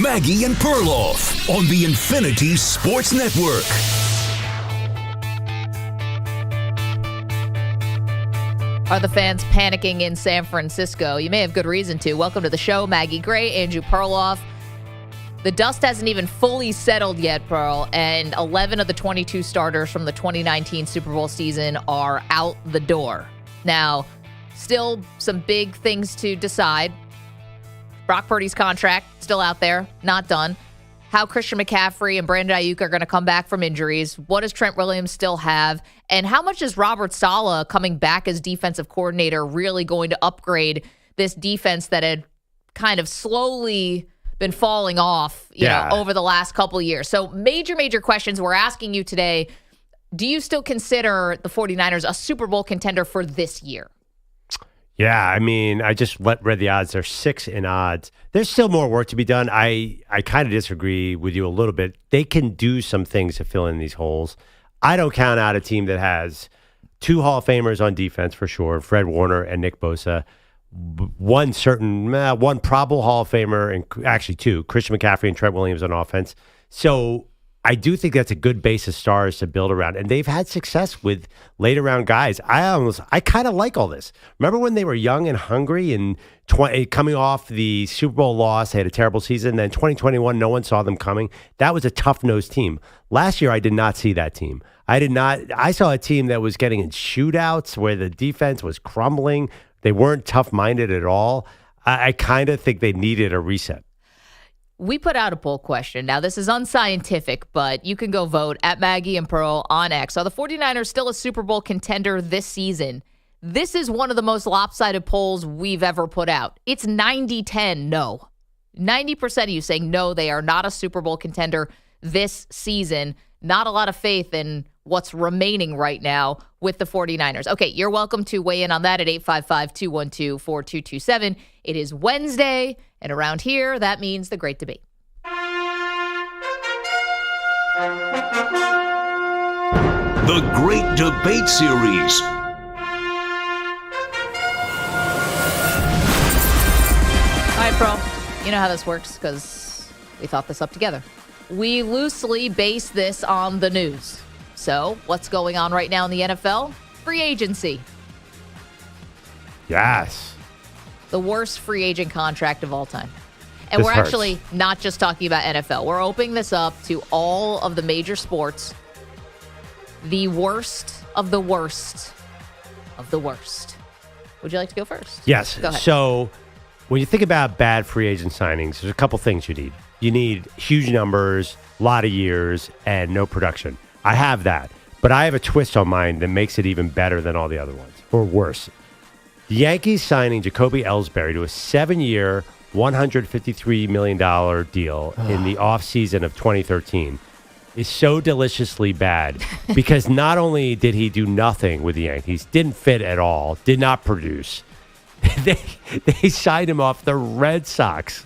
Maggie and Perloff on the Infinity Sports Network. Are the fans panicking in San Francisco? You may have good reason to. Welcome to the show, Maggie Gray, Andrew Perloff. The dust hasn't even fully settled yet, Pearl, and 11 of the 22 starters from the 2019 Super Bowl season are out the door. Now, still some big things to decide. Brock Purdy's contract still out there, not done. How Christian McCaffrey and Brandon Ayuk are going to come back from injuries. What does Trent Williams still have? And how much is Robert Saleh coming back as defensive coordinator really going to upgrade this defense that had kind of slowly been falling off, you know, over the last couple of years? So major questions we're asking you today. Do you still consider the 49ers a Super Bowl contender for this year? Yeah, I mean, I just read the odds. They're 6 in odds. There's still more work to be done. I kind of disagree with you a little bit. They can do some things to fill in these holes. I don't count out a team that has 2 Hall of Famers on defense for sure, Fred Warner and Nick Bosa. One probable Hall of Famer, and actually 2, Christian McCaffrey and Trent Williams on offense. So I do think that's a good base of stars to build around, and they've had success with later round guys. I kind of like all this. Remember when they were young and hungry and coming off the Super Bowl loss, they had a terrible season. Then 2021, no one saw them coming. That was a tough-nosed team. Last year, I did not see that team. I saw a team that was getting in shootouts where the defense was crumbling. They weren't tough-minded at all. I kind of think they needed a reset. We put out a poll question. Now, this is unscientific, but you can go vote at Maggie and Pearl on X. Are the 49ers still a Super Bowl contender this season? This is one of the most lopsided polls we've ever put out. It's 90-10 no. 90% of you saying no, they are not a Super Bowl contender this season. Not a lot of faith in what's remaining right now with the 49ers. Okay, you're welcome to weigh in on that at 855-212-4227. It is Wednesday, and around here, that means the Great Debate. The Great Debate Series. All right, Pro, you know how this works because we thought this up together. We loosely base this on the news. So, what's going on right now in the NFL? Free agency. Yes. The worst free agent contract of all time. And we're actually not just talking about NFL. We're opening this up to all of the major sports. The worst of the worst of the worst. Would you like to go first? Yes. Go ahead. So, when you think about bad free agent signings, there's a couple things you need. You need huge numbers, a lot of years, and no production. I have that. But I have a twist on mine that makes it even better than all the other ones, or worse. The Yankees signing Jacoby Ellsbury to a 7-year, $153 million deal in the offseason of 2013 is so deliciously bad because not only did he do nothing with the Yankees, didn't fit at all, did not produce, they signed him off the Red Sox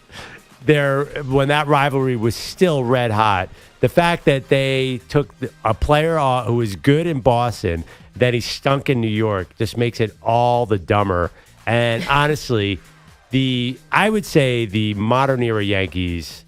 when that rivalry was still red hot. The fact that they took a player who was good in Boston, that he stunk in New York, just makes it all the dumber. And honestly, I would say the modern era Yankees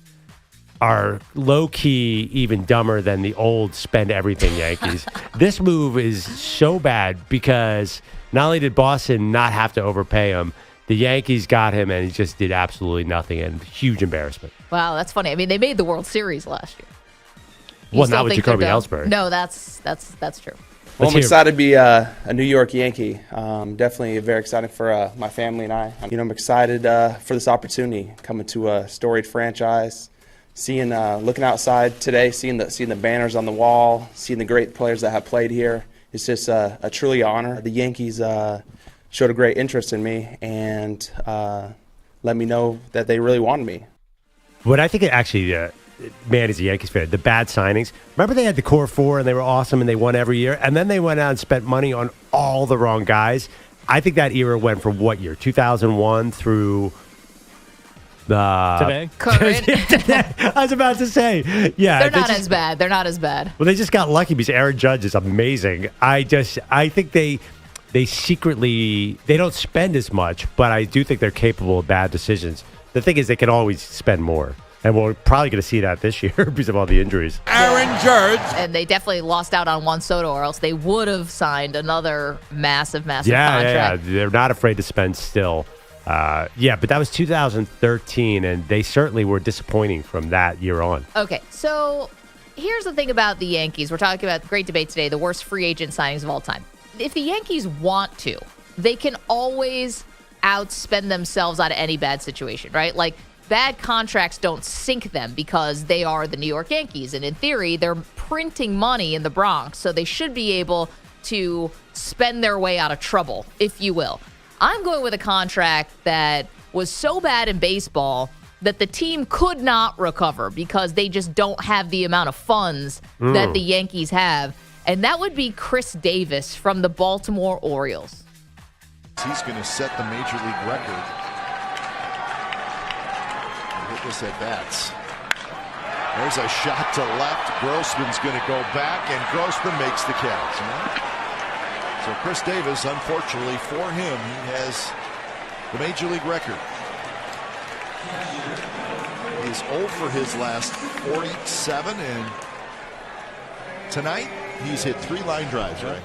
are low-key even dumber than the old spend-everything Yankees. This move is so bad because not only did Boston not have to overpay him, the Yankees got him, and he just did absolutely nothing, and huge embarrassment. Wow, that's funny. I mean, they made the World Series last year. Well, not with Jacoby Ellsbury. No, that's true. Well, I'm excited to be a New York Yankee. Definitely very excited for my family and I. I'm excited for this opportunity, coming to a storied franchise, looking outside today, seeing the banners on the wall, seeing the great players that have played here. It's just a truly honor. The Yankees showed a great interest in me and let me know that they really wanted me. What I think it actually, man, as a Yankees fan, the bad signings. Remember they had the core four and they were awesome and they won every year, and then they went out and spent money on all the wrong guys. I think that era went from what year? 2001 through today. Current. I was about to say, yeah. They're not as bad. They're not as bad. Well, they just got lucky because Aaron Judge is amazing. I think they secretly, they don't spend as much, but I do think they're capable of bad decisions. The thing is, they can always spend more. And we're probably going to see that this year because of all the injuries. Aaron Judge. And they definitely lost out on Juan Soto, or else they would have signed another massive contract. Yeah. They're not afraid to spend still. But that was 2013, and they certainly were disappointing from that year on. Okay, so here's the thing about the Yankees. We're talking about great debate today, the worst free agent signings of all time. If the Yankees want to, they can always outspend themselves out of any bad situation, right? Like, bad contracts don't sink them because they are the New York Yankees. And in theory, they're printing money in the Bronx, so they should be able to spend their way out of trouble, if you will. I'm going with a contract that was so bad in baseball that the team could not recover because they just don't have the amount of funds that the Yankees have. And that would be Chris Davis from the Baltimore Orioles. He's going to set the major league record. Hit this at bats. There's a shot to left. Grossman's going to go back, and Grossman makes the catch. So Chris Davis, unfortunately for him, he has the major league record. He's 0 for his last 47, and tonight he's hit 3 line drives, right?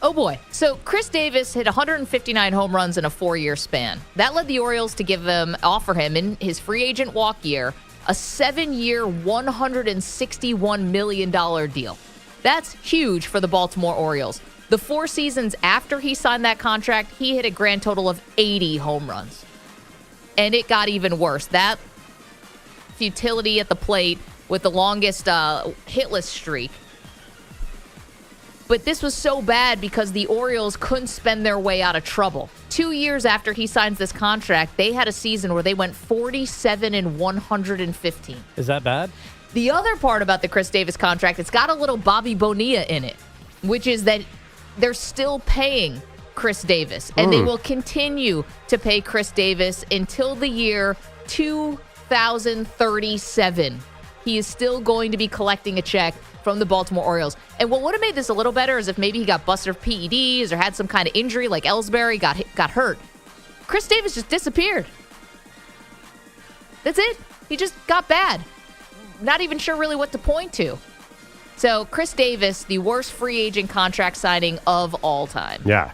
Oh, boy. So Chris Davis hit 159 home runs in a 4-year span. That led the Orioles to offer him in his free agent walk year a 7-year, $161 million deal. That's huge for the Baltimore Orioles. The 4 seasons after he signed that contract, he hit a grand total of 80 home runs. And it got even worse. That futility at the plate with the longest hitless streak. But this was so bad because the Orioles couldn't spend their way out of trouble. 2 years after he signs this contract, they had a season where they went 47-115. Is that bad? The other part about the Chris Davis contract, it's got a little Bobby Bonilla in it, which is that they're still paying Chris Davis, and they will continue to pay Chris Davis until the year 2037. He is still going to be collecting a check from the Baltimore Orioles. And what would have made this a little better is if maybe he got busted for PEDs or had some kind of injury like Ellsbury got hurt. Chris Davis just disappeared. That's it. He just got bad. Not even sure really what to point to. So Chris Davis, the worst free agent contract signing of all time. Yeah.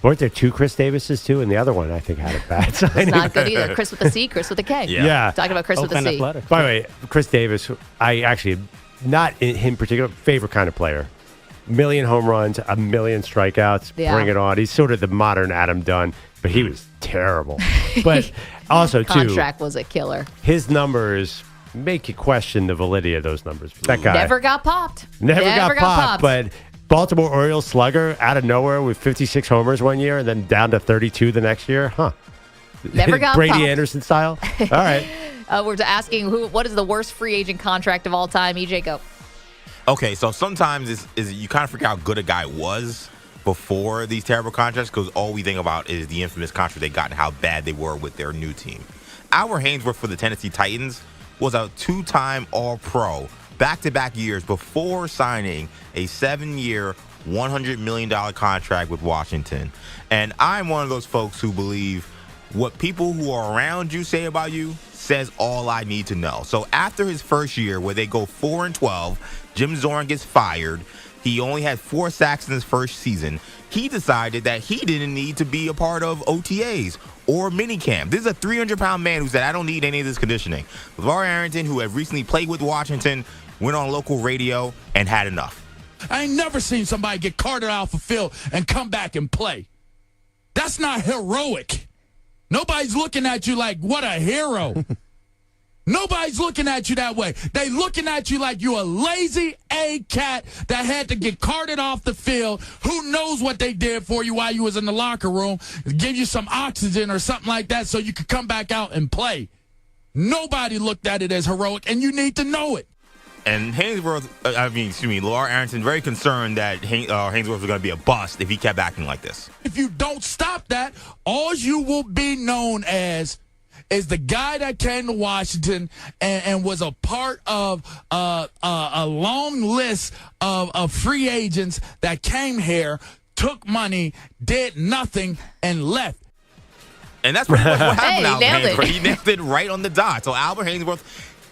Weren't there 2 Chris Davises, too? And the other one, I think, had a bad signing. It's not good either. Chris with a C, Chris with a K. Yeah. Talking about Chris with a C. By the way, Chris Davis, I actually, not in him particular, favorite kind of player. 1 million home runs, 1 million strikeouts. Yeah. Bring it on. He's sort of the modern Adam Dunn, but he was terrible. But also, too, contract was a killer. His numbers make you question the validity of those numbers. That guy never got popped. Never got popped. But Baltimore Orioles slugger out of nowhere with 56 homers one year and then down to 32 the next year. Never got Brady popped. Anderson style. All right. We're asking what is the worst free agent contract of all time? EJ, go. Okay, so sometimes is you kind of forget how good a guy was before these terrible contracts because all we think about is the infamous contract they got and how bad they were with their new team. Albert Haynesworth for the Tennessee Titans was a 2-time All-Pro back-to-back years before signing a 7-year, $100 million contract with Washington. And I'm one of those folks who believe what people who are around you say about you says all I need to know. So after his first year where they go 4-12, Jim Zorn gets fired. He only had 4 sacks in his first season. He decided that he didn't need to be a part of OTAs or minicamp. This is a 300-pound man who said, I don't need any of this conditioning. LeVar Arrington, who had recently played with Washington, went on local radio and had enough. I ain't never seen somebody get carted off a field and come back and play. That's not heroic. Nobody's looking at you like, what a hero. Nobody's looking at you that way. They looking at you like you a lazy A-cat that had to get carted off the field. Who knows what they did for you while you was in the locker room, give you some oxygen or something like that so you could come back out and play. Nobody looked at it as heroic, and you need to know it. And LeVar Arrington very concerned that Haynesworth was going to be a bust if he kept acting like this. If you don't stop that, all you will be known as is the guy that came to Washington and was a part of a long list of free agents that came here, took money, did nothing, and left. And that's pretty much what happened to Albert Haynesworth. it. He nailed it right on the dot. So Albert Haynesworth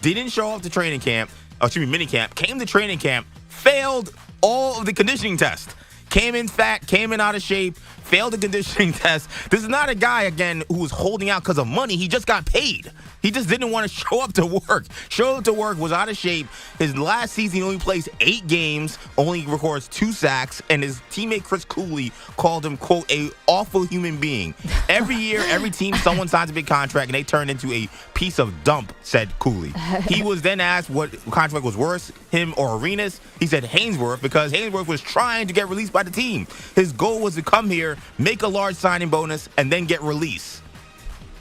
didn't show up to training camp, minicamp, came to training camp, failed all of the conditioning tests. Came in fat, came in out of shape, failed the conditioning test. This is not a guy, again, who was holding out because of money. He just got paid. He just didn't want to show up to work. Showed up to work, was out of shape. His last season, he only plays 8 games, only records 2 sacks, and his teammate Chris Cooley called him, quote, a awful human being. Every year, every team, someone signs a big contract, and they turn into a piece of dump, said Cooley. He was then asked what contract was worse, him or Arenas. He said Haynesworth, because Haynesworth was trying to get released by the team. His goal was to come here, make a large signing bonus, and then get released.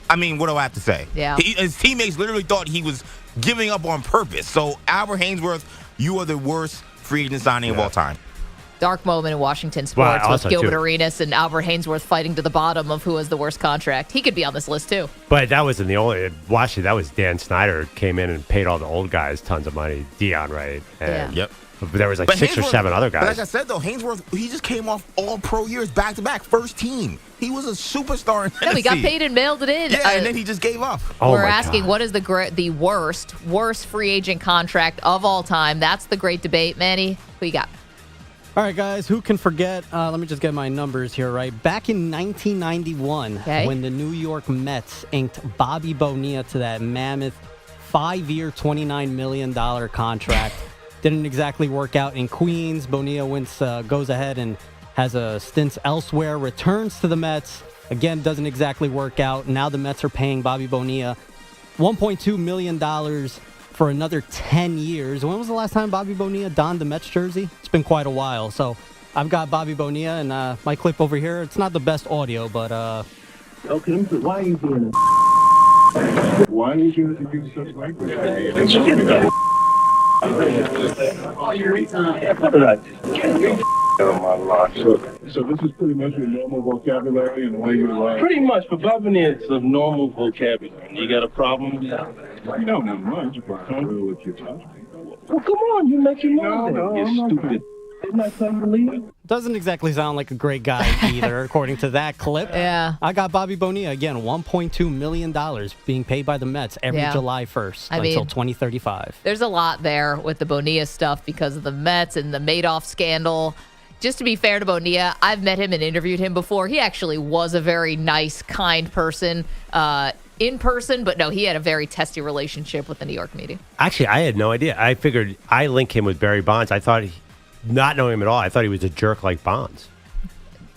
I mean, what do I have to say? Yeah. His teammates literally thought he was giving up on purpose. So, Albert Haynesworth, you are the worst free agent signing of all time. Dark moment in Washington sports with also, Gilbert too. Arenas and Albert Haynesworth fighting to the bottom of who has the worst contract. He could be on this list, too. But that wasn't the only. Washington, that was Dan Snyder came in and paid all the old guys tons of money. DeAndre. And Yep. There was like 6 or 7 other guys. But like I said, though, Haynesworth, he just came off all pro years back-to-back, first team. He was a superstar in Tennessee. No, he got paid and mailed it in. Yeah, and then he just gave up. We're asking, what is the worst free agent contract of all time? That's the great debate. Manny, who you got? All right, guys, who can forget? Let me just get my numbers here, right? Back in 1991, when the New York Mets inked Bobby Bonilla to that mammoth 5-year, $29 million contract. Didn't exactly work out in Queens. Bonilla goes ahead and has a stint elsewhere, returns to the Mets. Again, doesn't exactly work out. Now the Mets are paying Bobby Bonilla $1.2 million for another 10 years. When was the last time Bobby Bonilla donned the Mets jersey? It's been quite a while. So I've got Bobby Bonilla, and my clip over here, it's not the best audio, but... Okay, why are you doing this? Why are you doing such language? So this is pretty much your normal vocabulary and the way you lie? Pretty much, but Bobbin is a normal vocabulary. You got a problem with that? No, not much, but I don't know what you're talking about. Well, come on, you make your move. No, you stupid. Didn't I tell you to leave? Doesn't exactly sound like a great guy either, according to that clip. Yeah. I got Bobby Bonilla, again, $1.2 million being paid by the Mets every July 1st until 2035. There's a lot there with the Bonilla stuff because of the Mets and the Madoff scandal. Just to be fair to Bonilla, I've met him and interviewed him before. He actually was a very nice, kind person in person, but no, he had a very testy relationship with the New York media. Actually, I had no idea. I figured I link him with Barry Bonds. I thought, not knowing him at all, I thought he was a jerk like Bonds.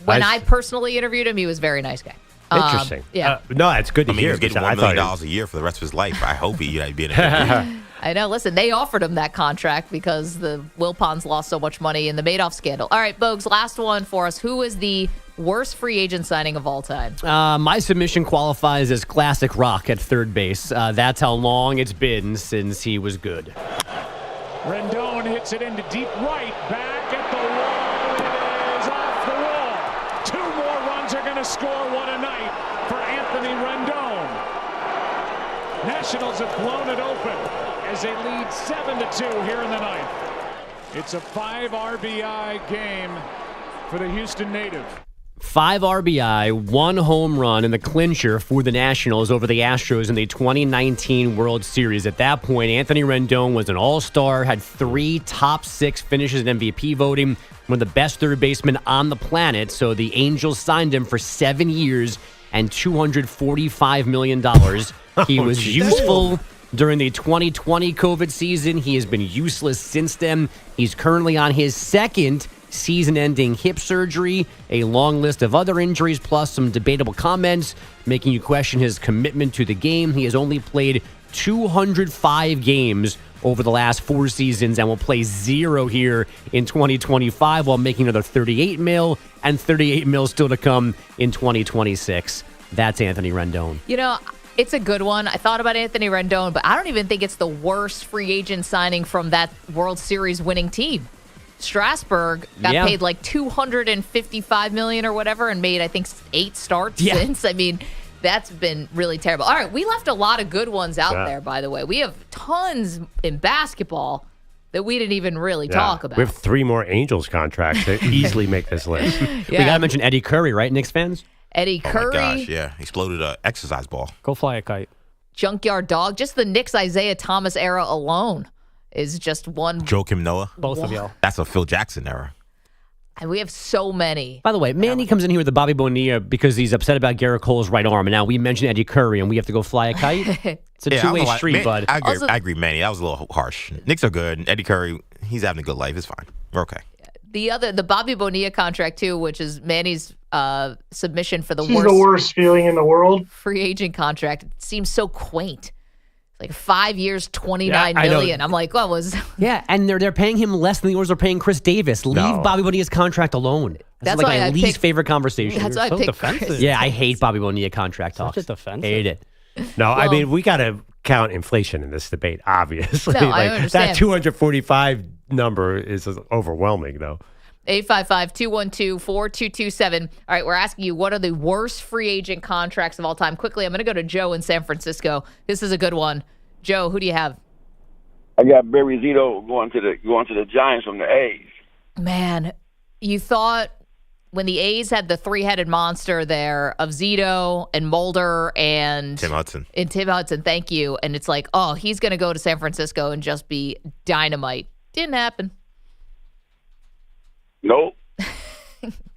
When I personally interviewed him, he was a very nice guy. Interesting. Yeah. No, it's good to hear. He was getting $1 million a year for the rest of his life. I hope he'd be in a I know. Listen, they offered him that contract because the Wilpons lost so much money in the Madoff scandal. All right, Bogues, last one for us. Who is the worst free agent signing of all time? My submission qualifies as classic rock at third base. That's how long it's been since he was good. Rendon hits it into deep right. Back at the wall. It is off the wall. 2 more runs are going to score. What a night for Anthony Rendon. Nationals have blown it open as they lead 7-2 here in the ninth. It's a 5 RBI game for the Houston native. 5 RBI, 1 home run, and the clincher for the Nationals over the Astros in the 2019 World Series. At that point, Anthony Rendon was an all-star, had 3 top 6 finishes in MVP voting, one of the best third basemen on the planet. So the Angels signed him for 7 years and $245 million. He was useful during the 2020 COVID season. He has been useless since then. He's currently on his second season-ending hip surgery, a long list of other injuries, plus some debatable comments, making you question his commitment to the game. He has only played 205 games over the last 4 seasons and will play 0 here in 2025 while making another $38 million and $38 million still to come in 2026. That's Anthony Rendon. You know, it's a good one. I thought about Anthony Rendon, but I don't even think it's the worst free agent signing from that World Series winning team. Strasburg got paid like $255 million or whatever and made, I think, 8 starts since. I mean, that's been really terrible. All right, we left a lot of good ones out there, by the way. We have tons in basketball that we didn't even really talk about. We have 3 more Angels contracts that easily make this list. We got to mention Eddie Curry, right, Knicks fans? Eddie Curry. Oh, my gosh, yeah. Exploded an exercise ball. Go fly a kite. Junkyard Dog. Just the Knicks Isaiah Thomas era alone is just one. Joakim Noah. Both of y'all. That's a Phil Jackson era. And we have so many. By the way, Manny comes in here with the Bobby Bonilla because he's upset about Garrett Cole's right arm. And now we mentioned Eddie Curry and we have to go fly a kite. It's a two-way street, bud. I agree, Manny. That was a little harsh. Knicks are good. Eddie Curry, he's having a good life. It's fine. We're okay. The Bobby Bonilla contract, too, which is Manny's submission for the worst feeling in the world. Free agent contract. It seems so quaint. Like 5 years, $29 million. I'm like, what was? Yeah, and they're paying him less than the Oilers are paying Chris Davis. Leave Bobby Bonilla's contract alone. That's like my least favorite conversation. That's why I picked Chris. Yeah, I hate Bobby Bonilla contract talks. Such a defensive. Hate it. No, I mean, we got to count inflation in this debate, obviously. No, I understand. That 245 number is overwhelming, though. 855-212-4227. All right, we're asking you, what are the worst free agent contracts of all time? Quickly, I'm going to go to Joe in San Francisco. This is a good one. Joe, who do you have? I got Barry Zito going to the Giants from the A's. Man, you thought when the A's had the 3-headed monster there of Zito and Mulder and Tim Hudson. Thank you. And it's like, oh, he's going to go to San Francisco and just be dynamite. Didn't happen. Nope.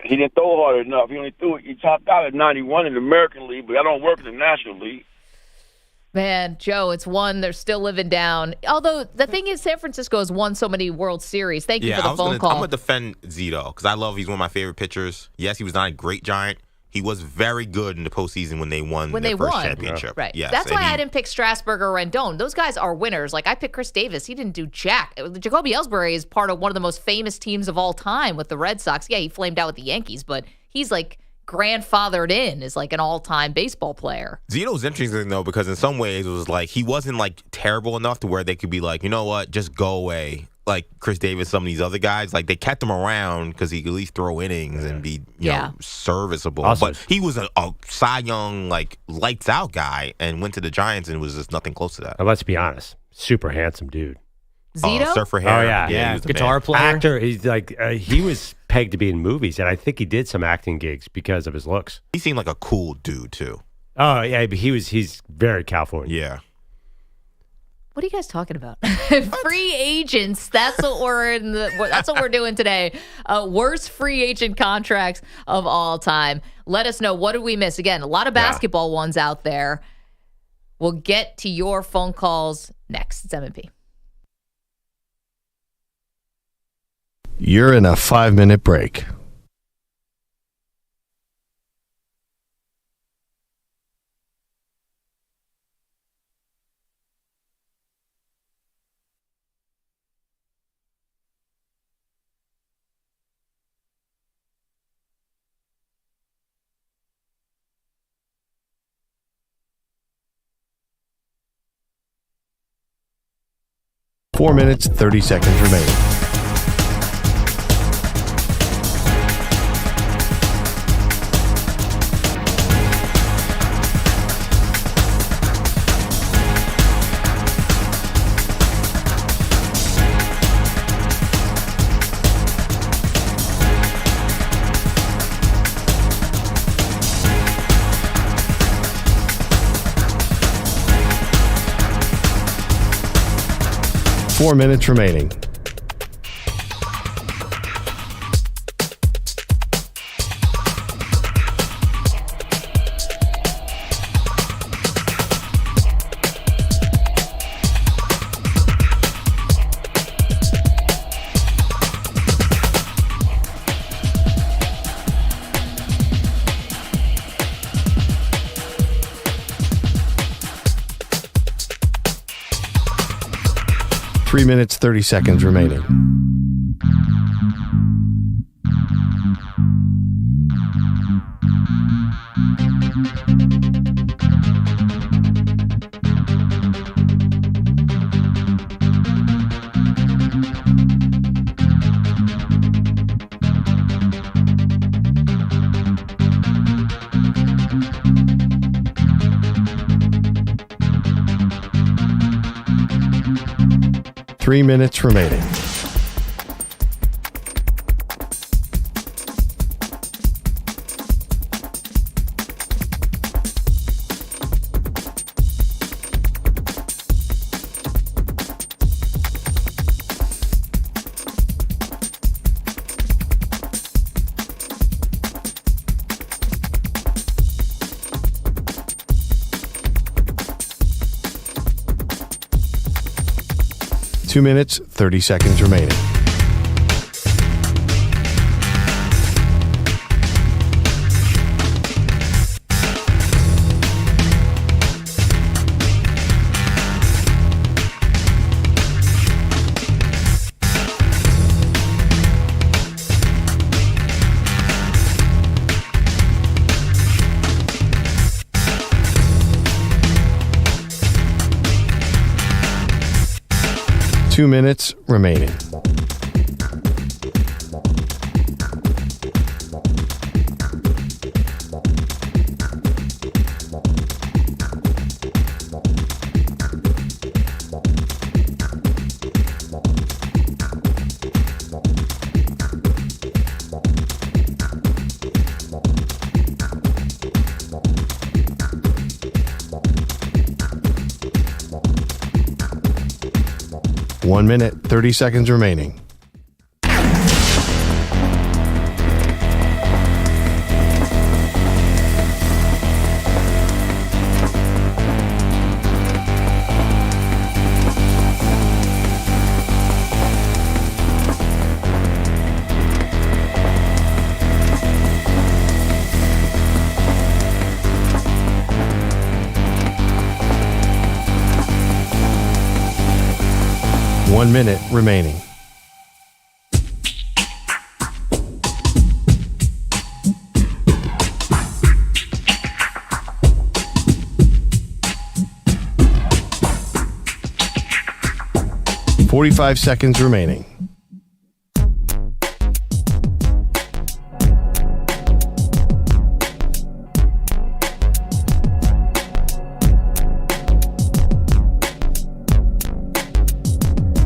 He didn't throw hard enough. He topped out at 91 in the American League, but I don't work in the National League. Man, Joe, it's one they're still living down. Although the thing is, San Francisco has won so many World Series. Thank you for the phone call. I'm going to defend Zito because he's one of my favorite pitchers. Yes, he was not a great Giant. He was very good in the postseason when they won their first championship. Right. Yes, that's why I didn't pick Strasburg or Rendon. Those guys are winners. Like, I picked Chris Davis. He didn't do jack. Jacoby Ellsbury is part of one of the most famous teams of all time with the Red Sox. Yeah, he flamed out with the Yankees, but he's like grandfathered in as like an all-time baseball player. Zito's interesting, though, because in some ways it was like he wasn't like terrible enough to where they could be like, you know what, just go away. Like Chris Davis, some of these other guys, like they kept him around because he could at least throw innings and be you know, serviceable. Awesome. But he was a Cy Young, like lights out guy and went to the Giants and was just nothing close to that. Now, let's be honest, super handsome dude. Zito? Surfer hair. Oh, yeah. He was the Guitar man. player. Actor. He's like, he was pegged to be in movies, and I think he did some acting gigs because of his looks. He seemed like a cool dude, too. Oh, yeah, but he's very California. Yeah. What are you guys talking about? Free agents. That's what we're doing today. Worst free agent contracts of all time. Let us know, what did we miss? Again, a lot of basketball ones out there. We'll get to your phone calls next. It's M&P. You're in a 5-minute break. Four minutes, 30 seconds remaining. 4 minutes remaining. Three minutes, 30 seconds remaining. Three minutes remaining. Two minutes, 30 seconds remaining. Two minutes remaining. One minute, 30 seconds remaining. One minute remaining. $45 seconds remaining.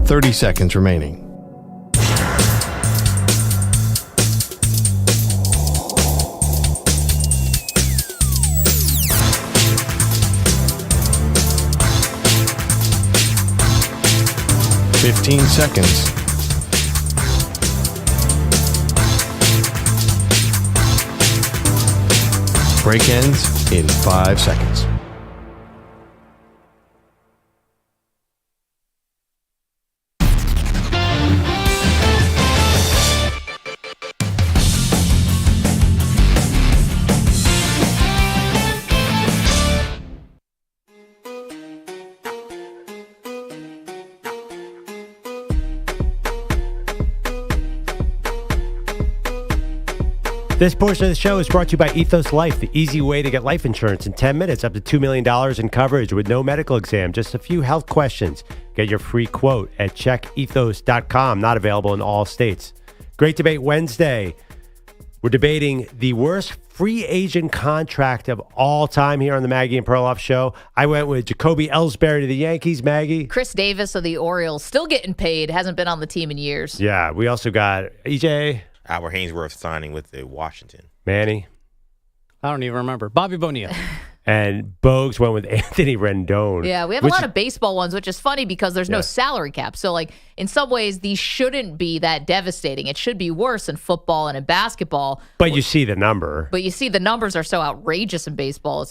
$30 seconds remaining. $15 seconds. Break ends in 5 seconds. This portion of the show is brought to you by Ethos Life, the easy way to get life insurance in 10 minutes, up to $2 million in coverage with no medical exam, just a few health questions. Get your free quote at checkethos.com, not available in all states. Great Debate Wednesday. We're debating the worst free agent contract of all time here on the Maggie and Perloff Show. I went with Jacoby Ellsbury to the Yankees, Maggie. Chris Davis of the Orioles, still getting paid, hasn't been on the team in years. Yeah, we also got EJ. Albert Hainsworth signing with the Washington. Manny. I don't even remember. Bobby Bonilla. And Bogusch went with Anthony Rendon. Yeah, we have a lot of baseball ones, which is funny because there's no salary cap. So, like, in some ways, these shouldn't be that devastating. It should be worse in football and in basketball. But you see the number. But you see the numbers are so outrageous in baseball.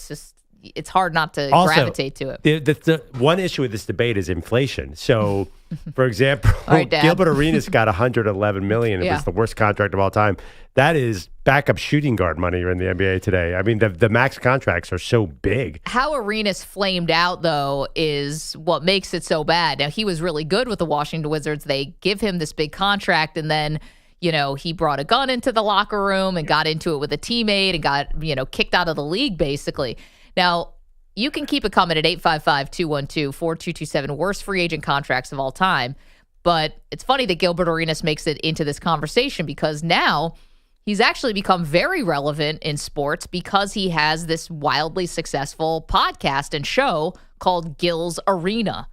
It's hard not to also, gravitate to it. The one issue with this debate is inflation. So, for example, right, Gilbert Arenas got $111 million. It Yeah. was the worst contract of all time. That is backup shooting guard money in the NBA today. I mean, the max contracts are so big. How Arenas flamed out, though, is what makes it so bad. Now, he was really good with the Washington Wizards. They give him this big contract, and then, he brought a gun into the locker room and got into it with a teammate and got, kicked out of the league, basically. Now, you can keep it coming at 855-212-4227, worst free agent contracts of all time. But it's funny that Gilbert Arenas makes it into this conversation because now he's actually become very relevant in sports because he has this wildly successful podcast and show called Gil's Arena.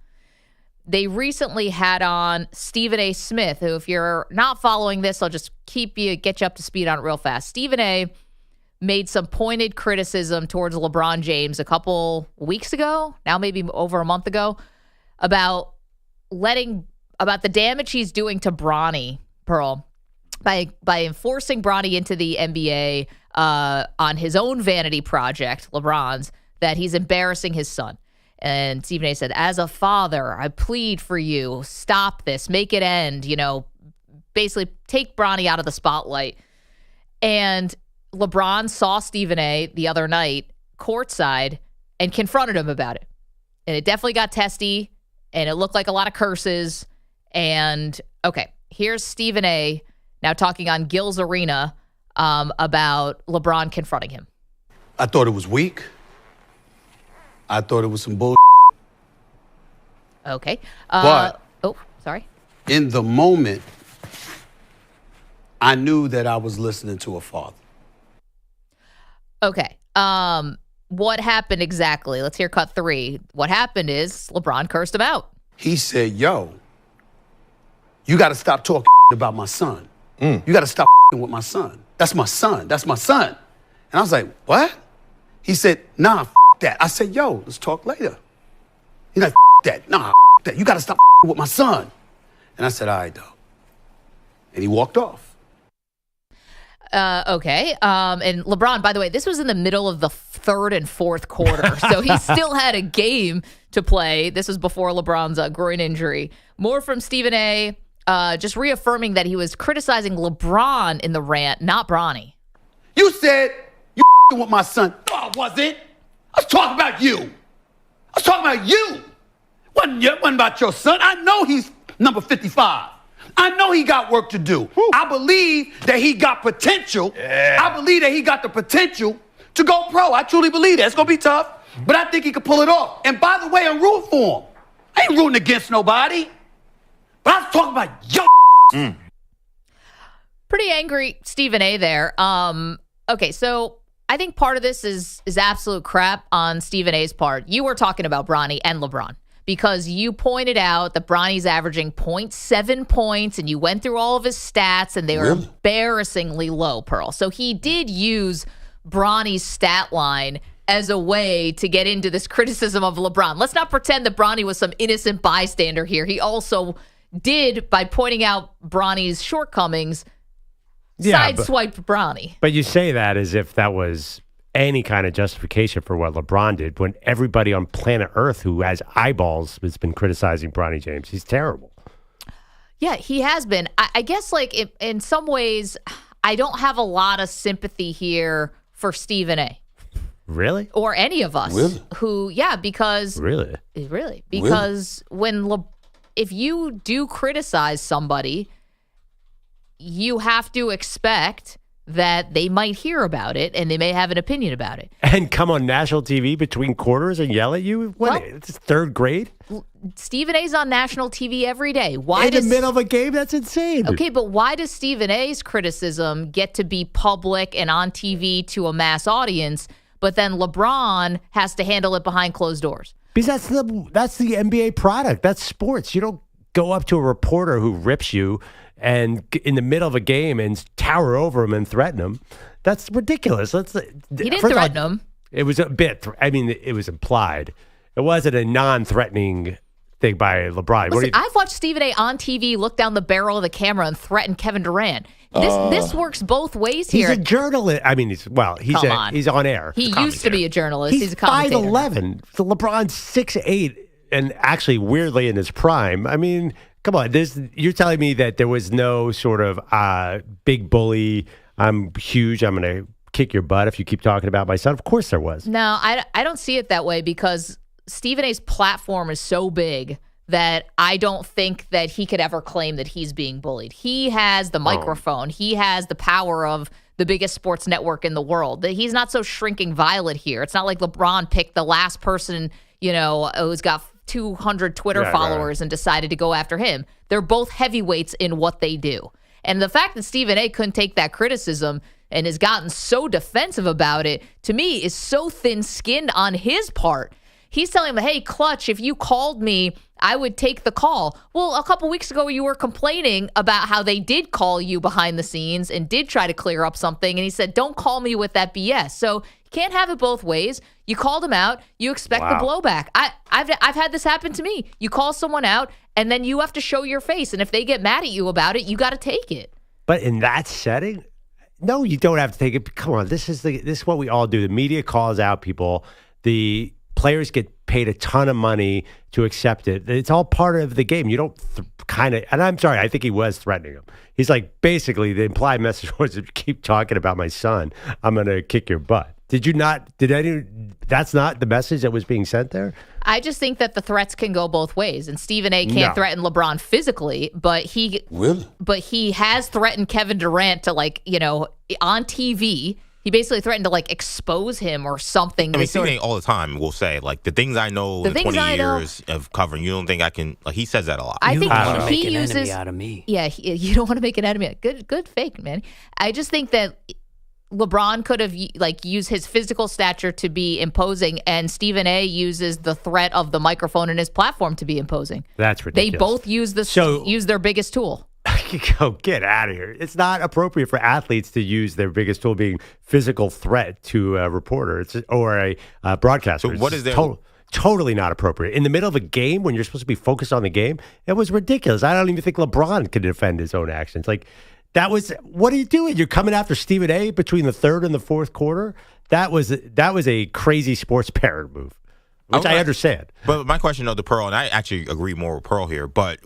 They recently had on Stephen A. Smith, who, if you're not following this, I'll just get you up to speed on it real fast. Stephen A. made some pointed criticism towards LeBron James a couple weeks ago, now maybe over a month ago, about the damage he's doing to Bronny, Pearl, by enforcing Bronny into the NBA on his own vanity project, LeBron's, that he's embarrassing his son. And Stephen A. said, as a father, I plead for you, stop this, make it end, basically take Bronny out of the spotlight. And LeBron saw Stephen A. the other night courtside and confronted him about it. And it definitely got testy, and it looked like a lot of curses. And, okay, here's Stephen A. now talking on Gil's Arena about LeBron confronting him. I thought it was weak. I thought it was some bull. Okay. But sorry. In the moment, I knew that I was listening to a father. Okay. What happened exactly? Let's hear cut 3. What happened is LeBron cursed him out. He said, yo, you got to stop talking about my son. You got to stop with my son. That's my son. That's my son. And I was like, what? He said, nah, that. I said, yo, let's talk later. He's like, that. Nah, that. You got to stop with my son. And I said, all right, dog. And he walked off. Okay. And LeBron, by the way, this was in the middle of the third and fourth quarter. So he still had a game to play. This was before LeBron's groin injury. More from Stephen A. Just reaffirming that he was criticizing LeBron in the rant, not Bronny. You said you with my son. No, I wasn't. I was talking about you. I was talking about you. Wasn't about your son. I know he's number 55. I know he got work to do. Woo. I believe that he got potential. Yeah. I believe that he got the potential to go pro. I truly believe that. It's going to be tough, but I think he could pull it off. And by the way, I'm rooting for him. I ain't rooting against nobody. But I was talking about yo. Pretty angry Stephen A. there. Okay, so I think part of this is absolute crap on Stephen A.'s part. You were talking about Bronny and LeBron, because you pointed out that Bronny's averaging 0.7 points, and you went through all of his stats, and they were embarrassingly low, Pearl. So he did use Bronny's stat line as a way to get into this criticism of LeBron. Let's not pretend that Bronny was some innocent bystander here. He also did, by pointing out Bronny's shortcomings, sideswiped Bronny. But you say that as if that was any kind of justification for what LeBron did, when everybody on planet Earth who has eyeballs has been criticizing Bronny James. He's terrible. Yeah, he has been. I guess, like, in some ways, I don't have a lot of sympathy here for Stephen A. Really? Or any of us. Really? Who, yeah, because... Really? Because if you do criticize somebody, you have to expect that they might hear about it and they may have an opinion about it. And come on national TV between quarters and yell at you? What? It's third grade? Stephen A's on national TV every day. In the middle of a game? That's insane. Okay, but why does Stephen A's criticism get to be public and on TV to a mass audience, but then LeBron has to handle it behind closed doors? Because that's the NBA product. That's sports. You don't go up to a reporter who rips you and in the middle of a game and tower over him and threaten him. That's ridiculous. He didn't threaten him. It was a bit. It was implied. It wasn't a non-threatening thing by LeBron. Listen, I've watched Stephen A. on TV look down the barrel of the camera and threaten Kevin Durant. This works both ways here. He's a journalist. He's on air. He used to be a journalist. He's a commentator. 5'11". The LeBron's 6'8", and actually weirdly in his prime. I mean, come on. You're telling me that there was no sort of big bully, I'm huge, I'm going to kick your butt if you keep talking about my son? Of course there was. No, I don't see it that way because Stephen A.'s platform is so big that I don't think that he could ever claim that he's being bullied. He has the microphone. He has the power of the biggest sports network in the world. He's not so shrinking violet here. It's not like LeBron picked the last person, who's got 200 Twitter followers and decided to go after him. They're both heavyweights in what they do. And the fact that Stephen A. couldn't take that criticism and has gotten so defensive about it, to me, is so thin-skinned on his part. He's telling him, hey, Clutch, if you called me, I would take the call. Well, a couple weeks ago, you were complaining about how they did call you behind the scenes and did try to clear up something. And he said, don't call me with that BS. So you can't have it both ways. You called him out. You expect the blowback. I've had this happen to me. You call someone out, and then you have to show your face. And if they get mad at you about it, you got to take it. But in that setting, no, you don't have to take it. Come on, this is what we all do. The media calls out people. The players get paid a ton of money to accept it. It's all part of the game. You don't and I'm sorry, I think he was threatening him. He's like, basically, the implied message was, if you keep talking about my son, I'm going to kick your butt. That's not the message that was being sent there? I just think that the threats can go both ways. And Stephen A. can't threaten LeBron physically, but he has threatened Kevin Durant to, on TV. He basically threatened to expose him or something. I mean, Stephen A. all the time will say, the things I know in 20 years of covering, you don't think I can, he says that a lot. I think he make uses, an enemy out of me. Yeah, you don't want to make an enemy. Good fake, man. I just think that LeBron could have used his physical stature to be imposing, and Stephen A. uses the threat of the microphone and his platform to be imposing. That's ridiculous. They both use their biggest tool. Go get out of here. It's not appropriate for athletes to use their biggest tool being physical threat to a reporter or a broadcaster. So what is their totally not appropriate. In the middle of a game when you're supposed to be focused on the game, it was ridiculous. I don't even think LeBron could defend his own actions. What are you doing? You're coming after Stephen A. between the third and the fourth quarter? That was a crazy sports parent move, which I understand. But my question, to Pearl, and I actually agree more with Pearl here, but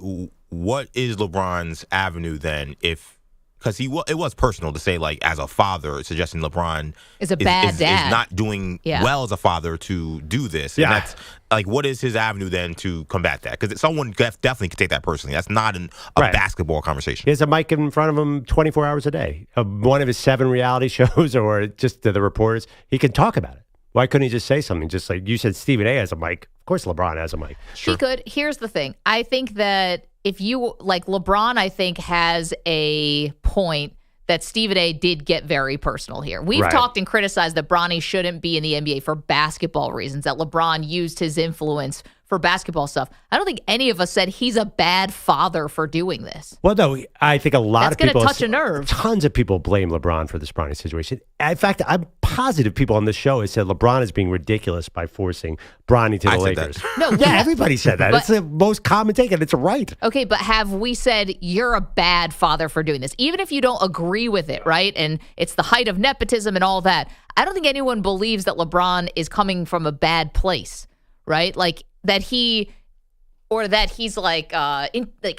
what is LeBron's avenue then because it was personal to say, as a father, suggesting LeBron is a bad dad. Is not doing well as a father to do this. Yeah. And that's, what is his avenue then to combat that? Because someone definitely could take that personally. That's not a basketball conversation. He has a mic in front of him 24 hours a day. One of his 7 reality shows or just the reporters, he can talk about it. Why couldn't he just say something? Just like you said, Stephen A. has a mic. Of course, LeBron has a mic. Sure. He could. Here's the thing. I think that if you LeBron, I think has a point that Stephen A. did get very personal here. We've talked and criticized that Bronny shouldn't be in the NBA for basketball reasons, that LeBron used his influence for basketball stuff. I don't think any of us said he's a bad father for doing this. Well, no, I think a lot of people... That's going to touch a nerve. Tons of people blame LeBron for this Bronny situation. In fact, I'm positive people on this show have said LeBron is being ridiculous by forcing Bronny to the Lakers. No, everybody said that. It's the most common take, and it's right. Okay, but have we said you're a bad father for doing this? Even if you don't agree with it, right? And it's the height of nepotism and all that. I don't think anyone believes that LeBron is coming from a bad place, right? That he's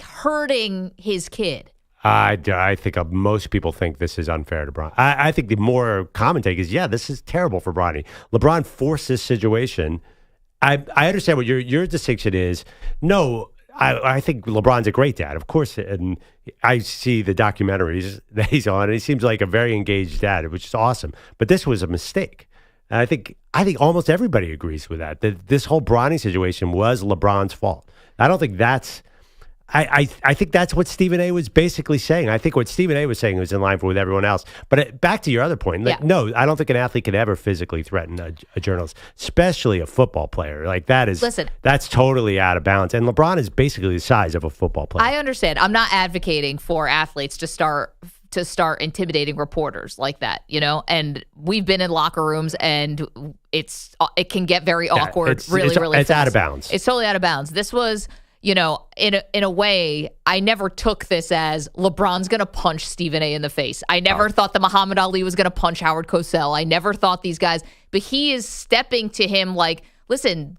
hurting his kid. I think most people think this is unfair to Bron. I think the more common take is, this is terrible for Bronny. LeBron forced this situation. I understand what your distinction is. No, I think LeBron's a great dad, of course, and I see the documentaries that he's on, and he seems like a very engaged dad, which is awesome. But this was a mistake. And I think almost everybody agrees with that this whole Bronny situation was LeBron's fault. I don't think that's I think that's what Stephen A. was basically saying. I think what Stephen A. was saying was in line with everyone else. But back to your other point, no, I don't think an athlete can ever physically threaten a journalist, especially a football player. That's totally out of bounds. And LeBron is basically the size of a football player. I understand. I'm not advocating for athletes to start to start intimidating reporters like that, and we've been in locker rooms and it can get very awkward really fast. It's out of bounds. It's totally out of bounds. This was, in a way, I never took this as LeBron's going to punch Stephen A in the face. I never thought that Muhammad Ali was going to punch Howard Cosell. I never thought these guys, but he is stepping to him like, listen,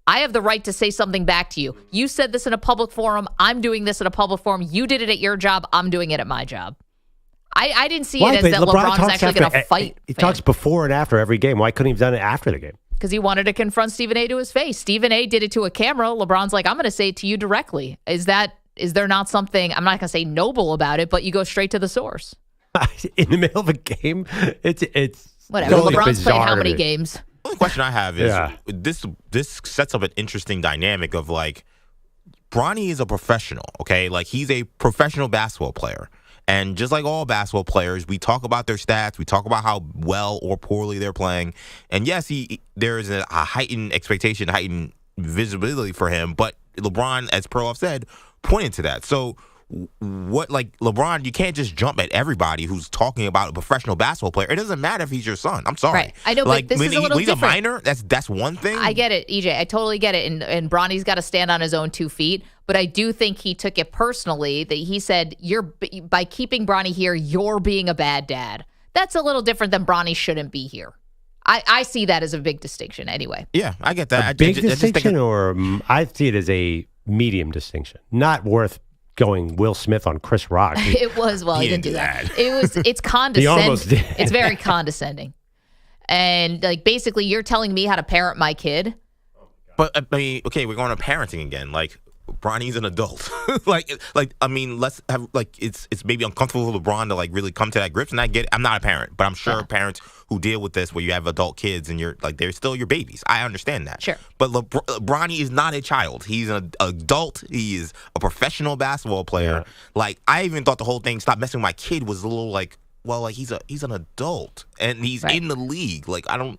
I have the right to say something back to you. You said this in a public forum. I'm doing this in a public forum. You did it at your job. I'm doing it at my job. I didn't see it as that LeBron's actually going to fight. He talks before and after every game. Why couldn't he have done it after the game? Because he wanted to confront Stephen A to his face. Stephen A did it to a camera. LeBron's like, I'm going to say it to you directly. Is there not something, I'm not going to say noble about it, but you go straight to the source. In the middle of a game? It's whatever. totally LeBron's played how many games? The only question I have is this sets up an interesting dynamic of like, Bronny is a professional, okay? Like, he's a professional basketball player. And just like all basketball players, we talk about their stats. We talk about how well or poorly they're playing. And yes, there is a heightened expectation, heightened visibility for him. But LeBron, as Perloff said, pointed to that. So what, like, LeBron, you can't just jump at everybody who's talking about a professional basketball player. It doesn't matter if he's your son. I'm sorry. Right. I know, like, but this is a little he's different. a minor. That's one thing. I get it, EJ. I totally get it. And Bronny's got to stand on his own 2 feet. But I do think he took it personally that he said, by keeping Bronny here, you're being a bad dad. That's a little different than Bronny shouldn't be here. I see that as a big distinction anyway. Yeah, I get that. A big distinction, or I see it as a medium distinction. Not worth going Will Smith on Chris Rock. It was, he didn't do that. It's condescending. He almost did. It's very condescending. And like, basically, you're telling me how to parent my kid. But I mean, okay, we're going to parenting again. Like, Bronny's an adult. I mean, let's have, like, it's maybe uncomfortable for LeBron to like really come to that grips. And I get it. I'm not a parent, but I'm sure parents who deal with this, where you have adult kids and you're like, they're still your babies. I understand that. Sure. But Bronny is not a child. He's an adult. He is a professional basketball player. Yeah. Like, I even thought the whole thing, stop messing with my kid, was a little like, well, like, he's an adult and he's in the league. Like, I don't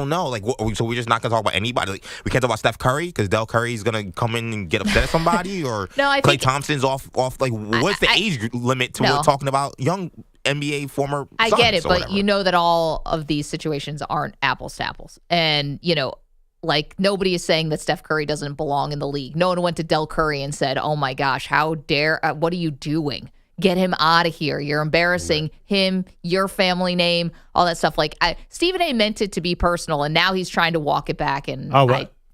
know. Like, so we're just not gonna talk about anybody. Like, we can't talk about Steph Curry because Del Curry's gonna come in and get upset at somebody, or no, I Klay think Thompson's off. Like, what's the age limit to we're talking about young NBA former? I get it, but you know that all of these situations aren't apples to apples, and like, nobody is saying that Steph Curry doesn't belong in the league. No one went to Del Curry and said, "Oh my gosh, how dare! What are you doing? Get him out of here. You're embarrassing him, your family name, all that stuff." Like, Stephen A meant it to be personal, and now he's trying to walk it back. And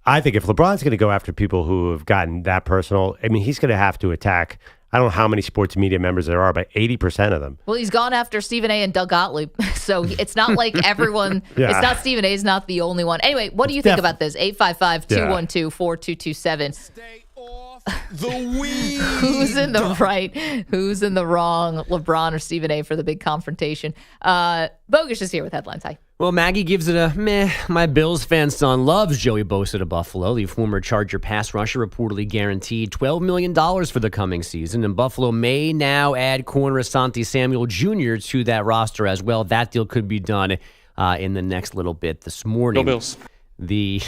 I think if LeBron's going to go after people who have gotten that personal, I mean, he's going to have to attack, I don't know how many sports media members there are, but 80% of them. Well, he's gone after Stephen A and Doug Gottlieb. So it's not like everyone, it's not Stephen A is not the only one. Anyway, what do you think about this? 855-212-4227. Stay off the weed. Who's in the right? Who's in the wrong? LeBron or Stephen A for the big confrontation? Bogusch is here with headlines. Hi. Well, Maggie gives it a meh. My Bills fan son loves Joey Bosa to Buffalo. The former Charger pass rusher reportedly guaranteed $12 million for the coming season, and Buffalo may now add corner Asante Samuel Jr. to that roster as well. That deal could be done in the next little bit this morning. Go Bills. The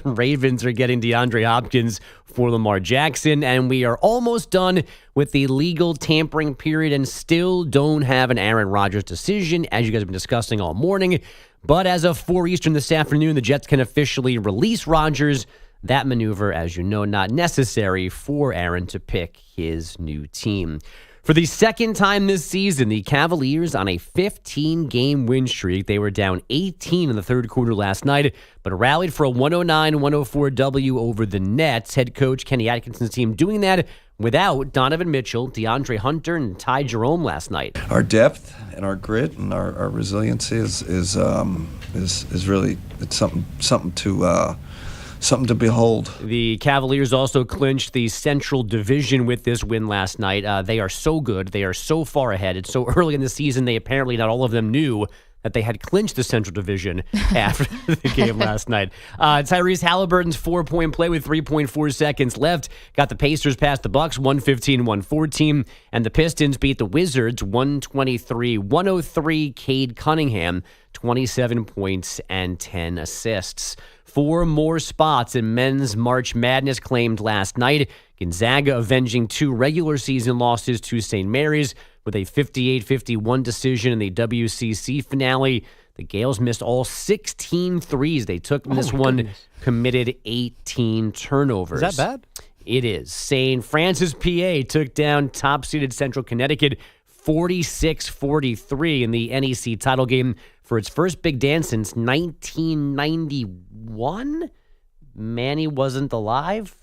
Ravens are getting DeAndre Hopkins for Lamar Jackson, and we are almost done with the legal tampering period and still don't have an Aaron Rodgers decision, as you guys have been discussing all morning. But as of 4 Eastern this afternoon, the Jets can officially release Rodgers. That maneuver, as you know, not necessary for Aaron to pick his new team. For the second time this season, the Cavaliers on a 15-game win streak. They were down 18 in the third quarter last night, but rallied for a 109-104 W over the Nets. Head coach Kenny Atkinson's team doing that without Donovan Mitchell, DeAndre Hunter, and Ty Jerome last night. Our depth and our grit and our resiliency is really, it's something to behold. The Cavaliers also clinched the Central Division with this win last night. They are so good. They are so far ahead. It's so early in the season, they apparently, not all of them knew that they had clinched the Central Division after the game last night. Tyrese Halliburton's 4-point play with 3.4 seconds left got the Pacers past the Bucks 115-114, and the Pistons beat the Wizards 123-103. Cade Cunningham, 27 points and 10 assists. 4 more spots in men's March Madness claimed last night. Gonzaga avenging 2 regular season losses to St. Mary's. with a 58-51 decision in the WCC finale. The Gales missed all 16 threes they took in this one, committed 18 turnovers. Is that bad? It is. St. Francis, PA took down top-seeded Central Connecticut 46-43 in the NEC title game for its first big dance since 1991. Manny wasn't alive?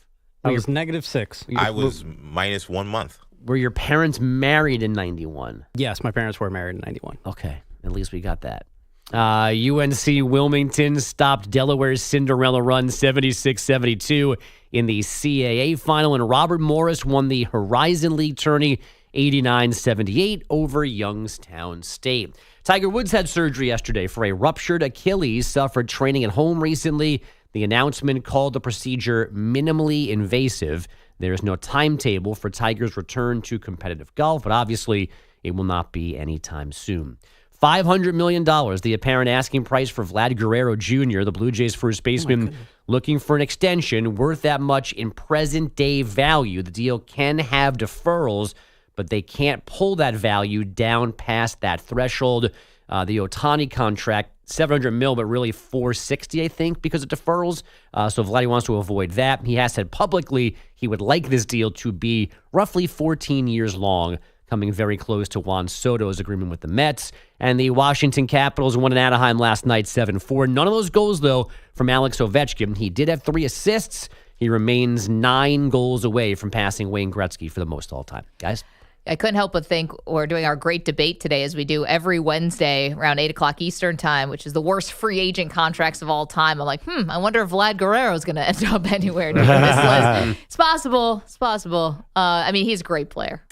I was -6. I was minus 1 month. Were your parents married in 91? Yes, my parents were married in 91. Okay, at least we got that. UNC Wilmington stopped Delaware's Cinderella run 76-72 in the CAA final, and Robert Morris won the Horizon League tourney 89-78 over Youngstown State. Tiger Woods had surgery yesterday for a ruptured Achilles, suffered training at home recently. The announcement called the procedure minimally invasive. There is no timetable for Tiger's return to competitive golf, but obviously it will not be anytime soon. $500 million, the apparent asking price for Vlad Guerrero Jr., the Blue Jays' first baseman, looking for an extension worth that much in present-day value. The deal can have deferrals, but they can't pull that value down past that threshold. The Ohtani contract, $700 million, but really $460, I think, because of deferrals. So Vladdy wants to avoid that. He has said publicly he would like this deal to be roughly 14 years long, coming very close to Juan Soto's agreement with the Mets. And the Washington Capitals won in Anaheim last night, 7-4. None of those goals, though, from Alex Ovechkin. He did have 3 assists. He remains 9 goals away from passing Wayne Gretzky for the most all time. Guys? I couldn't help but think we're doing our great debate today, as we do every Wednesday around 8 o'clock Eastern time, which is the worst free agent contracts of all time. I'm like, I wonder if Vlad Guerrero is going to end up anywhere near this list. It's possible. It's possible. I mean, he's a great player.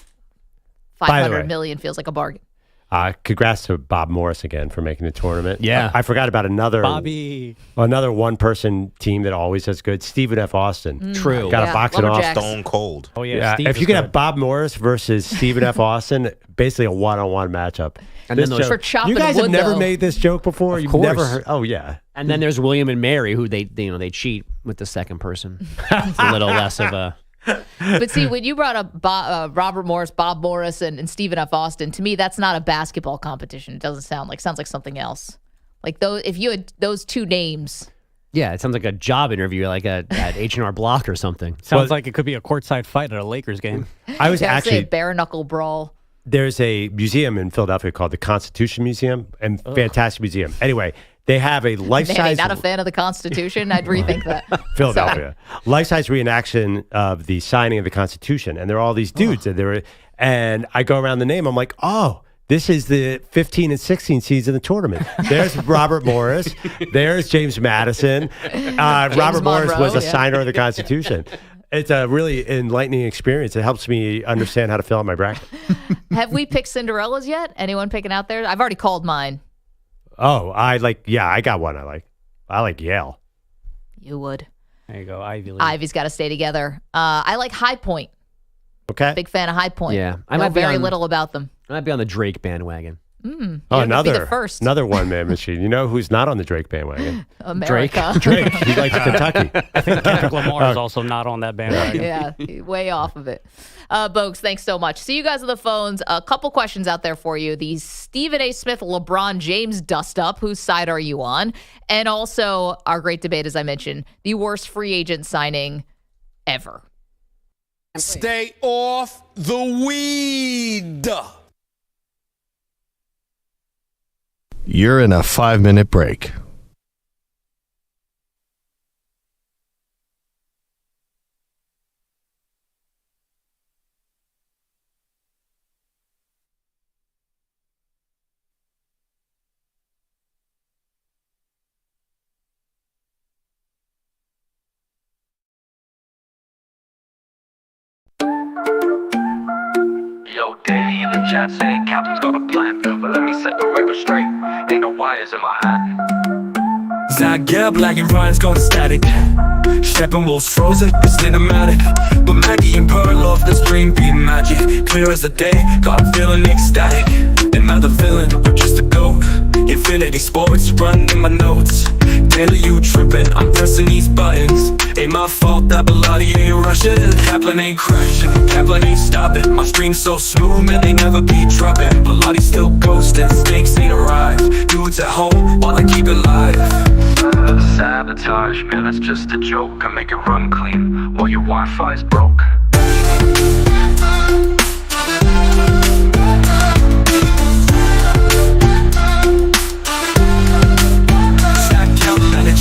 $500 million feels like a bargain. Congrats to Bob Morris again for making the tournament. Yeah. I forgot about another Bobby. Another one-person team that always does good. Stephen F. Austin. True. Got to box it off. Stone cold. Oh, yeah. If you could have Bob Morris versus Stephen F. Austin, basically a one-on-one matchup. And then those for chopping you guys wood, have never though. made this joke before? Of You've course. never heard? Oh, yeah. And then there's William and Mary, who they cheat with the second person. It's a little less of a... But see, when you brought up Robert Morris, Bob Morris, and Stephen F. Austin, to me, that's not a basketball competition. It doesn't sounds like something else. Like those, if you had those two names. Yeah, it sounds like a job interview, like at H&R Block or something. Sounds like it could be a courtside fight at a Lakers game. I was Say actually a bare knuckle brawl. There's a museum in Philadelphia called the Constitution Museum, and fantastic museum. Anyway, they have a life-size... Not a fan of the Constitution? I'd rethink that. Philadelphia. Life-size reenaction of the signing of the Constitution. And there are all these dudes. And I go around the name. I'm like, oh, this is the 15 and 16 seeds in the tournament. There's Robert Morris. There's James Madison. Robert Morris was a signer of the Constitution. It's a really enlightening experience. It helps me understand how to fill out my bracket. Have we picked Cinderellas yet? Anyone picking out there? I've already called mine. Oh, I got one I like Yale. You would. There you go, Ivy League. Ivy's got to stay together. I like High Point. Okay. Big fan of High Point. Yeah. I know very little about them. I might be on the Drake bandwagon. Another one-man machine. You know who's not on the Drake bandwagon? America. Drake. He likes Kentucky. I think Kendrick Lamar is also not on that bandwagon. Yeah, way off of it. Bogusch, thanks so much. See you guys on the phones. A couple questions out there for you. The Stephen A. Smith, LeBron James dust-up. Whose side are you on? And also our great debate, as I mentioned, the worst free agent signing ever. Stay off the weed. You're in a 5-minute break. Yo, Danny in the chat saying Captain's got a plan, but let me set the record straight. Ain't no wires in my hat. Zach Gebb, lagging Ryan's gone static. Steppenwolf's frozen, it's cinematic. But Maggie and Perloff, this dream be magic. Clear as the day, got a feeling ecstatic. Am I the villain or just a goat? Infinity Sports running in my notes. Daily you tripping, I'm pressing these buttons. Ain't my fault that Bilotti ain't rushing. Kaplan ain't crashing, Kaplan ain't stopping. My stream's so smooth, man, they never be dropping. Bilotti still ghosting, stakes ain't arrived. Dudes at home, while I keep it live. Sabotage, man, that's just a joke. I make it run clean, while your Wi-Fi's broke.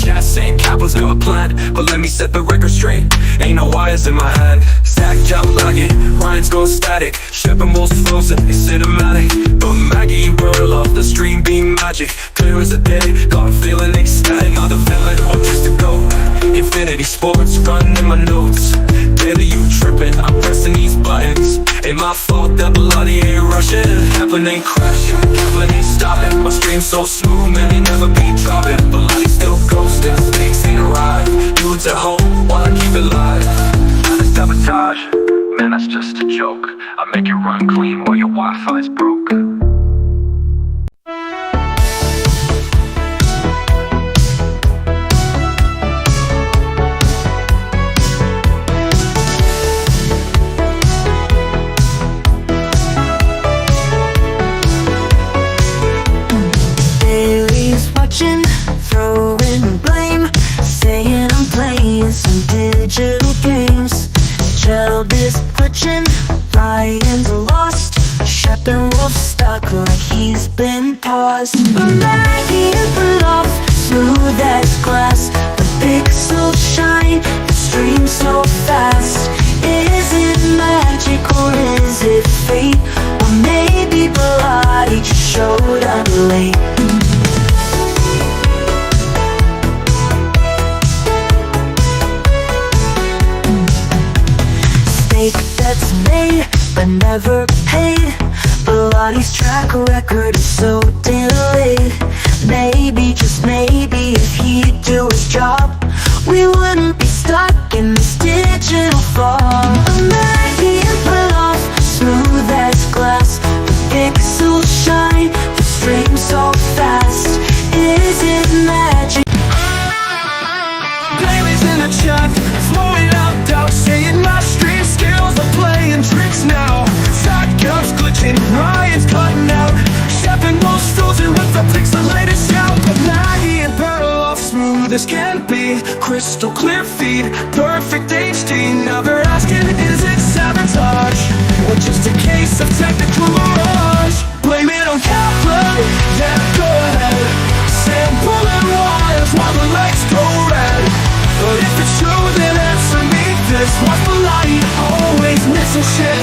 Chat saying Cap was never planned, but let me set the record straight. Ain't no wires in my hand. Stacked out lagging, Ryan's going static. Shipping walls frozen, it's cinematic. But Maggie Perloff, the stream beam magic. Clear as a day, got a feeling ecstatic. Not the villain, or just a goat. Infinity Sports, running in my notes. Daily you tripping, I'm pressing these buttons. Ain't my fault that Bilotti ain't rushing. Kaplan ain't crashing, Kaplan ain't stopping. My stream's so smooth, man, they never be dropping. Bilotti still ghosting, stakes ain't arrived. Dudes at home, while I keep it live. Sabotage, man, that's just a joke. I make it run clean while your Wi-Fi's broke. Throwing blame, saying I'm playing some digital games. Child is glitching, Ryan's lost. Shutting wolf stuck like he's been paused. Maggie Perloff, smooth as glass. The pixels shine, the stream so fast. Is it magic or is it fate? Or maybe Bilotti just showed up late. That's made, but never paid. Bilotti's track record is so delayed. Maybe, just maybe, if he'd do his job, we wouldn't be stuck in this digital fog. Maggie Perloff, smooth as glass. The pixels shine, the stream so fast. Is it magic? Babies in the chat, flowing out doubt, saying my stream skills are playing tricks now. Shotguns glitching, Ryan's cutting out. Stepping most frozen with the pixelated shout. But Maggie and Perloff, smooth as can be. Crystal clear feed, perfect HD. Never asking, is it sabotage? Or just a case of technical mirage? Blame it on Kaplan, yeah, go ahead. Sand pulling wires while the lights go red. But if it's true, then answer me this. What's the light? Always missing shit.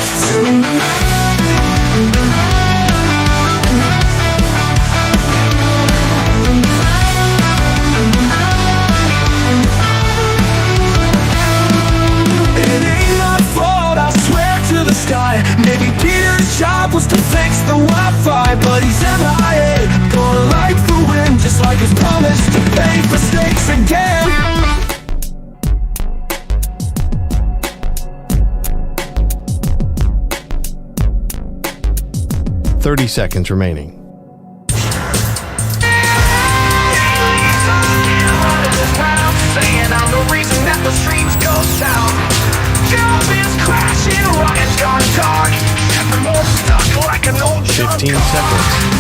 It ain't my fault, I swear to the sky. Maybe Peter's job was to fix the Wi-Fi, but he's MIA, going like the wind, just like his promise to pay for mistakes again. 30 seconds remaining. Saying I'm the reason that the streams go down. Job is crashing, Ryan's gone dark. Every more stuck like an old 15 seconds.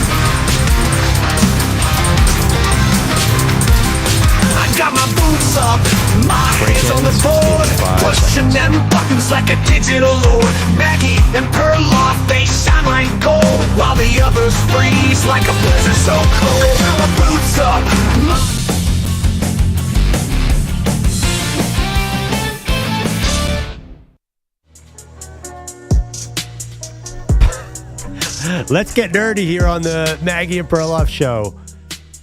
I got my boots up, my hands on the board, pushing them buttons like a digital lord. Maggie and Perloff, they shine like gold, while the others freeze like a blizzard so cold. My boots up. Let's get nerdy here on the Maggie and Perloff show.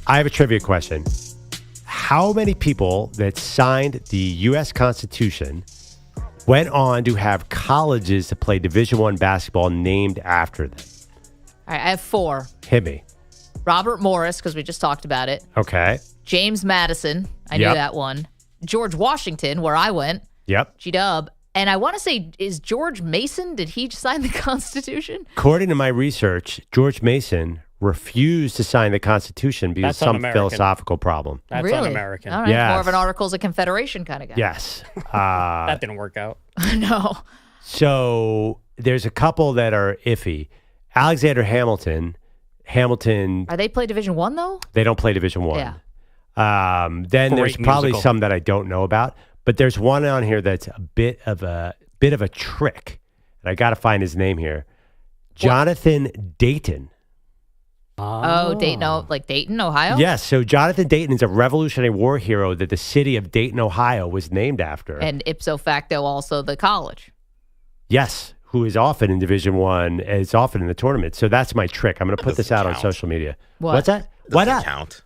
I have a trivia question. How many people that signed the U.S. Constitution went on to have colleges to play Division I basketball named after them? All right, I have 4. Hit me. Robert Morris, because we just talked about it. Okay. James Madison. I knew that one. George Washington, where I went. Yep. G-Dub. And I want to say, is George Mason, did he sign the Constitution? According to my research, George Mason refused to sign the Constitution because That's of some un-American. philosophical problem. That's really? un-American. All right. Yes. More of an Articles of Confederation kind of guy. Yes. That didn't work out. No. So there's a couple that are iffy. Alexander Hamilton. Are they play Division I though? They don't play Division One. Yeah. Then Great there's probably musical. some that I don't know about, but there's one on here that's a bit of a trick, and I got to find his name here. Jonathan Dayton. Oh, Dayton, Ohio? Yes. So Jonathan Dayton is a Revolutionary War hero that the city of Dayton, Ohio, was named after. And ipso facto, also the college. Yes, who is often in Division One, is often in the tournament. So that's my trick. I'm going to put this out on social media. What? What's that? Why not? Count.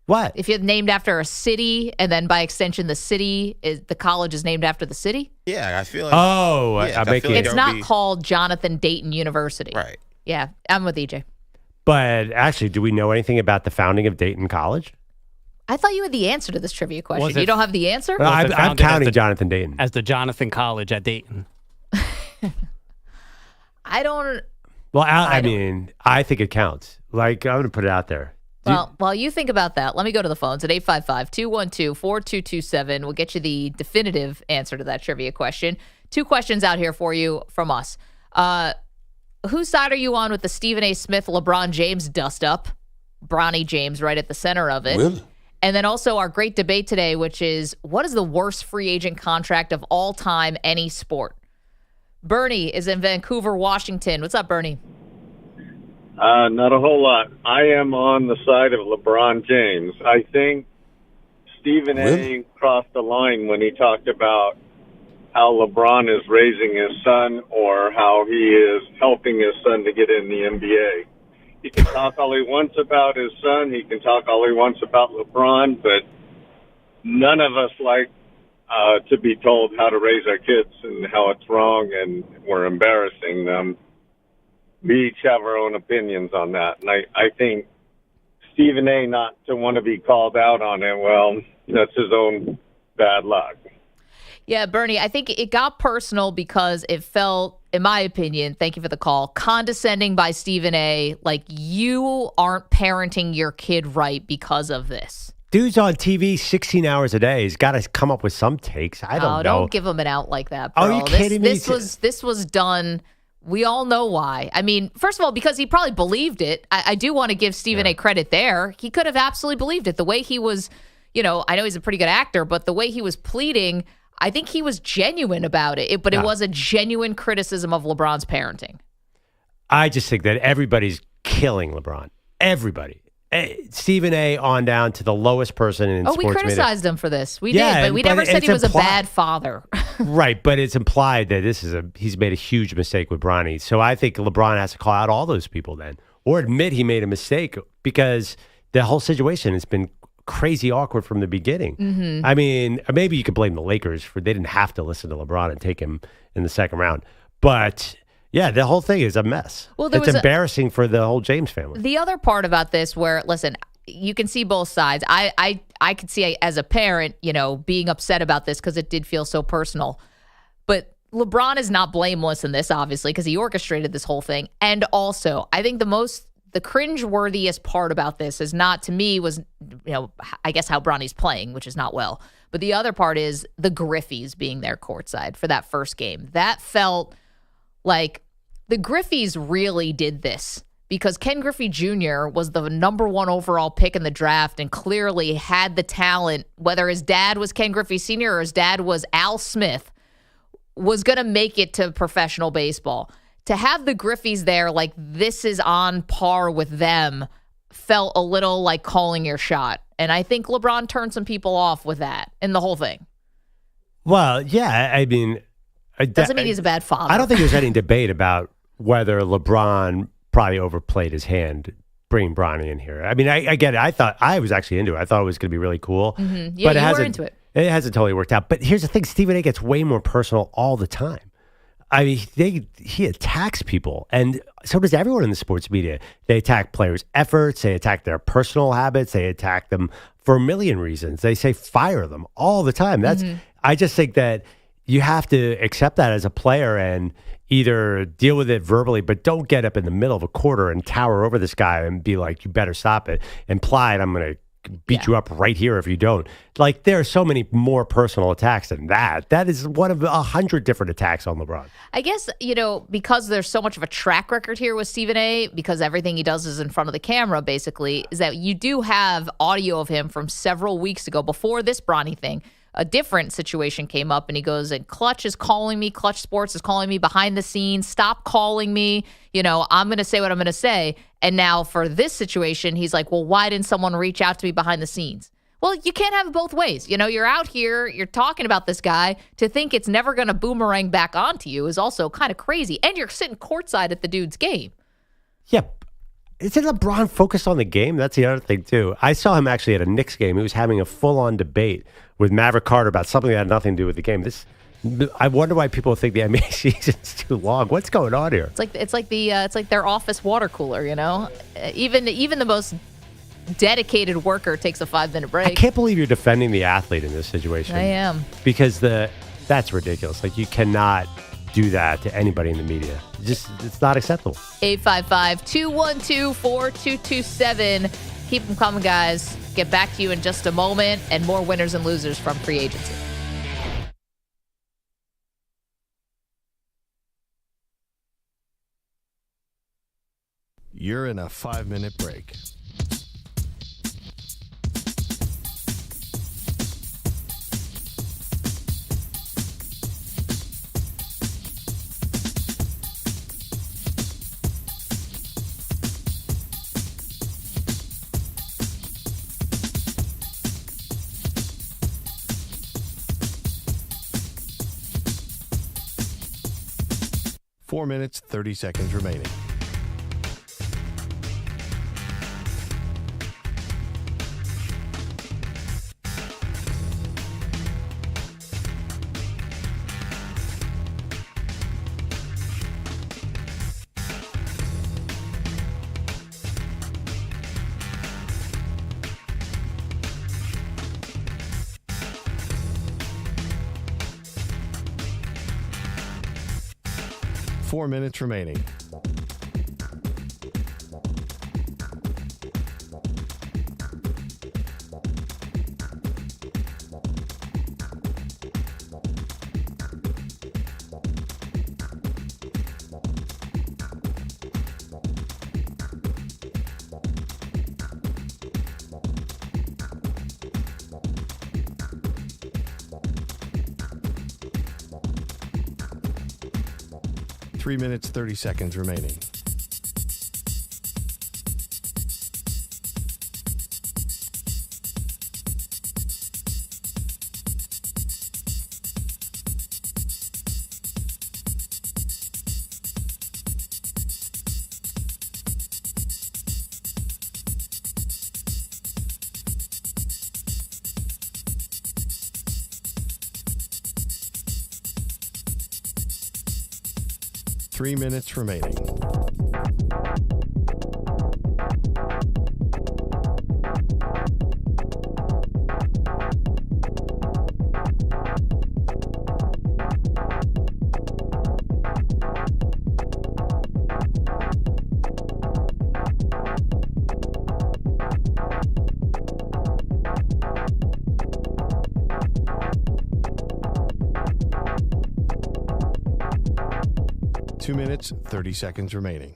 What? If you're named after a city, and then by extension, the college is named after the city? Yeah, I feel like. Oh, yeah, I'm I making feel like It's there would not be- called Jonathan Dayton University. Right. Yeah, I'm with EJ. But actually, do we know anything about the founding of Dayton College? I thought you had the answer to this trivia question. Was it- You don't have the answer? Well, Was it I'm founded as counting the- Jonathan Dayton. As the Jonathan College at Dayton. I don't. Well, I mean, I think it counts. Like, I'm going to put it out there. Well, while you think about that, let me go to the phones at 855-212-4227. We'll get you the definitive answer to that trivia question. 2 questions out here for you from us. Whose side are you on with the Stephen A. Smith, LeBron James dust-up? Bronny James right at the center of it. Really? And then also our great debate today, which is, what is the worst free agent contract of all time, any sport? Bernie is in Vancouver, Washington. What's up, Bernie? Not a whole lot. I am on the side of LeBron James. I think Stephen A. crossed the line when he talked about how LeBron is raising his son or how he is helping his son to get in the NBA. He can talk all he wants about his son. He can talk all he wants about LeBron, but none of us like to be told how to raise our kids and how it's wrong and we're embarrassing them. We each have our own opinions on that. And I think Stephen A. not to want to be called out on it, well, that's his own bad luck. Yeah, Bernie, I think it got personal because it felt, in my opinion, thank you for the call, condescending by Stephen A. Like, you aren't parenting your kid right because of this. Dude's on TV 16 hours a day. He's got to come up with some takes. I don't know. Don't give him an out like that, bro. Are you kidding me? This was done. We all know why. I mean, first of all, because he probably believed it. I do want to give Stephen A. credit there. He could have absolutely believed it. The way he was, I know he's a pretty good actor, but the way he was pleading, I think he was genuine about it. It was a genuine criticism of LeBron's parenting. I just think that everybody's killing LeBron. Everybody. Stephen A. on down to the lowest person in sports media. We criticized him for this. We did, but we never said he was a bad father. Right, but it's implied that he's made a huge mistake with Bronny. So I think LeBron has to call out all those people then, or admit he made a mistake, because the whole situation has been crazy awkward from the beginning. Mm-hmm. I mean, maybe you could blame the Lakers for they didn't have to listen to LeBron and take him in the second round, but yeah, the whole thing is a mess. Well, it's embarrassing for the whole James family. The other part about this, where, listen, you can see both sides. I could see as a parent, being upset about this because it did feel so personal. But LeBron is not blameless in this, obviously, because he orchestrated this whole thing. And also, I think the cringe-worthiest part about this is not, to me, was, I guess how Bronny's playing, which is not well. But the other part is the Griffies being there courtside for that first game. That felt like the Griffies really did this, because Ken Griffey Jr. was the number 1 overall pick in the draft and clearly had the talent, whether his dad was Ken Griffey Sr. or his dad was Al Smith, was going to make it to professional baseball. To have the Griffies there, like this is on par with them, felt a little like calling your shot. And I think LeBron turned some people off with that and the whole thing. Well, yeah, I mean, doesn't mean he's a bad father. I don't think there's any debate about whether LeBron probably overplayed his hand bringing Bronny in here. I mean, I get it. I was actually into it. I thought it was going to be really cool. Mm-hmm. Yeah, but you were into it. It hasn't totally worked out. But here's the thing. Stephen A. gets way more personal all the time. I mean, he attacks people, and so does everyone in the sports media. They attack players' efforts. They attack their personal habits. They attack them for a million reasons. They say fire them all the time. I just think that you have to accept that as a player and either deal with it verbally, but don't get up in the middle of a quarter and tower over this guy and be like, you better stop it. Implied, I'm going to beat you up right here if you don't. Like, there are so many more personal attacks than that. That is one of 100 different attacks on LeBron. I guess, because there's so much of a track record here with Stephen A., because everything he does is in front of the camera, basically, is that you do have audio of him from several weeks ago before this Bronny thing. A different situation came up, and he goes, and Clutch is calling me, Clutch Sports is calling me behind the scenes, stop calling me, I'm going to say what I'm going to say. And now for this situation, he's like, well, why didn't someone reach out to me behind the scenes? Well, you can't have it both ways. You're out here, you're talking about this guy, to think it's never going to boomerang back onto you is also kind of crazy. And you're sitting courtside at the dude's game. Yeah. Isn't LeBron focused on the game? That's the other thing, too. I saw him actually at a Knicks game. He was having a full-on debate with Maverick Carter about something that had nothing to do with the game. I wonder why people think the NBA season's too long. What's going on here? It's like their office water cooler, Even the most dedicated worker takes a 5-minute break. I can't believe you're defending the athlete in this situation. I am. Because that's ridiculous. Like, you cannot do that to anybody in the media. It's not acceptable. 855-212-4227. Keep them coming, guys. Get back to you in just a moment, and more winners and losers from free agency. You're in a 5-minute break. Four minutes, 30 seconds remaining. Four minutes remaining. Three minutes, 30 seconds remaining. Three minutes remaining. Two minutes, 30 seconds remaining.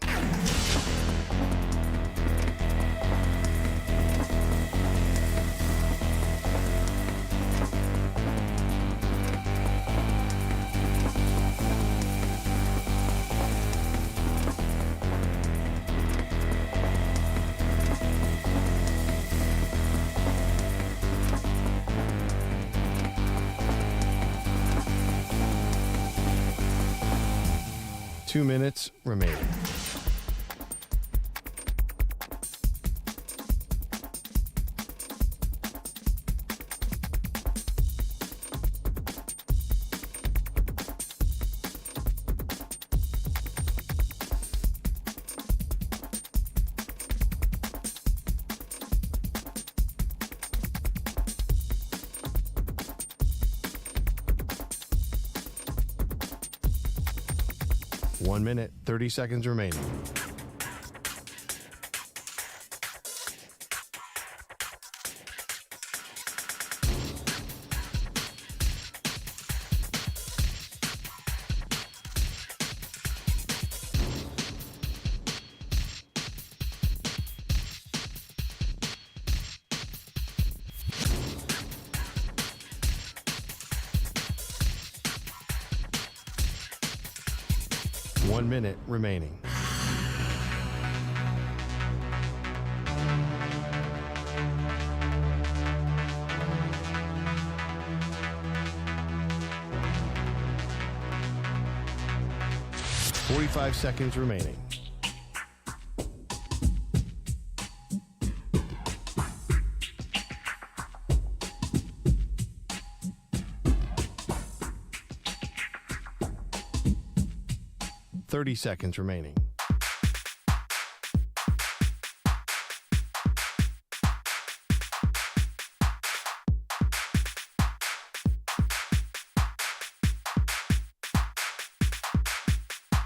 Two minutes remaining. 1 minute, 30 seconds remaining. One minute remaining. Forty-five seconds remaining. Thirty seconds remaining.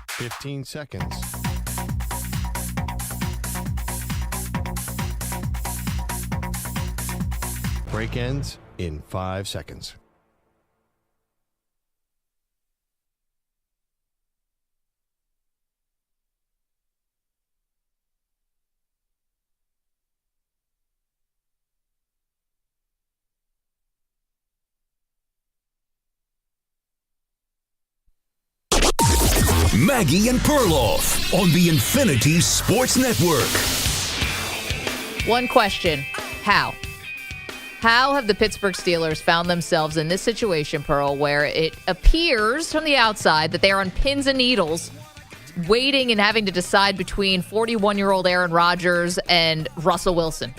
Fifteen seconds. Break ends in 5 seconds. Maggie and Perloff on the Infinity Sports Network. One question. How? How have the Pittsburgh Steelers found themselves in this situation, Pearl, where it appears from the outside that they are on pins and needles, waiting and having to decide between 41-year-old Aaron Rodgers and Russell Wilson?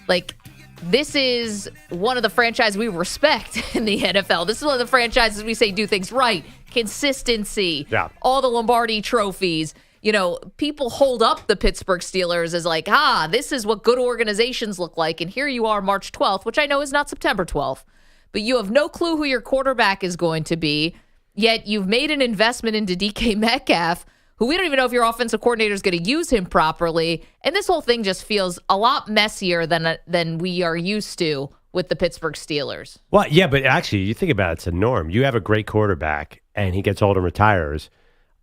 Like, this is one of the franchises we respect in the NFL. This is one of the franchises we say do things right. Consistency. Yeah. All the Lombardi trophies. You know, people hold up the Pittsburgh Steelers as like, this is what good organizations look like. And here you are March 12th, which I know is not September 12th. But you have no clue who your quarterback is going to be. Yet you've made an investment into DK Metcalf, who we don't even know if your offensive coordinator is going to use him properly. And this whole thing just feels a lot messier than we are used to with the Pittsburgh Steelers. Well, yeah, but actually, you think about it, it's a norm. You have a great quarterback, and he gets old and retires.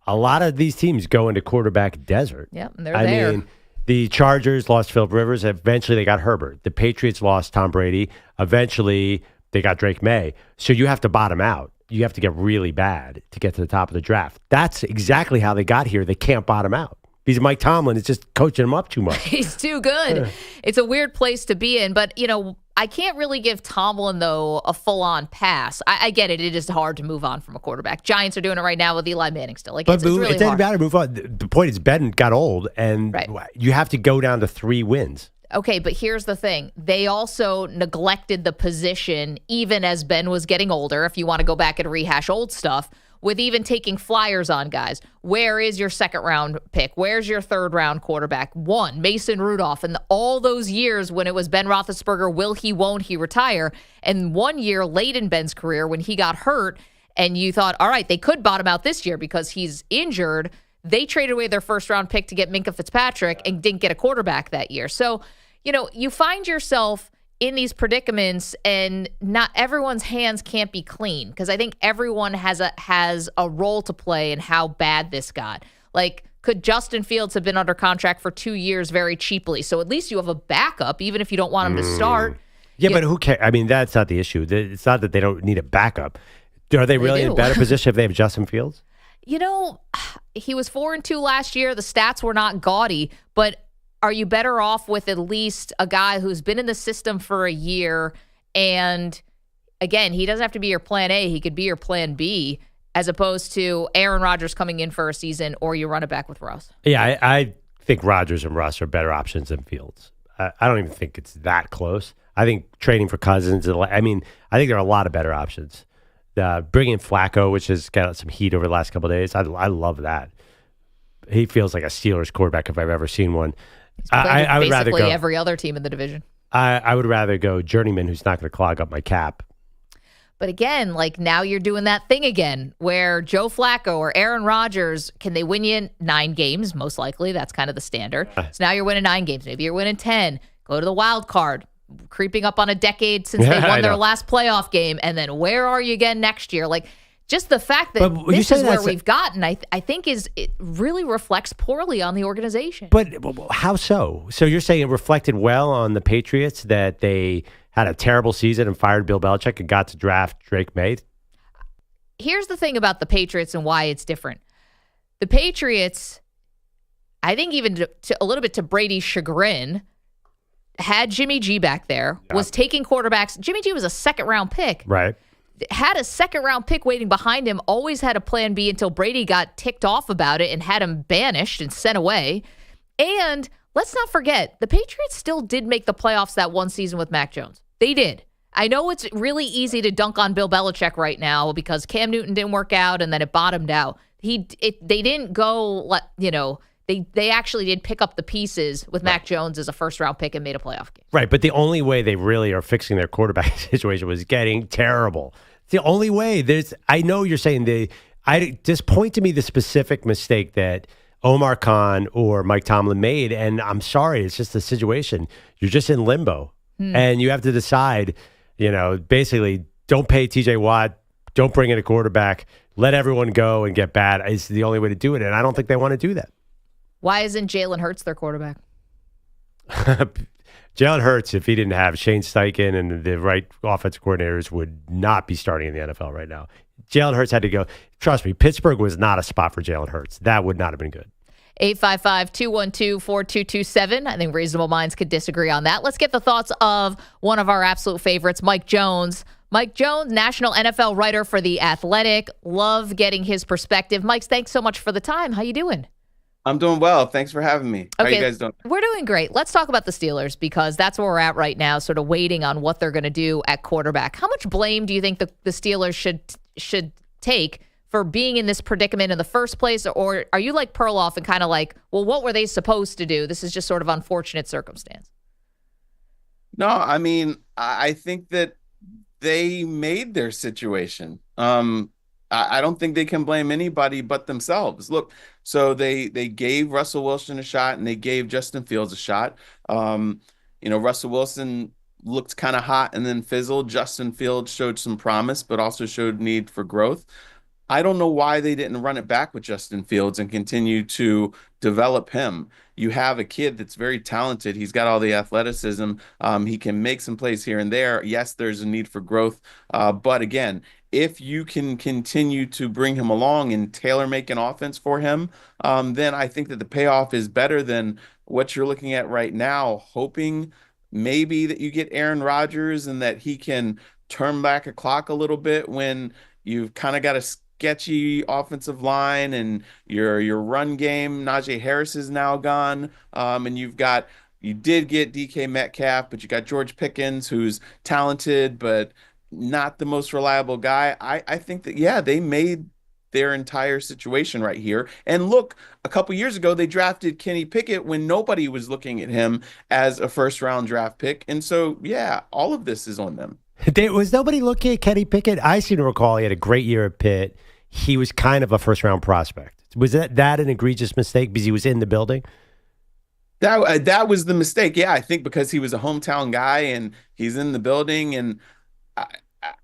A lot of these teams go into quarterback desert. Yeah, and they're there. I mean, the Chargers lost Phillip Rivers. Eventually, they got Herbert. The Patriots lost Tom Brady. Eventually, they got Drake May. So you have to bottom out. You have to get really bad to get to the top of the draft. That's exactly how they got here. They can't bottom out because Mike Tomlin is just coaching them up too much. He's too good. Yeah. It's a weird place to be in. But, you know, I can't really give Tomlin, though, a full-on pass. I get it. It is hard to move on from a quarterback. Giants are doing it right now with Eli Manning still. Like, it's really it doesn't hard. matter to move on. The point is Ben got old, and you have to go down to 3 wins. Okay, but here's the thing. They also neglected the position even as Ben was getting older, if you want to go back and rehash old stuff, with even taking flyers on guys. Where is your second-round pick? Where's your third-round quarterback? One, Mason Rudolph. And all those years when it was Ben Roethlisberger, will he, won't he retire? And 1 year late in Ben's career when he got hurt and you thought, all right, they could bottom out this year because he's injured. They traded away their first-round pick to get Minkah Fitzpatrick and didn't get a quarterback that year. So, you know, you find yourself in these predicaments, and not everyone's hands can't be clean because I think everyone has a role to play in how bad this got. Like, could Justin Fields have been under contract for 2 years very cheaply? So at least you have a backup, even if you don't want him to start. Yeah, but who cares? I mean, that's not the issue. It's not that they don't need a backup. Are they really in a better position if they have Justin Fields? You know, he was 4-2 last year. The stats were not gaudy, but are you better off with at least a guy who's been in the system for a year? And again, he doesn't have to be your plan A. He could be your plan B, as opposed to Aaron Rodgers coming in for a season, or you run it back with Russ. Yeah, I think Rodgers and Russ are better options than Fields. I don't even think it's that close. I think trading for Cousins, I think there are a lot of better options. Bringing in Flacco, which has got some heat over the last couple of days, I love that. He feels like a Steelers quarterback if I've ever seen one. I would rather go every other team in the division. I would rather go journeyman who's not going to clog up my cap. But again, like now you're doing that thing again where Joe Flacco or Aaron Rodgers, can they win you 9 games? Most likely. That's kind of the standard. So now you're winning 9 games. Maybe you're winning 10. Go to the wild card. Creeping up on a decade since they won their last playoff game. And then where are you again next year? Like just the fact that this is where we've gotten, I think it really reflects poorly on the organization. But how so? So you're saying it reflected well on the Patriots that they had a terrible season and fired Bill Belichick and got to draft Drake May? Here's the thing about the Patriots and why it's different. The Patriots, I think even to a little bit to Brady's chagrin, had Jimmy G back there, was taking quarterbacks. Jimmy G was a second-round pick. Right. Had a second-round pick waiting behind him, always had a plan B until Brady got ticked off about it and had him banished and sent away. And let's not forget, the Patriots still did make the playoffs that one season with Mac Jones. They did. I know it's really easy to dunk on Bill Belichick right now because Cam Newton didn't work out and then it bottomed out. They didn't go, they actually did pick up the pieces with Mac Jones as a first-round pick and made a playoff game. Right, but the only way they really are fixing their quarterback situation was getting terrible. It's the only way. I know you're saying just point to me the specific mistake that Omar Khan or Mike Tomlin made, and I'm sorry, it's just the situation. You're just in limbo. And you have to decide, basically don't pay TJ Watt, don't bring in a quarterback, let everyone go and get bad is the only way to do it. And I don't think they want to do that. Why isn't Jalen Hurts their quarterback? Jalen Hurts, if he didn't have Shane Steichen and the right offensive coordinators, would not be starting in the NFL right now. Jalen Hurts had to go. Trust me, Pittsburgh was not a spot for Jalen Hurts. That would not have been good. 855-212-4227. I think reasonable minds could disagree on that. Let's get the thoughts of one of our absolute favorites, Mike Jones. Mike Jones, national NFL writer for The Athletic. Love getting his perspective. Mike, thanks so much for the time. How you doing? I'm doing well. Thanks for having me. How are you guys doing? We're doing great. Let's talk about the Steelers because that's where we're at right now, sort of waiting on what they're going to do at quarterback. How much blame do you think the Steelers should take for being in this predicament in the first place? Or are you like Perloff and kind of like, well, what were they supposed to do? This is just sort of unfortunate circumstance. No, I mean, I think that they made their situation. I don't think they can blame anybody but themselves. Look, so they gave Russell Wilson a shot and they gave Justin Fields a shot. Russell Wilson looked kind of hot and then fizzled. Justin Fields showed some promise, but also showed need for growth. I don't know why they didn't run it back with Justin Fields and continue to develop him. You have a kid that's very talented. He's got all the athleticism. He can make some plays here and there. Yes, there's a need for growth. But again, if you can continue to bring him along and tailor make an offense for him, then I think that the payoff is better than what you're looking at right now, hoping maybe that you get Aaron Rodgers and that he can turn back a clock a little bit when you've kind of got a sketchy offensive line and your run game. Najee Harris is now gone. And you did get DK Metcalf, but you got George Pickens, who's talented, but not the most reliable guy. I think that, they made their entire situation right here. And look, a couple years ago, they drafted Kenny Pickett when nobody was looking at him as a first-round draft pick. And so, all of this is on them. Was nobody looking at Kenny Pickett? I seem to recall he had a great year at Pitt. He was kind of a first-round prospect. Was that an egregious mistake because he was in the building? That was the mistake. Yeah, I think because he was a hometown guy and he's in the building. And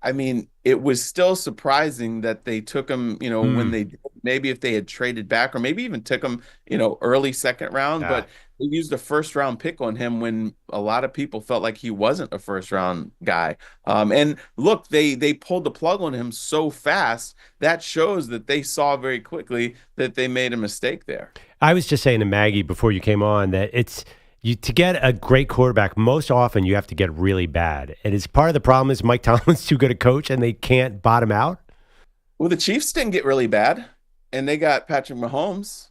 I mean, it was still surprising that they took him, when they maybe if they had traded back or maybe even took him, early second round. But they used a first round pick on him when a lot of people felt like he wasn't a first round guy. And look, they pulled the plug on him so fast. That shows that they saw very quickly that they made a mistake there. I was just saying to Maggie before you came on that to get a great quarterback, most often you have to get really bad. And it's part of the problem is Mike Tomlin's too good a coach and they can't bottom out. Well, the Chiefs didn't get really bad and they got Patrick Mahomes.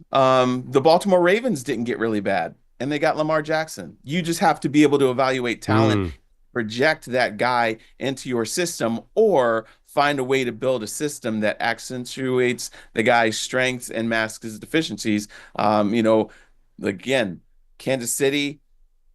The Baltimore Ravens didn't get really bad and they got Lamar Jackson. You just have to be able to evaluate talent, project that guy into your system, or find a way to build a system that accentuates the guy's strengths and masks his deficiencies. Again, Kansas City,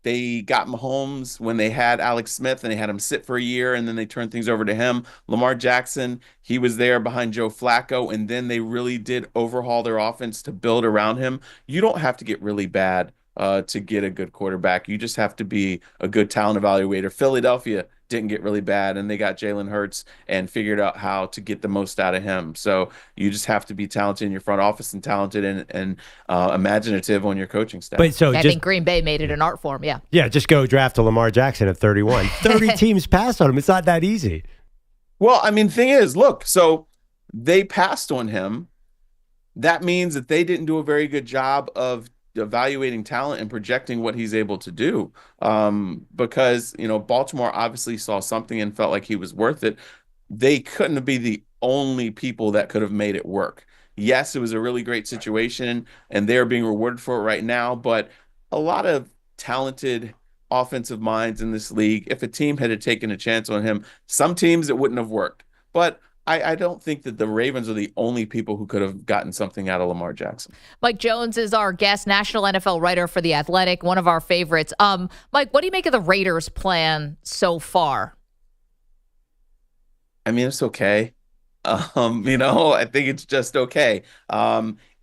They got Mahomes when they had Alex Smith and they had him sit for a year and then they turned things over to him. Lamar Jackson, he was there behind Joe Flacco, and then they really did overhaul their offense to build around him. You don't have to get really bad to get a good quarterback. You just have to be a good talent evaluator. Philadelphia didn't get really bad, and they got Jalen Hurts and figured out how to get the most out of him. So you just have to be talented in your front office and talented and imaginative on your coaching staff. But so I think Green Bay made it an art form, yeah. Yeah, just go draft a Lamar Jackson at 31. 30 teams passed on him. It's not that easy. Well, I mean, thing is, look, so they passed on him. That means that they didn't do a very good job of evaluating talent and projecting what he's able to do. Because, Baltimore obviously saw something and felt like he was worth it. They couldn't be the only people that could have made it work. Yes, it was a really great situation and they're being rewarded for it right now, but a lot of talented offensive minds in this league, if a team had taken a chance on him, some teams it wouldn't have worked. But I don't think that the Ravens are the only people who could have gotten something out of Lamar Jackson. Mike Jones is our guest, national NFL writer for The Athletic, one of our favorites. Mike, what do you make of the Raiders' plan so far? I mean, it's okay. I think it's just okay.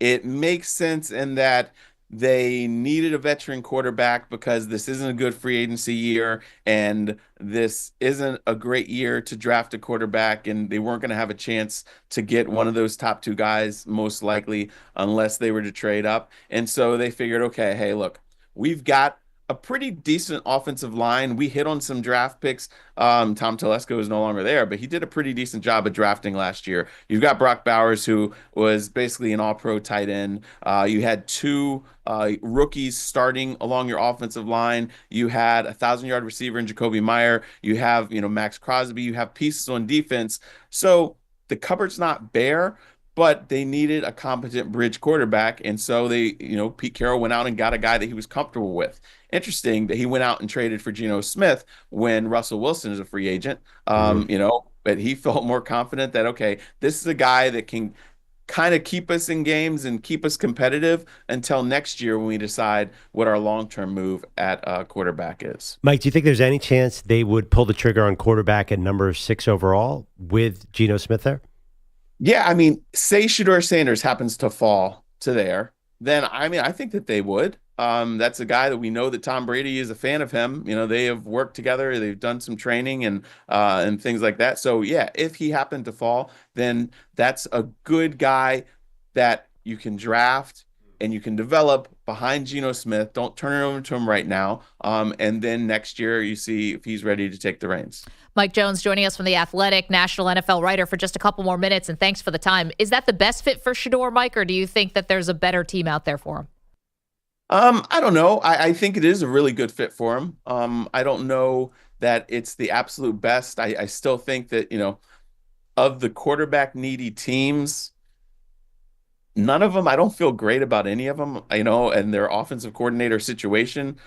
It makes sense in that they needed a veteran quarterback because this isn't a good free agency year and this isn't a great year to draft a quarterback, and they weren't going to have a chance to get one of those top two guys most likely unless they were to trade up. And so they figured, okay, hey, look, we've got a pretty decent offensive line. We hit on some draft picks. Tom Telesco is no longer there, but he did a pretty decent job of drafting last year. You've got Brock Bowers, who was basically an all-pro tight end. You had two rookies starting along your offensive line. You had a 1,000-yard receiver in Jacoby Meyer. You have, Max Crosby. You have pieces on defense. So the cupboard's not bare, but they needed a competent bridge quarterback. And so they, Pete Carroll went out and got a guy that he was comfortable with. Interesting that he went out and traded for Geno Smith when Russell Wilson is a free agent. But he felt more confident that, okay, this is a guy that can kind of keep us in games and keep us competitive until next year when we decide what our long-term move at quarterback is. Mike, do you think there's any chance they would pull the trigger on quarterback at number 6 overall with Geno Smith there? Yeah, I mean, say Shedeur Sanders happens to fall to there, then I think that they would. That's a guy that we know that Tom Brady is a fan of him. They have worked together. They've done some training and things like that. So yeah, if he happened to fall, then that's a good guy that you can draft and you can develop behind Geno Smith. Don't turn it over to him right now. And then next year you see if he's ready to take the reins. Mike Jones joining us from The Athletic, national NFL writer, for just a couple more minutes, and thanks for the time. Is that the best fit for Shedeur, Mike, or do you think that there's a better team out there for him? I don't know. I think it is a really good fit for him. I don't know that it's the absolute best. I still think that, of the quarterback needy teams, none of them, I don't feel great about any of them, and their offensive coordinator situation,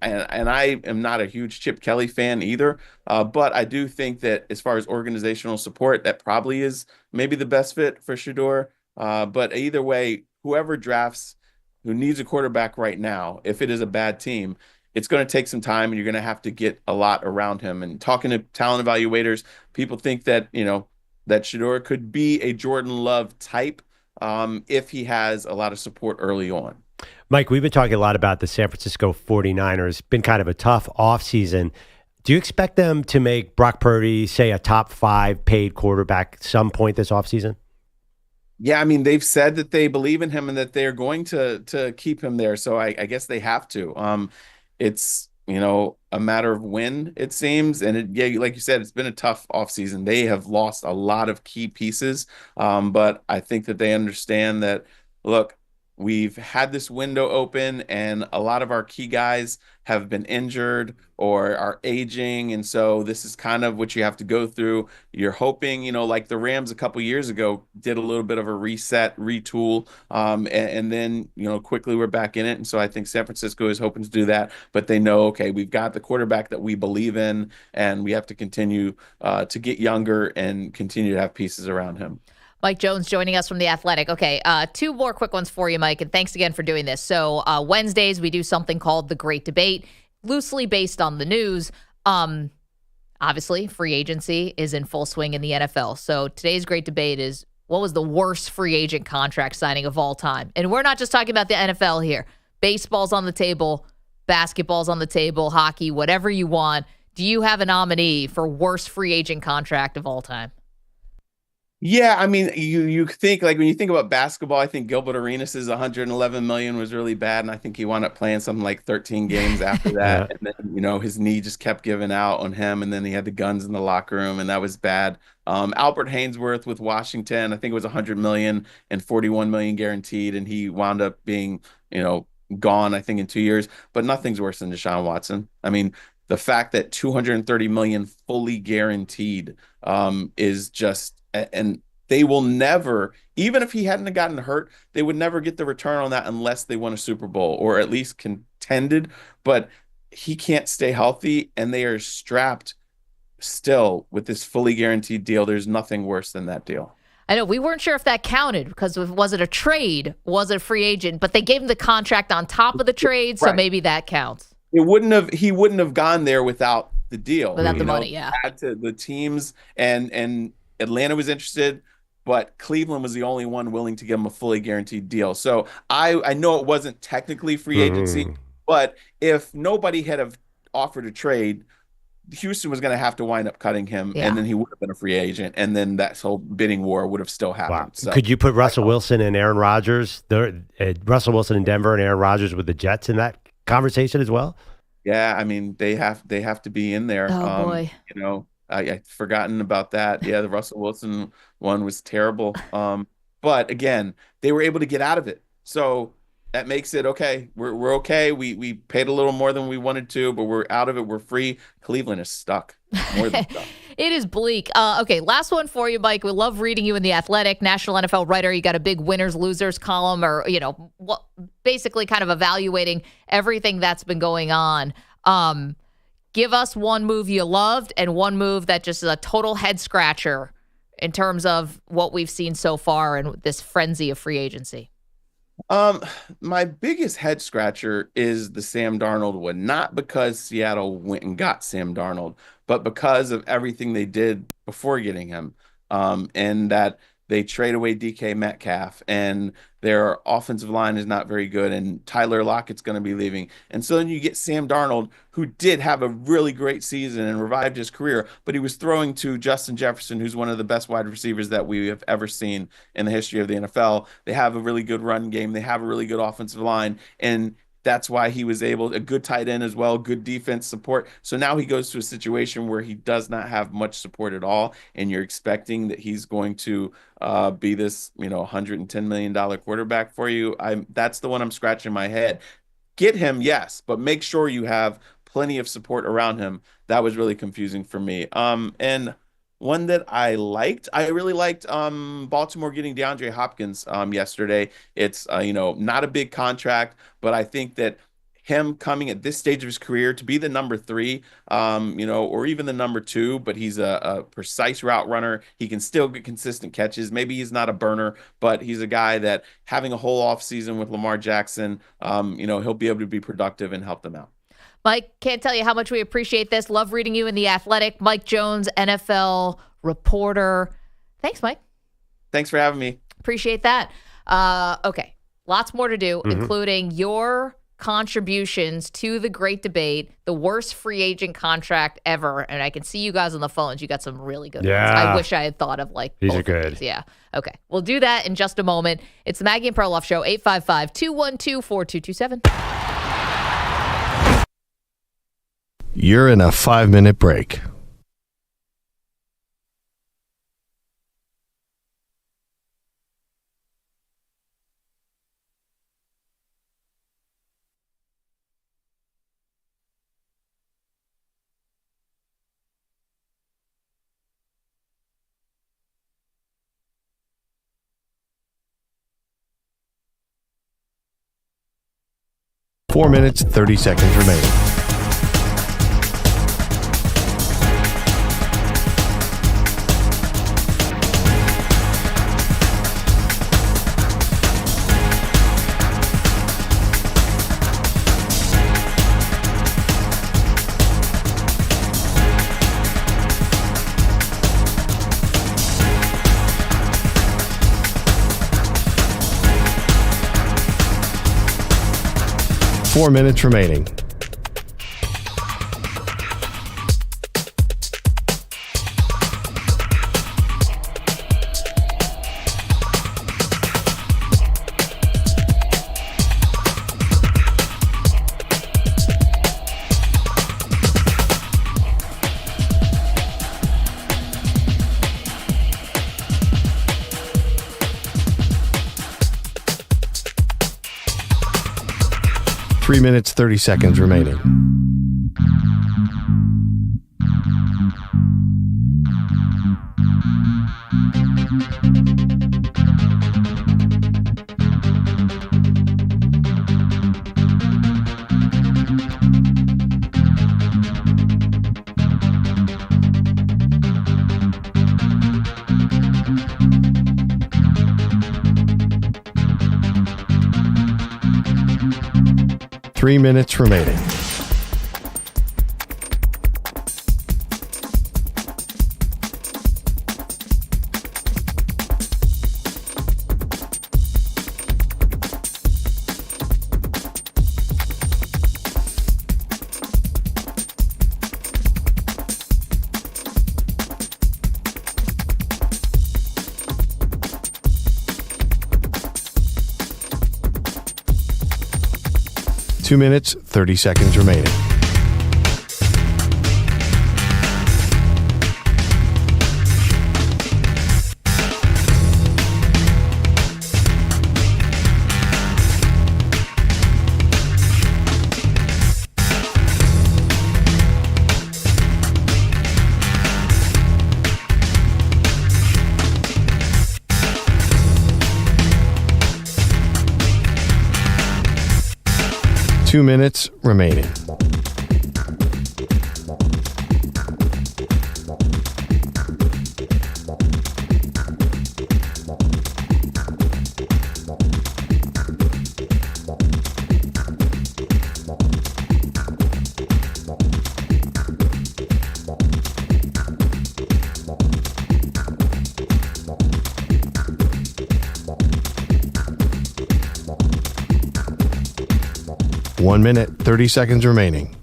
and I am not a huge Chip Kelly fan either, but I do think that as far as organizational support, that probably is maybe the best fit for Shedeur. But either way, whoever drafts who needs a quarterback right now, if it is a bad team, it's going to take some time and you're going to have to get a lot around him. And talking to talent evaluators, people think that, that Shedeur could be a Jordan Love type if he has a lot of support early on. Mike, we've been talking a lot about the San Francisco 49ers. Been kind of a tough offseason. Do you expect them to make Brock Purdy, say, a top 5 paid quarterback at some point this offseason? Yeah, I mean, they've said that they believe in him and that they're going to keep him there. So I guess they have to. It's, a matter of when, it seems. And like you said, it's been a tough offseason. They have lost a lot of key pieces. But I think that they understand that, look, we've had this window open and a lot of our key guys have been injured or are aging. And so this is kind of what you have to go through. You're hoping, like the Rams a couple years ago did a little bit of a reset, retool, and then, quickly we're back in it. And so I think San Francisco is hoping to do that, but they know, okay, we've got the quarterback that we believe in and we have to continue to get younger and continue to have pieces around him. Mike Jones joining us from The Athletic. Okay, two more quick ones for you, Mike, and thanks again for doing this. So Wednesdays, we do something called The Great Debate, loosely based on the news. Obviously, free agency is in full swing in the NFL. So today's Great Debate is, what was the worst free agent contract signing of all time? And we're not just talking about the NFL here. Baseball's on the table, basketball's on the table, hockey, whatever you want. Do you have a nominee for worst free agent contract of all time? Yeah, I mean, you think, like, when you think about basketball, I think Gilbert Arenas' $111 million was really bad, and I think he wound up playing something like 13 games after that. And then, his knee just kept giving out on him, and then he had the guns in the locker room, and that was bad. Albert Hainsworth with Washington, I think it was $100 million and $41 million guaranteed, and he wound up being, gone, I think, in 2 years. But nothing's worse than Deshaun Watson. I mean, the fact that $230 million fully guaranteed is just. And they will never, even if he hadn't gotten hurt, they would never get the return on that unless they won a Super Bowl or at least contended. But he can't stay healthy, and they are strapped still with this fully guaranteed deal. There's nothing worse than that deal. I know we weren't sure if that counted because was it a trade? Was it a free agent? But they gave him the contract on top of the trade, so maybe that counts. He wouldn't have gone there without the deal. Without the money, yeah. The teams and Atlanta was interested, but Cleveland was the only one willing to give him a fully guaranteed deal. So I know it wasn't technically free agency, but if nobody had have offered a trade, Houston was going to have to wind up cutting him, and then he would have been a free agent, and then that whole bidding war would have still happened. Wow. So, could you put Russell Wilson and Aaron Rodgers, Russell Wilson in Denver and Aaron Rodgers with the Jets in that conversation as well? Yeah, I mean, they have to be in there. Oh, boy. I'd forgotten about that. Yeah, the Russell Wilson one was terrible. But again, they were able to get out of it. So that makes it okay. We're okay. We paid a little more than we wanted to, but we're out of it. We're free. Cleveland is stuck. More than stuck. It is bleak. Okay, last one for you, Mike. We love reading you in The Athletic, national NFL writer. You got a big winners, losers column, or, basically kind of evaluating everything that's been going on. Give us one move you loved and one move that just is a total head scratcher in terms of what we've seen so far in this frenzy of free agency. My biggest head scratcher is the Sam Darnold one, not because Seattle went and got Sam Darnold, but because of everything they did before getting him. And that they trade away DK Metcalf, and their offensive line is not very good, and Tyler Lockett's going to be leaving. And so then you get Sam Darnold, who did have a really great season and revived his career, but he was throwing to Justin Jefferson, who's one of the best wide receivers that we have ever seen in the history of the NFL. They have a really good run game. They have a really good offensive line, and that's why he was able, a good tight end as well, good defense support. So now he goes to a situation where he does not have much support at all, and you're expecting that he's going to be this, $110 million quarterback for you. That's the one I'm scratching my head. Get him, yes, but make sure you have plenty of support around him. That was really confusing for me. And one that I really liked Baltimore getting DeAndre Hopkins yesterday. It's, not a big contract, but I think that him coming at this stage of his career to be the number 3, or even the number 2, but he's a precise route runner. He can still get consistent catches. Maybe he's not a burner, but he's a guy that having a whole offseason with Lamar Jackson, he'll be able to be productive and help them out. Mike, can't tell you how much we appreciate this. Love reading you in The Athletic. Mike Jones, NFL reporter. Thanks, Mike. Thanks for having me. Appreciate that. Okay, lots more to do, including your contributions to the great debate, the worst free agent contract ever. And I can see you guys on the phones. You got some really good ones. I wish I had thought of these are good. These. Yeah. Okay. We'll do that in just a moment. It's the Maggie and Perloff Show, 855-212-4227. You're in a 5-minute break. Four minutes, 30 seconds remaining. 4 minutes remaining. Three minutes, 30 seconds remaining. Three minutes remaining. Two minutes, 30 seconds remaining. Two minutes remaining. One minute, 30 seconds remaining.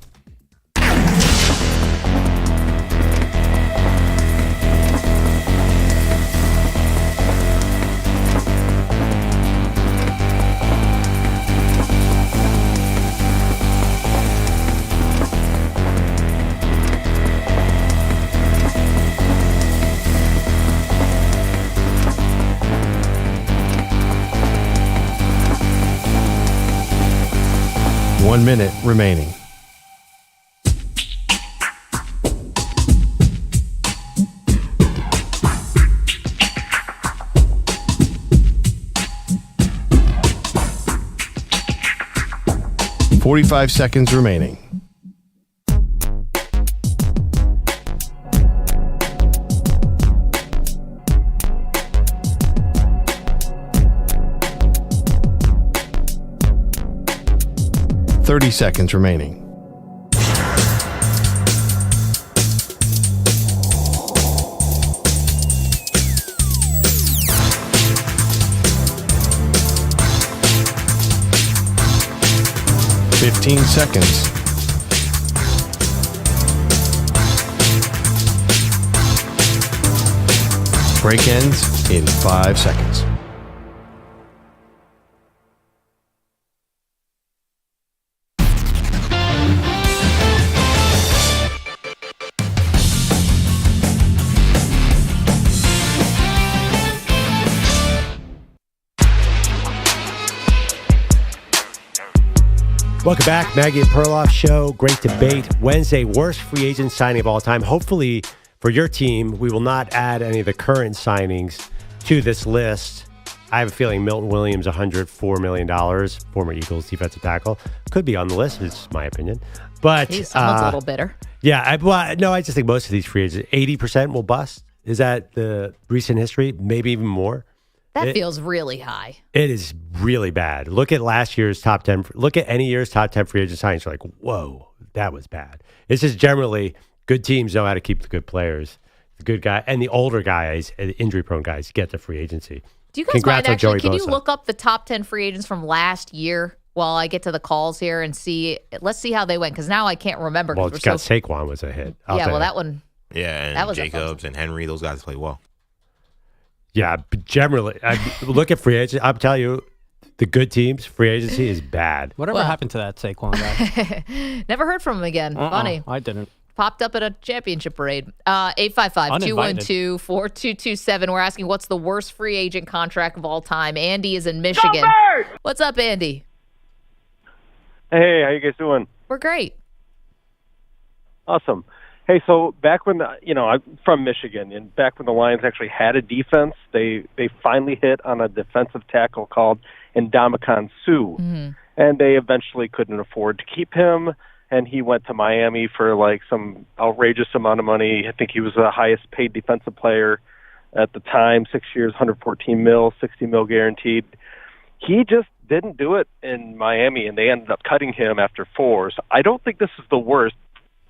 One minute remaining. $45 seconds remaining. $30 seconds remaining. $15 seconds. Break ends in 5 seconds. Welcome back, Maggie Perloff Show. Great debate. Wednesday, worst free agent signing of all time. Hopefully, for your team, we will not add any of the current signings to this list. I have a feeling Milton Williams, $104 million, former Eagles defensive tackle, could be on the list. It's my opinion. But someone's a little bitter. Yeah, I just think most of these free agents, 80% will bust. Is that the recent history? Maybe even more. That feels really high. It is really bad. Look at last year's top 10. Look at any year's top 10 free agent signings. You're like, whoa, that was bad. It's just generally good teams know how to keep the good players, the good guy, and the older guys, injury-prone guys, get the free agency. Do you guys mind, actually, can you look up the top 10 free agents from last year? while I get to the calls here and see. Let's see how they went, because now I can't remember. Well, it's got Saquon was a hit. That one. Yeah, and that was Jacobs and Henry, those guys play well. Yeah, but generally, look at free agents. I'm telling you, the good teams, free agency is bad. Whatever happened to that Saquon guy? Never heard from him again. Funny. I didn't. Popped up at a championship parade. 855-212-4227. We're asking, what's the worst free agent contract of all time? Andy is in Michigan. What's up, Andy? Hey, how you guys doing? We're great. Awesome. Hey, so back when, I'm from Michigan, and back when the Lions actually had a defense, they finally hit on a defensive tackle called Ndamukong Suh, and they eventually couldn't afford to keep him. And he went to Miami for like some outrageous amount of money. I think he was the highest paid defensive player at the time, 6 years, $114 million, $60 million guaranteed. He just didn't do it in Miami, and they ended up cutting him after 4. So I don't think this is the worst.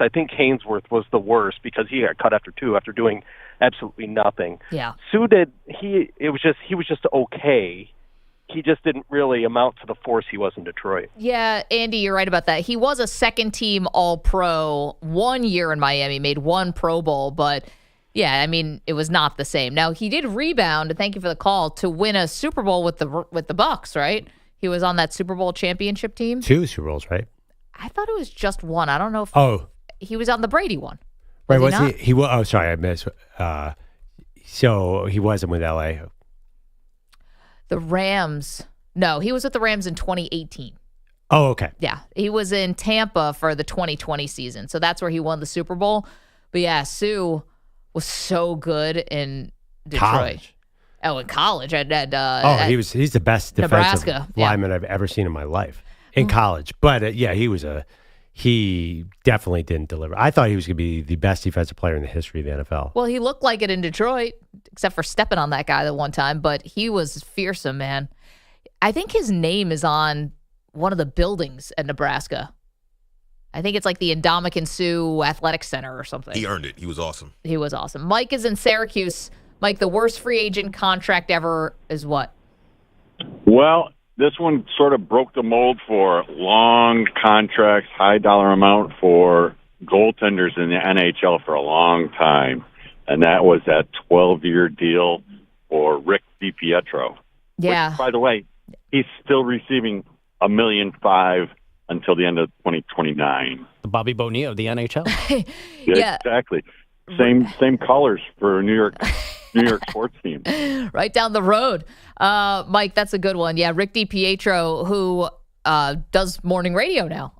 I think Hainsworth was the worst because he got cut after 2 after doing absolutely nothing. Yeah. Suh he was just okay. He just didn't really amount to the force he was in Detroit. Yeah, Andy, you're right about that. He was a second-team All-Pro 1 year in Miami, made 1 Pro Bowl, but yeah, I mean, it was not the same. Now, he did rebound, and thank you for the call, to win a Super Bowl with the Bucks, right? He was on that Super Bowl championship team. 2 Super Bowls, right? I thought it was just 1. I don't know if he was on the Brady one. Right, was he? He was. Oh, sorry, I missed. So he wasn't with L.A. The Rams. No, he was with the Rams in 2018. Oh, okay. Yeah, he was in Tampa for the 2020 season. So that's where he won the Super Bowl. But yeah, Suh was so good in Detroit. College. Oh, in college. He's the best defensive lineman I've ever seen in my life in college. But he definitely didn't deliver. I thought he was going to be the best defensive player in the history of the NFL. Well, he looked like it in Detroit, except for stepping on that guy the one time, but he was fearsome, man. I think his name is on one of the buildings at Nebraska. I think it's like the Ndamukong Suh Athletic Center or something. He earned it. He was awesome. He was awesome. Mike is in Syracuse. Mike, the worst free agent contract ever is what? Well, this one sort of broke the mold for long contracts, high dollar amount for goaltenders in the NHL for a long time. And that was that 12-year deal for Rick DiPietro. Yeah. Which, by the way, he's still receiving $1.5 million until the end of 2029. The Bobby Bonilla of the NHL. Yeah. Exactly. Same colors for New York sports team. Right down the road. Mike, that's a good one. Yeah, Rick DiPietro, who does morning radio now.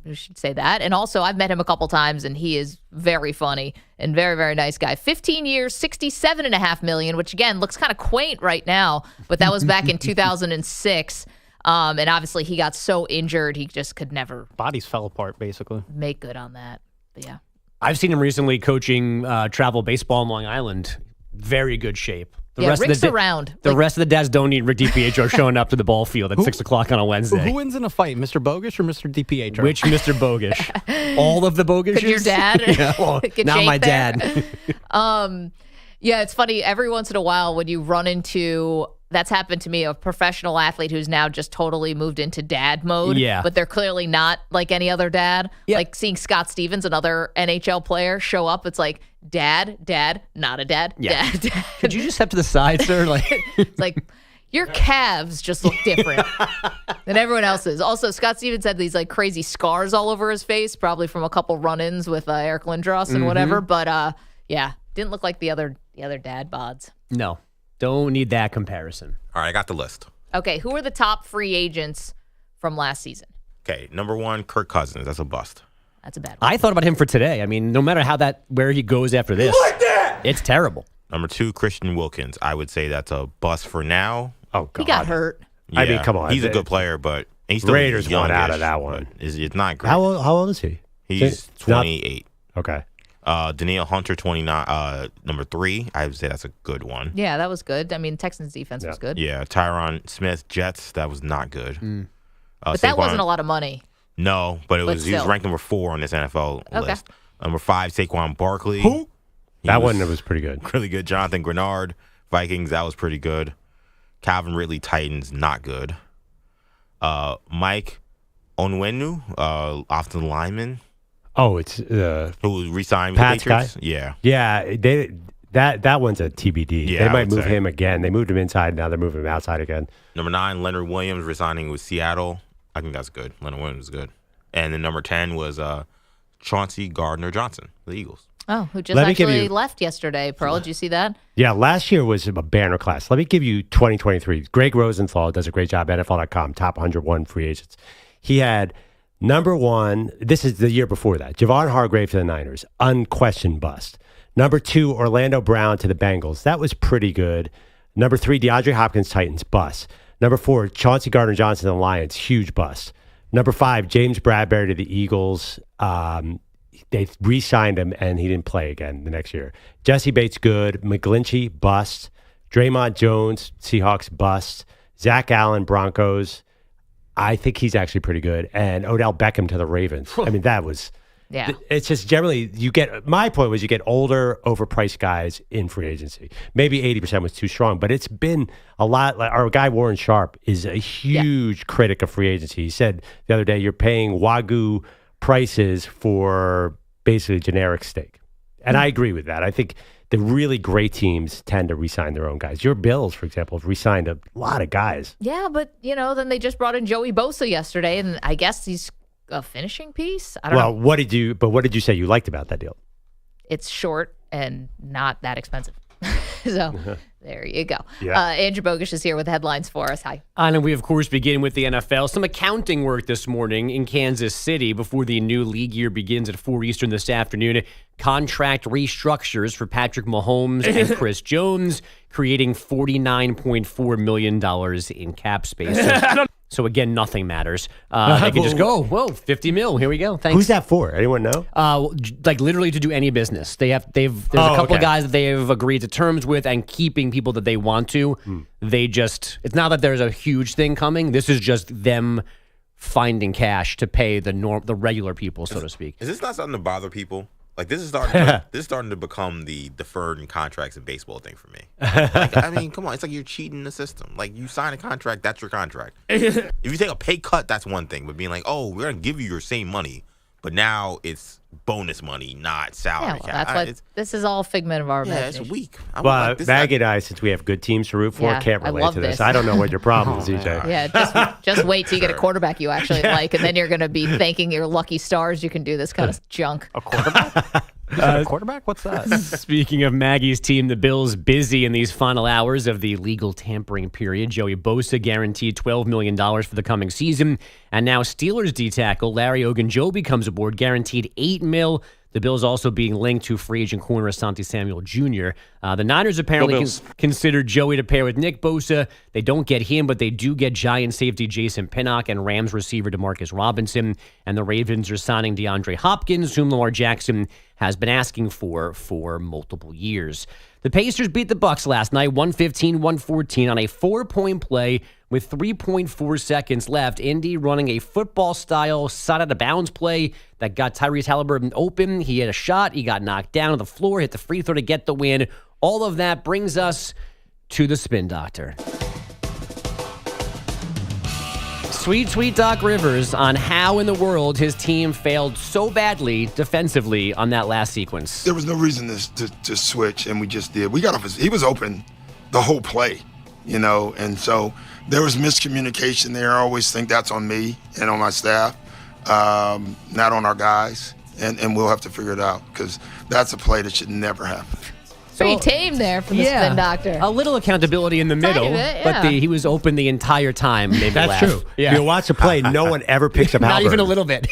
You should say that. And also, I've met him a couple times, and he is very funny and very, very nice guy. 15 years, $67.5 million, which, again, looks kind of quaint right now, but that was back in 2006. And obviously, he got so injured, he just could never. Bodies fell apart, basically. Make good on that. But yeah. I've seen him recently coaching travel baseball in Long Island. Very good shape. Rick's around. The rest of the dads don't need Rick DiPietro showing up to the ball field at 6 o'clock on a Wednesday. Who wins in a fight, Mr. Bogusch or Mr. DiPietro? Which Mr. Bogusch? All of the Bogushes? Could your dad? Yeah, well, not my dad. Yeah, it's funny. Every once in a while when you run into, that's happened to me, a professional athlete who's now just totally moved into dad mode. Yeah. But they're clearly not like any other dad. Yeah. Like seeing Scott Stevens, another NHL player, show up. It's like, dad, not a dad. Yeah. Dad. Could you just step to the side, sir? It's like, your calves just look different than everyone else's. Also, Scott Stevens had these like crazy scars all over his face, probably from a couple run-ins with Eric Lindros and whatever. But yeah, didn't look like the other dad bods. No, don't need that comparison. All right, I got the list. Okay, who are the top free agents from last season? Okay, number 1, Kirk Cousins. That's a bust. That's a bad one. I thought about him for today. I mean, no matter where he goes after this, it's terrible. Number 2, Christian Wilkins. I would say that's a bust for now. Oh, God. He got hurt. Yeah, I mean, come on. He's a good player, but he's still Raiders won youngish, out of that one. It's not great. How old is he? He's 28. Okay. Danielle Hunter, 29. Number 3, I would say that's a good one. Yeah, that was good. I mean, Texans defense was good. Yeah, Tyron Smith, Jets, that was not good. But that wasn't a lot of money. No, but he was ranked number 4 on this NFL list. Number 5, Saquon Barkley. Who? That one was pretty good. Really good. Jonathan Grenard, Vikings, that was pretty good. Calvin Ridley, Titans, not good. Mike Onwenu, Austin lineman. Oh, it's who resigned with the Patriots. Guy? Yeah. That one's a TBD. Yeah, they might move him again. They moved him inside. Now they're moving him outside again. Number 9, Leonard Williams resigning with Seattle. I think that's good. Leonard Williams is good. And then number 10 was Chauncey Gardner-Johnson, the Eagles. Oh, who just actually left yesterday, Pearl. Did you see that? Yeah, last year was a banner class. Let me give you 2023. Greg Rosenthal does a great job, NFL.com, top 101 free agents. He had number 1, this is the year before that, Javon Hargrave to the Niners, unquestioned bust. Number 2, Orlando Brown to the Bengals. That was pretty good. Number 3, DeAndre Hopkins, Titans, bust. Number 4, Chauncey Gardner-Johnson to the Lions, huge bust. Number 5, James Bradbury to the Eagles. They re-signed him, and he didn't play again the next year. Jesse Bates, good. McGlinchey, bust. Draymond Jones, Seahawks, bust. Zach Allen, Broncos. I think he's actually pretty good. And Odell Beckham to the Ravens. I mean, that was... Yeah. It's just generally, my point was you get older, overpriced guys in free agency. Maybe 80% was too strong, but it's been a lot. Like our guy Warren Sharp is a huge critic of free agency. He said the other day, you're paying Wagyu prices for basically generic steak. And I agree with that. I think the really great teams tend to re-sign their own guys. Your Bills, for example, have re-signed a lot of guys. Yeah, but, then they just brought in Joey Bosa yesterday, and I guess he's a finishing piece. I don't know. What did you say you liked about that deal? It's short and not that expensive. So there you go. Yeah. Andrew Bogusch is here with headlines for us. Hi. And we, of course, begin with the NFL. Some accounting work this morning in Kansas City before the new league year begins at 4 Eastern this afternoon. Contract restructures for Patrick Mahomes and Chris Jones, creating $49.4 million in cap space. So again, nothing matters. They can just go, whoa, 50 mil. Here we go. Thanks. Who's that for? Anyone know? Like literally to do any business. There's a couple of guys that they have agreed to terms with and keeping people that they want to. It's not that there's a huge thing coming. This is just them finding cash to pay the regular people, so to speak. Is this not something to bother people? Like this is starting to become the deferred in contracts in baseball thing for me. Like, I mean, come on, it's like you're cheating the system. Like you sign a contract, that's your contract. If you take a pay cut, that's one thing. But being like, oh, we're gonna give you your same money, but now it's bonus money, not salary. Yeah, well, this is all figment of our imagination. It's weak. Maggie and I, since we have good teams to root for, can't relate to this. I don't know what your problem is, EJ. Yeah, just wait till you get a quarterback you actually like, and then you're going to be thanking your lucky stars you can do this kind of junk. A quarterback? A quarterback? What's that? Speaking of Maggie's team, the Bills busy in these final hours of the legal tampering period. Joey Bosa guaranteed $12 million for the coming season. And now Steelers D-tackle Larry Ogunjobi comes aboard, guaranteed $8 million. The Bills also being linked to free agent corner Asante Samuel Jr. The Niners apparently considered Joey to pair with Nick Bosa. They don't get him, but they do get Giant safety Jason Pinnock and Rams receiver DeMarcus Robinson. And the Ravens are signing DeAndre Hopkins, whom Lamar Jackson has been asking for multiple years. The Pacers beat the Bucks last night, 115-114 on a 4-point play with 3.4 seconds left. Indy running a football-style side-out-of-bounds play that got Tyrese Halliburton open. He had a shot. He got knocked down on the floor, hit the free throw to get the win. All of that brings us to the Spin Doctor. Sweet Doc Rivers on how in the world his team failed so badly defensively on that last sequence. There was no reason to switch, and we just did. We got off he was open the whole play, and so there was miscommunication there. I always think that's on me and on my staff, not on our guys, and we'll have to figure it out because that's a play that should never happen. Pretty tame there from the Spin Doctor. A little accountability in the middle, but he was open the entire time. That's true. Yeah. You watch the play, no one ever picks up Halliburton. Not even a little bit.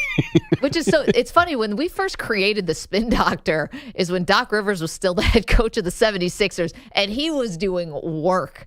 Which is it's funny, when we first created the Spin Doctor is when Doc Rivers was still the head coach of the 76ers, and he was doing work.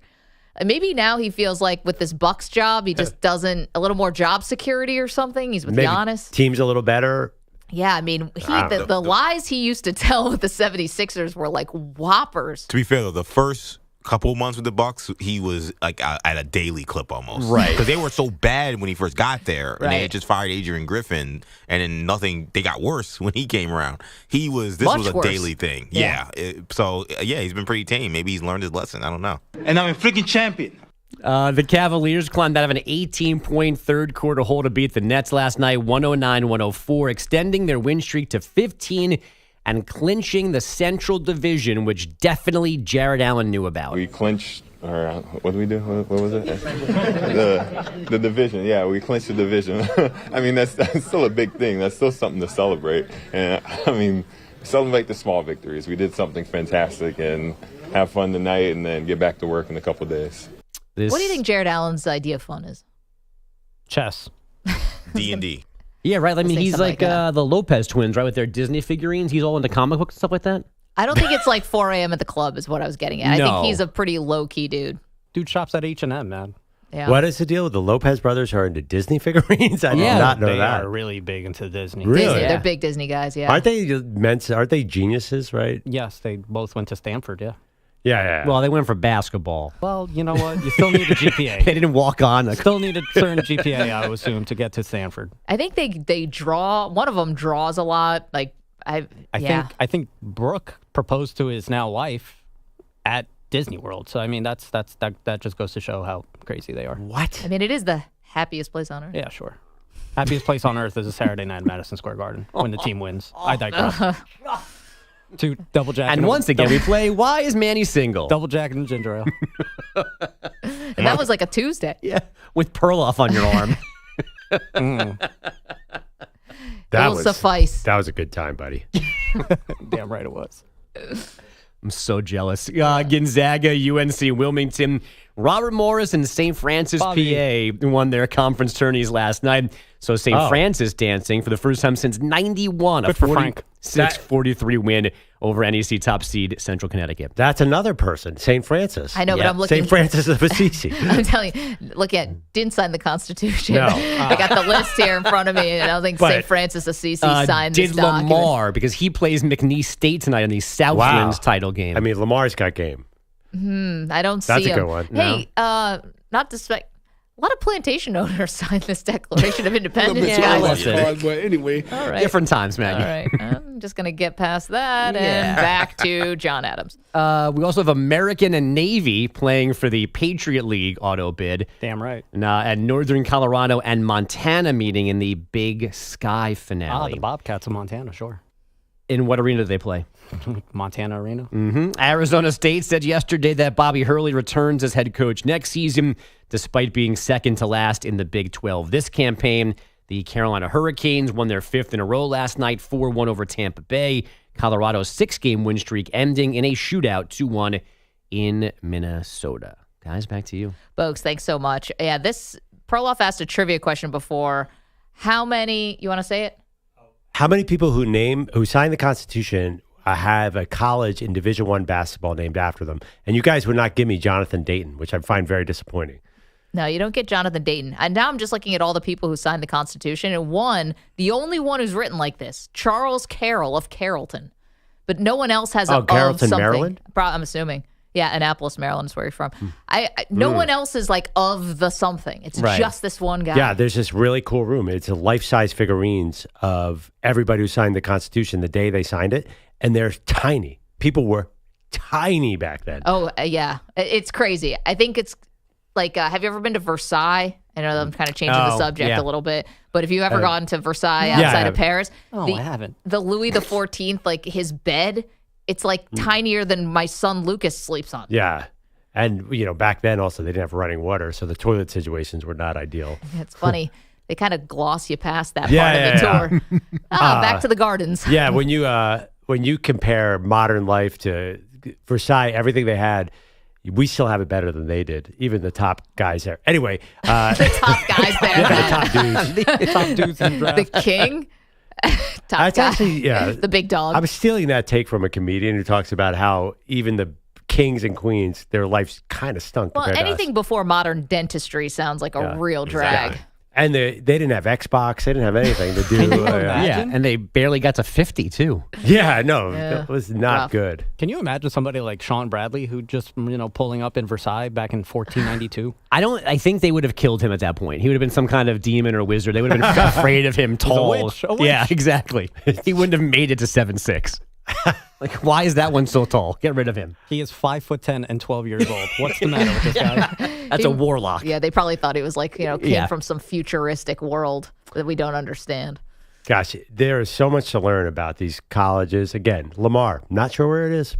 Maybe now he feels like with this Bucks job, he just doesn't, a little more job security or something. He's with Giannis. Team's a little better. Yeah, I mean, the lies he used to tell with the 76ers were like whoppers. To be fair, though, the first couple of months with the Bucks, he was like at a daily clip almost. Right. Because they were so bad when he first got there. And they had just fired Adrian Griffin. And then they got worse when he came around. This was a daily thing. Yeah. He's been pretty tame. Maybe he's learned his lesson. I don't know. And I'm a freaking champion. The Cavaliers climbed out of an 18-point third quarter hole to beat the Nets last night, 109-104, extending their win streak to 15 and clinching the Central Division, which definitely Jared Allen knew about. We clinched, or what did we do? What was it? The division. Yeah, we clinched the division. I mean, that's still a big thing. That's still something to celebrate. And I mean, celebrate the small victories. We did something fantastic and have fun tonight and then get back to work in a couple days. What do you think Jared Allen's idea of fun is? Chess. D&D. Yeah, right. I mean, he's like like the Lopez twins, right, with their Disney figurines. He's all into comic books and stuff like that. I don't think it's like 4 a.m. at the club is what I was getting at. I No. think he's a pretty low-key dude. Dude shops at H&M, man. Yeah. What is the deal with the Lopez brothers are into Disney figurines? I did not know they that. are really big into Disney. Really? Disney, Yeah. they're big Disney guys, yeah. Aren't they geniuses, right? Yes, they both went to Stanford, yeah. Yeah. Well, they went for basketball. Well, you know what? You still need a GPA. They didn't walk on. Still need a certain GPA, I would assume, to get to Stanford. I think they draw. One of them draws a lot. Like I think Brooke proposed to his now wife at Disney World. So I mean, that just goes to show how crazy they are. What? I mean, it is the happiest place on earth. Yeah, sure. Happiest place on earth is a Saturday night at Madison Square Garden when the team wins. I digress. To double jack. And once again, we play Why is Manny Single? Double jack and ginger ale. And that was like a Tuesday. Yeah, with Perloff on your arm. That will suffice. That was a good time, buddy. Damn right it was. I'm so jealous. Gonzaga, UNC, Wilmington, Robert Morris, and St. Francis, PA won their conference tourneys last night. So St. Francis dancing for the first time since 91. Good for Frank. 6-43 win over NEC top seed Central Connecticut. That's another person, St. Francis. I know, but I'm looking. St. Francis of Assisi. I'm telling you, didn't sign the Constitution. No. I got the list here in front of me, and I don't think St. Francis Assisi signed this did document. Lamar, because he plays McNeese State tonight in the Southlands title game. I mean, Lamar's got game. I don't see him. That's a good one. Hey, not to spec. A lot of plantation owners signed this Declaration of Independence. But anyway. All right. Different times, Maggie. All right. I'm just going to get past that and back to John Adams. We also have American and Navy playing for the Patriot League auto bid. Damn right. And Northern Colorado and Montana meeting in the Big Sky finale. The Bobcats of Montana, sure. In what arena do they play? Montana Arena. Mm-hmm. Arizona State said yesterday that Bobby Hurley returns as head coach next season, despite being second to last in the Big 12. This campaign, the Carolina Hurricanes won their 5th in a row last night, 4-1 over Tampa Bay. Colorado's 6-game win streak ending in a shootout, 2-1 in Minnesota. Guys, back to you. Bogusch, thanks so much. Yeah, Perloff asked a trivia question before. How many, you want to say it? How many people who signed the Constitution have a college in Division I basketball named after them? And you guys would not give me Jonathan Dayton, which I find very disappointing. No, you don't get Jonathan Dayton. And now I'm just looking at all the people who signed the Constitution. And the only one who's written like this, Charles Carroll of Carrollton. But no one else has Carrollton, something. Maryland? I'm assuming. Yeah, Annapolis, Maryland is where you're from. No one else is like of the something. It's just this one guy. Yeah, there's this really cool room. It's a life-size figurines of everybody who signed the Constitution the day they signed it, and they're tiny. People were tiny back then. Oh, yeah. It's crazy. I think it's like, have you ever been to Versailles? I know I'm kind of changing the subject a little bit, but if you ever gone to Versailles outside of Paris, I haven't. The Louis XIV, like his bed, it's like tinier than my son Lucas sleeps on. Yeah. And, back then also they didn't have running water, so the toilet situations were not ideal. It's funny. They kind of gloss you past that part of the tour. Back to the gardens. Yeah, when you compare modern life to Versailles, everything they had, we still have it better than they did, even the top guys there. Anyway. The top guys there. The top dudes. The top dudes in the draft. The king. That's actually, the big dog. I'm stealing that take from a comedian who talks about how even the kings and queens, their lives kind of stunk. Well, compared to anything us. before modern dentistry sounds like a real drag. Exactly. And they didn't have Xbox. They didn't have anything to do. And they barely got to 50, too. Yeah, no, it was not good. Can you imagine somebody like Sean Bradley who just, pulling up in Versailles back in 1492? I think they would have killed him at that point. He would have been some kind of demon or wizard. They would have been afraid of him tall. A witch. Yeah, exactly. He wouldn't have made it to 7'6". Like, why is that one so tall? Get rid of him. He is 5'10" and 12 years old. What's the matter with this guy? That's a warlock. Yeah, they probably thought he was like, came from some futuristic world that we don't understand. Gosh, there is so much to learn about these colleges. Again, Lamar, not sure where it is.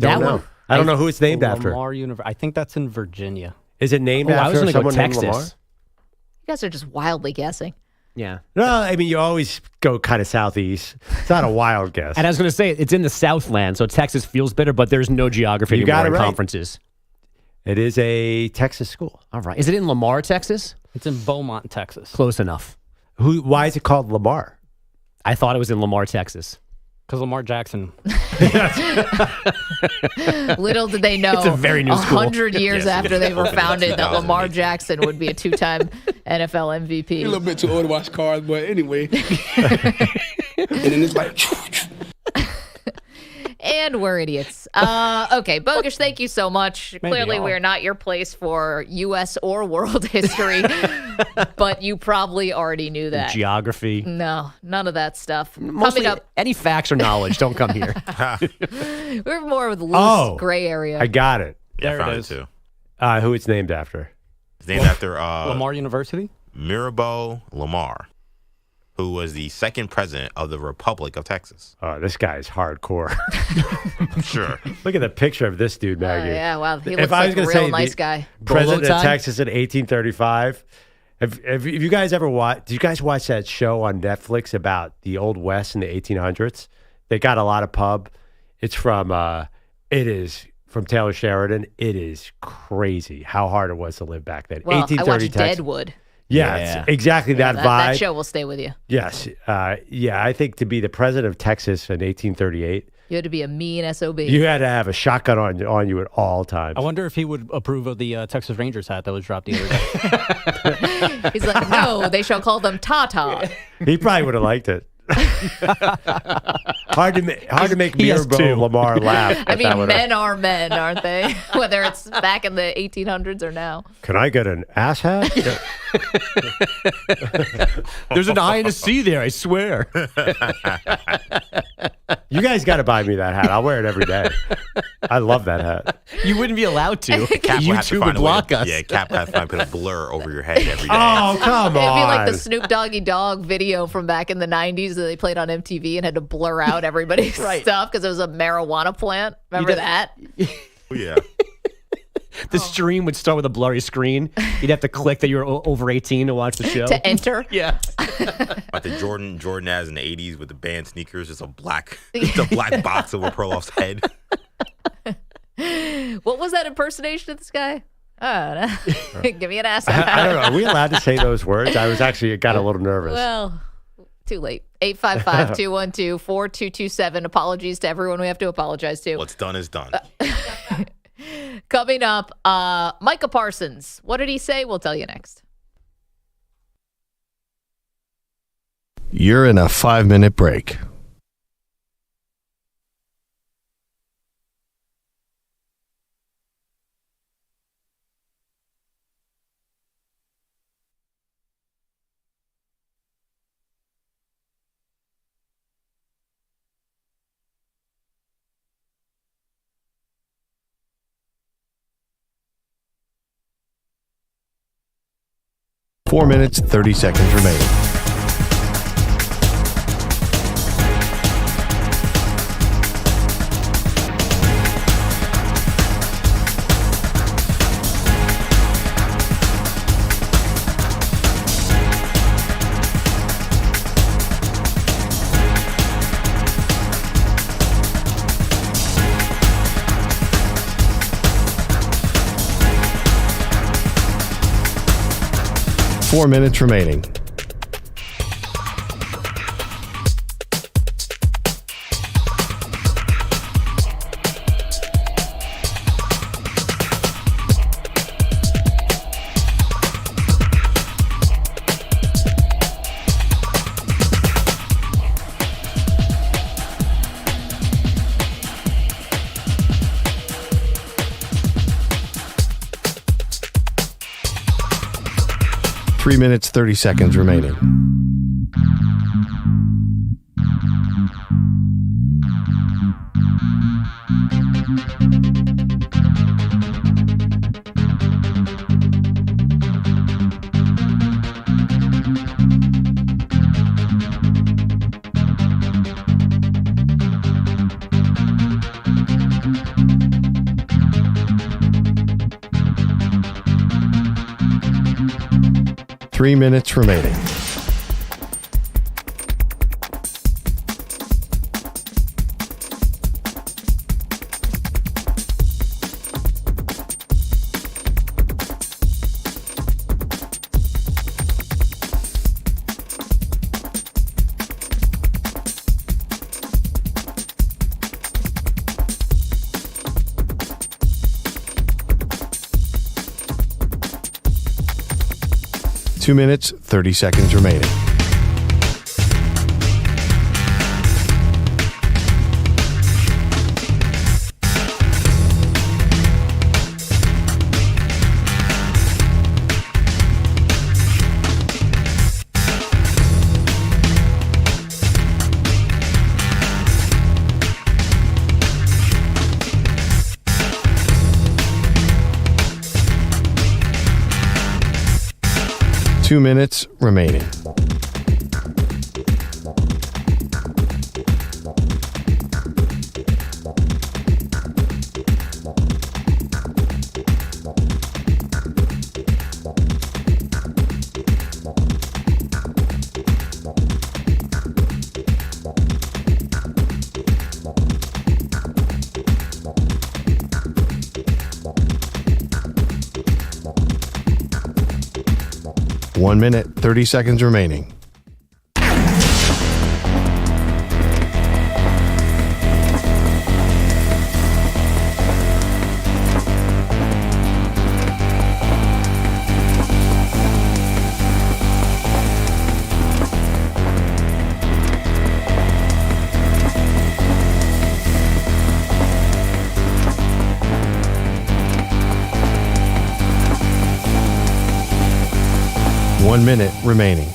Don't know. I don't know who it's named after. Lamar University. I think that's in Virginia. Is it named I was after gonna go someone named Texas. Lamar? You guys are just wildly guessing. Yeah. No, I mean, you always go kind of southeast. It's not a wild guess. And I was going to say, it's in the Southland, so Texas feels better, but there's no geography You anymore got it in right. conferences. It is a Texas school. All right. Is it in Lamar, Texas? It's in Beaumont, Texas. Close enough. Why is it called Lamar? I thought it was in Lamar, Texas. Because Lamar Jackson. Little did they know, It's a very new school. 100 years Yes, after they were opened in founded, that Lamar 2008. Jackson would be a two-time NFL MVP. A little bit too old to watch cars, but anyway. And then it's like, And we're idiots. Okay, Bogusch, thank you so much. Maybe Clearly, all. we're not your place for U.S. or world history, but you probably already knew that. Geography. No, none of that stuff. Mostly, Coming up, any facts or knowledge, don't come here. we're more with loose gray area. I got it. Yeah, I There found it it is. too. Who it's named after. It's named after Lamar University? Mirabeau Lamar, who was the second president of the Republic of Texas. Oh, this guy is hardcore. Sure. Look at the picture of this dude, Maggie. Yeah, wow. He If looks I like was a gonna real say nice the guy. President Bolo of tie? Texas in 1835. Have you guys ever watched? Did you guys watch that show on Netflix about the Old West in the 1800s? They got a lot of pub. It's from from Taylor Sheridan. It is crazy how hard it was to live back then. Well, I 1830 watched Texas. Deadwood. Yeah, Yeah. it's exactly that vibe. That show will stay with you. Yes. Yeah, I think to be the president of Texas in 1838, You had to be a mean SOB. you had to have a shotgun on you at all times. I wonder if he would approve of the Texas Rangers hat that was dropped the other day. He's like, no, they shall call them Tata. He probably would have liked it. hard to make He has Mirabeau two. Lamar laugh. I but that mean, would've- men are men, aren't they? Whether it's back in the 1800s or now. Can I get an ass hat? There's an I and a C there, I swear. You guys got to buy me that hat. I'll wear it every day. I love that hat. You wouldn't be allowed to. Cap would have to YouTube would find a way block to, us. Yeah, Cap would have to find put a blur over your head every day. Oh, come It'd be on. like the Snoop Doggy Dogg video from back in the 90s that they played on MTV and had to blur out everybody's stuff because it was a marijuana plant. Remember that? Oh, yeah. The stream would start with a blurry screen. You'd have to click that you're over 18 to watch the show. To enter? Yeah. Like the Jordan has in the 80s with the band sneakers, just a black box over Perloff's head. What was that impersonation of this guy? Oh, no. Give me an ass. I don't know. Are we allowed to say those words? I was actually got a little nervous. Well, too late. 855-212-4227. Apologies to everyone we have to apologize to. What's done is done. Coming up, Micah Parsons. What did he say? We'll tell you next. You're in a 5-minute break. Four minutes, 30 seconds remaining. Four minutes remaining. Three minutes, 30 seconds remaining. 3 minutes remaining. Two minutes, 30 seconds remaining. Two minutes remaining. One minute, 30 seconds remaining. One minute remaining.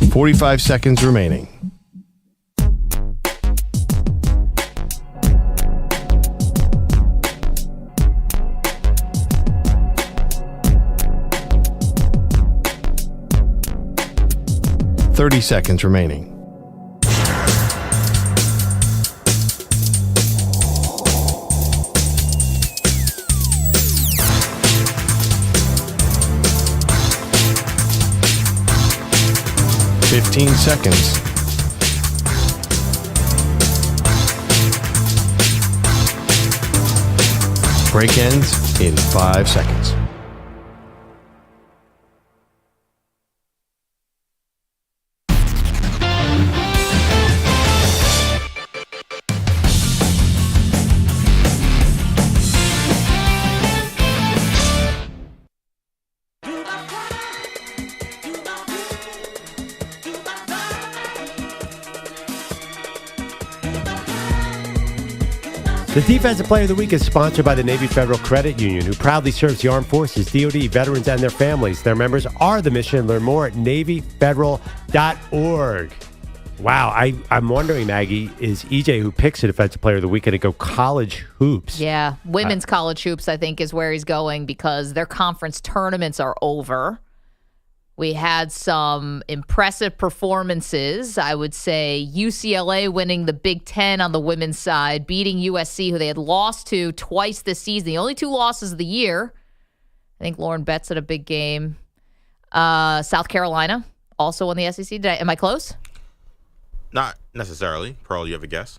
.45 seconds remaining. .30 seconds remaining. .15 seconds. Break ends in 5 seconds. The Defensive Player of the Week is sponsored by the Navy Federal Credit Union, who proudly serves the Armed Forces, DoD, veterans, and their families. Their members are the mission. Learn more at NavyFederal.org. Wow, I'm wondering, Maggie, is EJ, who picks a Defensive Player of the Week, going to go college hoops? Yeah, women's college hoops, I think, is where he's going because their conference tournaments are over. We had some impressive performances. I would say UCLA winning the Big Ten on the women's side, beating USC, who they had lost to twice this season. The only 2 losses of the year. I think Lauren Betts had a big game. South Carolina also won the SEC. Am I close? Not necessarily. Pearl, you have a guess?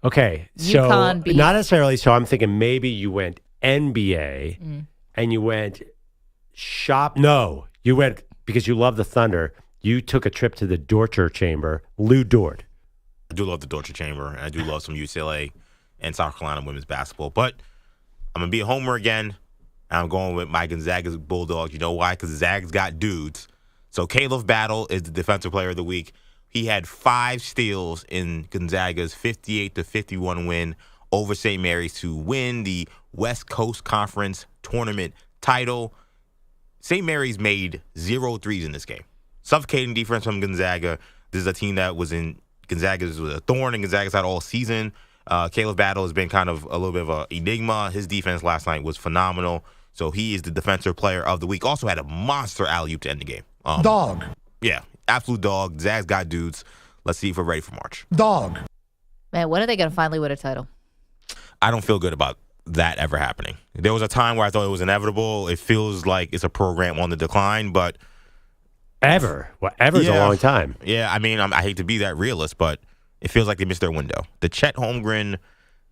Okay, so not necessarily. So I'm thinking maybe you went NBA and you went shop. No, you went because you love the Thunder. You took a trip to the Dorcher Chamber. Lou Dort. I do love the Dorcher Chamber, and I do love some UCLA and South Carolina women's basketball. But I'm going to be a homer again, and I'm going with my Gonzaga's Bulldogs. You know why? Because Zag's got dudes. So Caleb Battle is the Defensive Player of the Week. He had 5 steals in Gonzaga's 58-51 win over St. Mary's to win the West Coast Conference tournament title. St. Mary's made 0 threes in this game. Suffocating defense from Gonzaga. This is a team that was in Gonzaga's was a thorn in Gonzaga's side all season. Caleb Battle has been kind of a little bit of an enigma. His defense last night was phenomenal. So he is the Defensive Player of the Week. Also had a monster alley-oop to end the game. Dog. Yeah. absolute dog. Zag's got dudes. Let's see if we're ready for March. Dog. Man, when are they going to finally win a title? I don't feel good about that ever happening. There was a time where I thought it was inevitable. It feels like it's a program on the decline, but Ever? Well, ever's a long time. Yeah, I mean, I hate to be that realist, but it feels like they missed their window. The Chet Holmgren,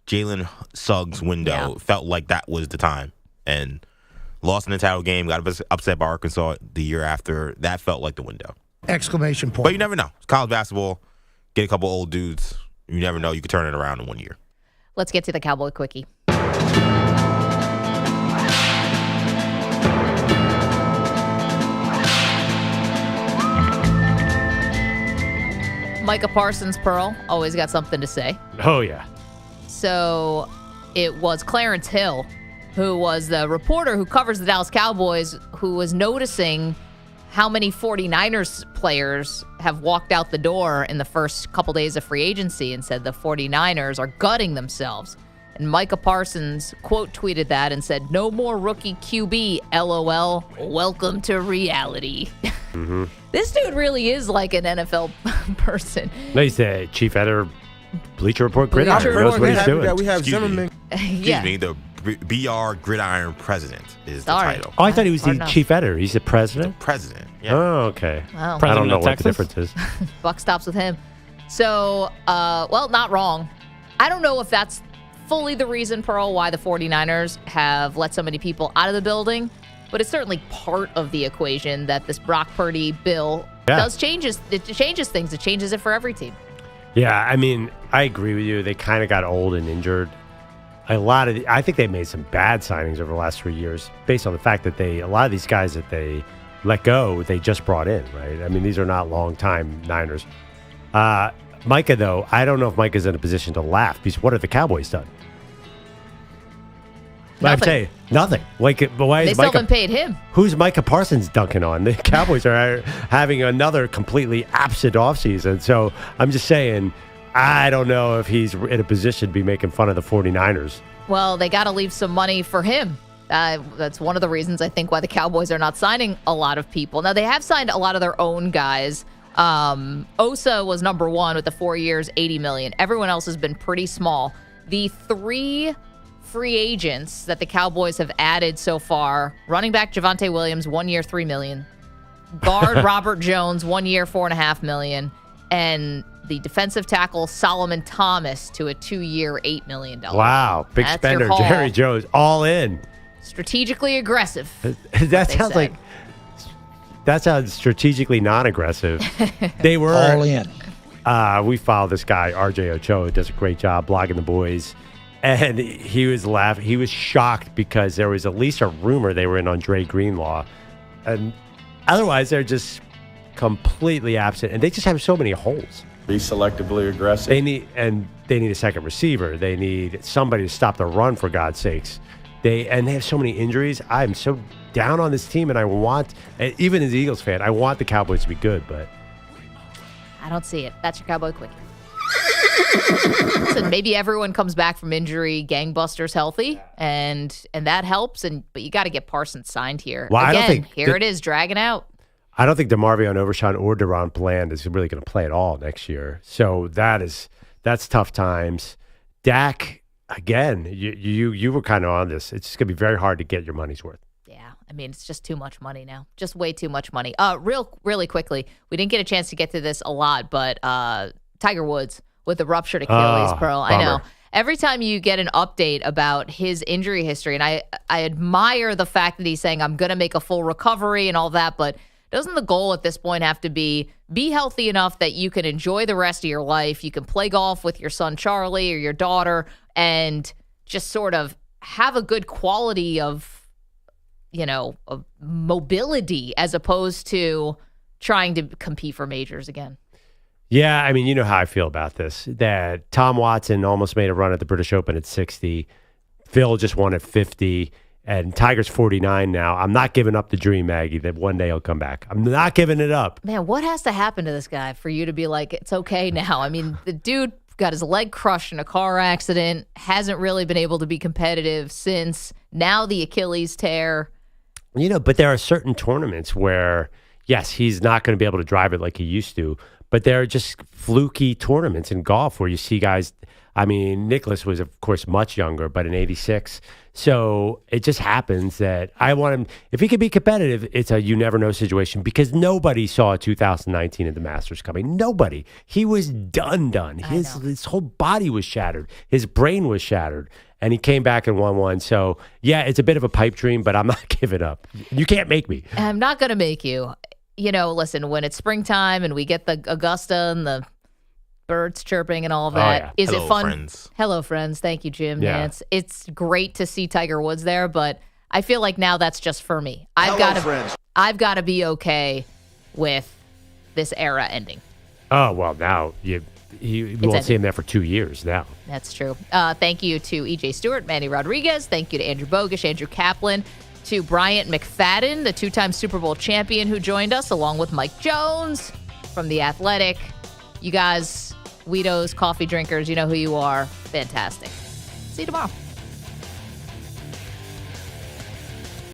Jalen Suggs window felt like that was the time. And lost in the title game, got upset by Arkansas the year after. That felt like the window. Exclamation point. But you never know. It's college basketball. Get a couple old dudes. You never know. You could turn it around in 1 year. Let's get to the Cowboy Quickie. Micah Parsons, Pearl, always got something to say. Oh, yeah. So it was Clarence Hill, who was the reporter who covers the Dallas Cowboys, who was noticing how many 49ers players have walked out the door in the first couple days of free agency and said the 49ers are gutting themselves. And Micah Parsons quote tweeted that and said, "No more rookie QB, LOL. Welcome to reality." Mm-hmm. This dude really is like an NFL person. No, he's the chief editor, Bleacher Report Gridiron. He knows what he's doing. We have Zimmerman. Excuse me, the BR Gridiron president is the title. Oh, I thought he was the chief editor. He's the president? The president, yeah. Oh, okay. Wow. I don't know what the difference is. Buck stops with him. So, well, not wrong. I don't know if that's fully the reason, Pearl, why the 49ers have let so many people out of the building, but it's certainly part of the equation that this Brock Purdy bill changes things. It changes it for every team. Yeah, I mean, I agree with you. They kind of got old and injured. I think they made some bad signings over the last 3 years based on the fact that a lot of these guys that they let go, they just brought in, right? I mean, these are not long-time Niners. Micah, though, I don't know if Micah's in a position to laugh because what have the Cowboys done? I tell you, nothing. But why They is still Micah? haven't paid him. Who's Micah Parsons dunking on? The Cowboys are having another completely absent offseason. So I'm just saying, I don't know if he's in a position to be making fun of the 49ers. Well, they got to leave some money for him. That's one of the reasons I think why the Cowboys are not signing a lot of people. Now, they have signed a lot of their own guys. Osa was number one with the 4 years, $80 million. Everyone else has been pretty small. The three free agents that the Cowboys have added so far: running back Javonte Williams, 1 year, $3 million. Guard Robert Jones, 1 year, $4.5 million. And the defensive tackle Solomon Thomas to a 2 year, $8 million. Wow. Big That's spender, your haul. Jerry Jones, all in. Strategically aggressive. That sounds strategically non-aggressive. They were all in. We follow this guy, RJ Ochoa, who does a great job blogging the boys. And he was laughing. He was shocked because there was at least a rumor they were in on Dre Greenlaw. And otherwise, they're just completely absent. And they just have so many holes. Be selectively aggressive. They need a second receiver. They need somebody to stop the run, for God's sakes. They have so many injuries. I'm so down on this team, and I want, even as an Eagles fan, I want the Cowboys to be good, but I don't see it. That's your Cowboy Quickie. Listen, maybe everyone comes back from injury, gangbusters healthy, and that helps. But you got to get Parsons signed here. Well, Again, here it is, dragging out. I don't think DeMarvion Overshawn or Deron Bland is really going to play at all next year. So that's tough times. Dak, again, you were kind of on this. It's just going to be very hard to get your money's worth. Yeah, I mean, it's just too much money now. Just way too much money. Really quickly, we didn't get a chance to get to this a lot, but Tiger Woods with the ruptured Achilles, Pearl. Bummer. I know. Every time you get an update about his injury history, and I admire the fact that he's saying, I'm going to make a full recovery and all that, but doesn't the goal at this point have to be healthy enough that you can enjoy the rest of your life, you can play golf with your son Charlie or your daughter, and just sort of have a good quality of mobility as opposed to trying to compete for majors again? Yeah, I mean, you know how I feel about this. That Tom Watson almost made a run at the British Open at 60. Phil just won at 50. And Tiger's 49 now. I'm not giving up the dream, Maggie, that one day he'll come back. I'm not giving it up. Man, what has to happen to this guy for you to be like, it's okay now? I mean, the dude got his leg crushed in a car accident, hasn't really been able to be competitive since. Now the Achilles tear. But there are certain tournaments where yes, he's not going to be able to drive it like he used to, but there are just fluky tournaments in golf where you see guys. I mean, Nicklaus was, of course, much younger, but in 86. So it just happens that I want him, if he can be competitive, it's a you never know situation because nobody saw 2019 at the Masters coming. Nobody. He was done. His whole body was shattered. His brain was shattered. And he came back and won one. So, yeah, it's a bit of a pipe dream, but I'm not giving up. You can't make me. I'm not going to make you. Listen, when it's springtime and we get the Augusta and the birds chirping and all of that. Is Hello, it fun? Friends. Hello, friends. Thank you, Jim. Yeah. Nance. It's great to see Tiger Woods there, but I feel like now that's just for me. I've got to be okay with this era ending. Oh, well, now you won't see him there for 2 years now. That's true. Thank you to E.J. Stewart, Manny Rodriguez. Thank you to Andrew Bogusch, Andrew Kaplan, to Bryant McFadden, the two-time Super Bowl champion who joined us, along with Mike Jones from The Athletic. You guys, Weedos, coffee drinkers, you know who you are. Fantastic. See you tomorrow.